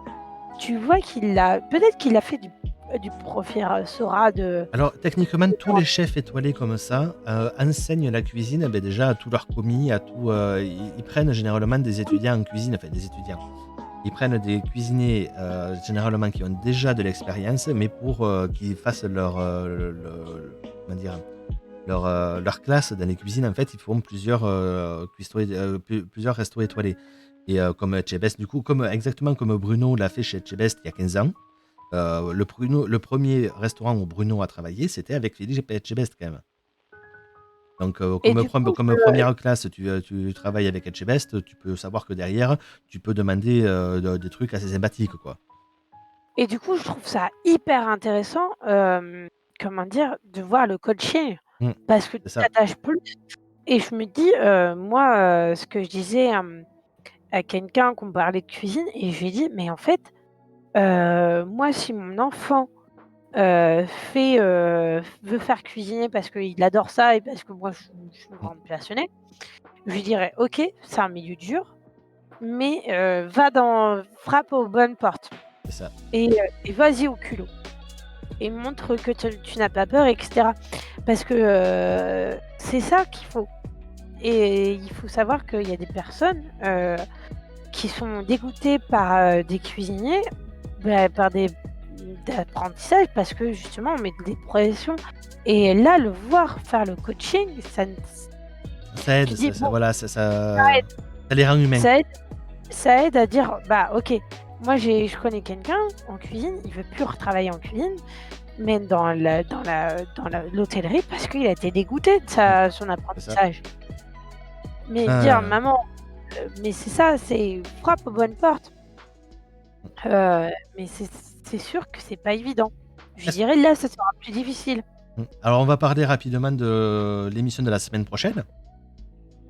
tu vois qu'il a fait du professorat de Alors, techniquement, tous les chefs étoilés comme ça enseignent la cuisine déjà à tous leurs commis, ils prennent généralement des étudiants en cuisine, enfin des étudiants. Ils prennent des cuisiniers généralement qui ont déjà de l'expérience, mais pour qu'ils fassent comment dire, leur classe dans les cuisines, en fait, ils font plusieurs, plusieurs restos étoilés. Et comme Chebest, du coup, exactement comme Bruno l'a fait chez Chebest il y a 15 ans, le premier restaurant où Bruno a travaillé, c'était avec Félix Chebest quand même. Donc, Et du coup, comme première classe, tu travailles avec Etchebest, tu peux savoir que derrière, tu peux demander des trucs assez sympathiques, quoi. je trouve ça hyper intéressant, comment dire, de voir le coaching Mm, parce que tu c'est ça. t'attaches plus. Et je me dis, moi, ce que je disais à quelqu'un qu'on parlait de cuisine, et je lui ai dit, mais en fait, moi, si mon enfant veut faire cuisiner parce qu'il adore ça et parce que moi, je suis une Mm, grande passionnée, je lui dirais: «OK, c'est un milieu dur, mais frappe aux bonnes portes c'est ça. et vas-y au culot et montre que tu n'as pas peur et cetera». Parce que, c'est ça qu'il faut et il faut savoir qu'il y a des personnes, qui sont dégoûtées par, des cuisiniers, par des apprentissages parce que justement on met des pressions et là, le voir faire le coaching, ça ne Ça aide, tu dis: «Bon, voilà, ça aide». ça les rend humains. Ça aide ça aide à dire: «Bah, OK, moi je connais quelqu'un en cuisine, il veut plus retravailler en cuisine, mais l'hôtellerie parce qu'il a été dégoûté de Mm, son c'est ça. apprentissage». Mais dire: Euh, «Maman», mais c'est ça, c'est frappe aux bonnes portes. Mais c'est sûr que c'est pas évident. Je est-ce- dirais là, ça sera plus difficile. Alors, on va parler rapidement de l'émission de la semaine prochaine.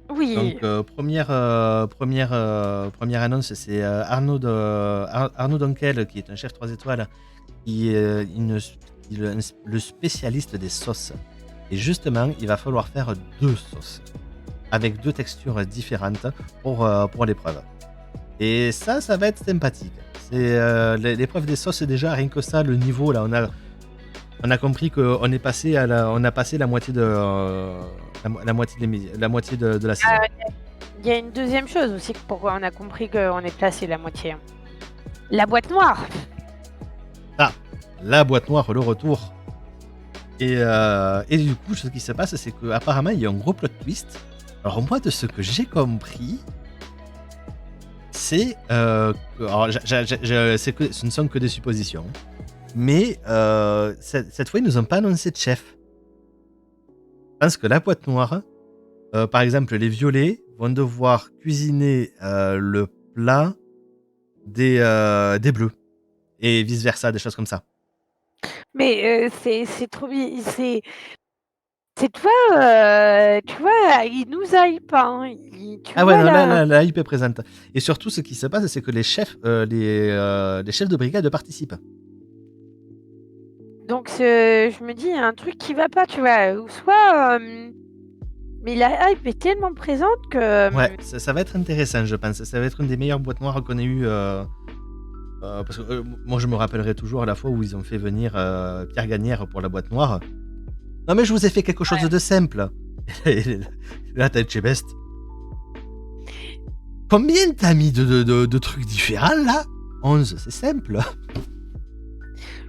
Donc, Oui, première annonce, c'est Arnaud Donkel, qui est un chef 3 étoiles, qui est le spécialiste des sauces. Et justement, il va falloir faire 2 sauces, avec 2 textures différentes pour l'épreuve. Et ça va être sympathique. C'est l'épreuve des sauces, déjà, rien que ça, le niveau, là, on a compris qu'on est passé on a passé la moitié la moitié de la saison. il y a une deuxième chose aussi, pourquoi on a compris qu'on est placé la moitié, hein. La boîte noire! Ah, la boîte noire, le retour. Et du coup, ce qui se passe, c'est qu'apparemment, il y a un gros plot twist. Alors, moi, de ce que j'ai compris, c'est alors, ce ne sont que des suppositions. Mais cette fois, ils nous ont pas annoncé de chef. Je pense que la boîte noire, par exemple, les violets vont devoir cuisiner le plat des bleus. Et vice-versa, des choses comme ça. Mais c'est trop bien, c'est toi, tu vois, il nous aille pas, hein, tu Ah ouais, vois non, là. la hype est présente. Et surtout, ce qui se passe, c'est que les chefs de brigade participent. Donc je me dis, il y a un truc qui va pas, tu vois, ou soit, mais la hype est tellement présente que, Ouais, ça va être intéressant, je pense. Ça va être une des meilleures boîtes noires qu'on ait eues. Parce que moi, je me rappellerai toujours la fois où ils ont fait venir Pierre Gagnère pour la boîte noire. Non, mais je vous ai fait quelque chose de simple. Et là, t'as Chebest. Combien t'as mis de trucs différents là 11, c'est simple.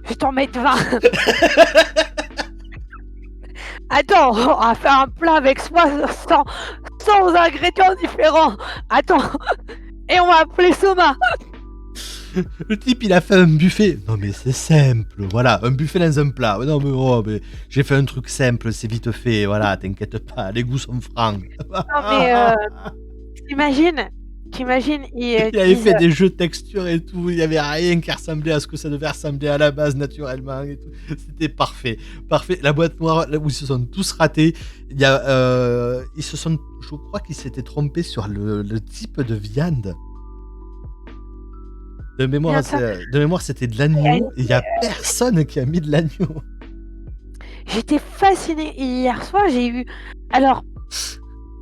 je t'en mets 20. Attends, on va faire un plat avec 100 ingrédients différents. Attends, et on va appeler Soma. Le type, il a fait un buffet. Non, mais c'est simple. Voilà, un buffet dans un plat. Non, mais j'ai fait un truc simple, c'est vite fait. Voilà, t'inquiète pas, les goûts sont francs. Non mais t'imagines, ils Il avait disent fait des jeux de texture et tout. Il y avait rien qui ressemblait à ce que ça devait ressembler à la base naturellement et tout. C'était parfait, parfait. La boîte noire là où ils se sont tous ratés. Je crois qu'ils s'étaient trompés sur le type de viande. De bien mémoire, ça. c'était de l'agneau. Et il y a personne qui a mis de l'agneau. J'étais fascinée. Hier soir, j'ai eu. Alors,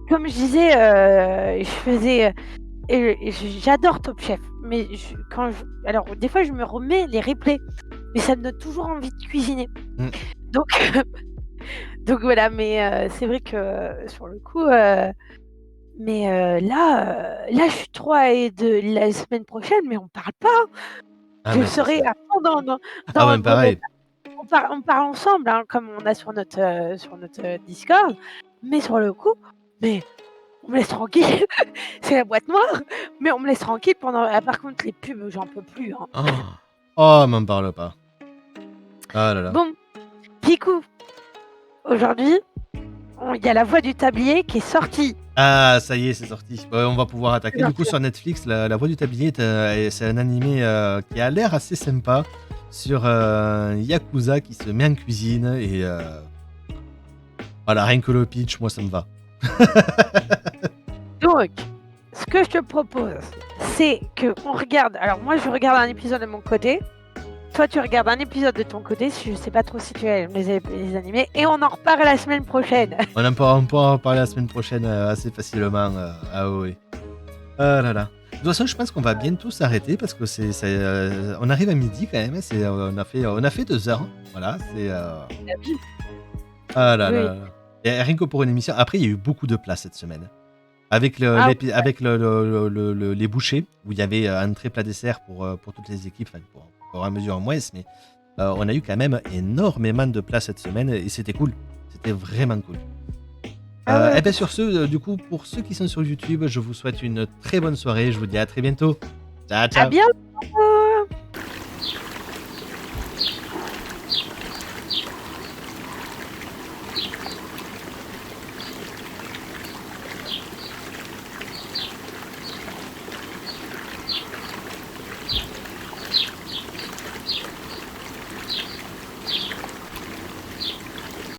comme je disais, j'adore Top Chef, mais alors des fois, je me remets les replays, mais ça me donne toujours envie de cuisiner. Mm. Donc, donc voilà. Mais c'est vrai que sur le coup, là, je suis trop de la semaine prochaine, mais on parle pas. Ah, Je mais c'est serai ça. à fond Ah, ouais, dans pareil. on parle ensemble, hein, comme on a sur notre Discord, mais sur le coup, mais on me laisse tranquille. C'est la boîte noire, mais on me laisse tranquille pendant. Ah, par contre, les pubs, j'en peux plus. Hein. Oh, m'en parle pas. Ah là là. Bon, du coup, aujourd'hui, il y a La Voix du Tablier qui est sortie. Ah, ça y est, c'est sorti. On va pouvoir attaquer. Bien Du coup, sûr. sur Netflix, La Voix du Tablier, c'est un animé qui a l'air assez sympa sur un Yakuza qui se met en cuisine. Et voilà, rien que le pitch, moi, ça me va. Donc, ce que je te propose, c'est que on regarde. Alors, moi, je regarde un épisode de mon côté. Toi, tu regardes un épisode de ton côté. Je sais pas trop si tu aimes les animés. Et on en reparle la semaine prochaine. On pourra en parler la semaine prochaine assez facilement. Ah oui. Ah là là. De toute façon, je pense qu'on va bientôt s'arrêter parce que on arrive à midi quand même. On a fait 2 heures. Voilà, c'est. Ah là Oui. là. Et rien que pour une émission. Après, il y a eu beaucoup de place cette semaine. Avec, Ah, avec les bouchées, où il y avait entrée plat dessert pour toutes les équipes, enfin, pour un mesure en moins, mais on a eu quand même énormément de place cette semaine et c'était cool. C'était vraiment cool. Ah ouais. Et bien sur ce, du coup, pour ceux qui sont sur YouTube, je vous souhaite une très bonne soirée. Je vous dis à très bientôt. Ciao, À ciao. bientôt.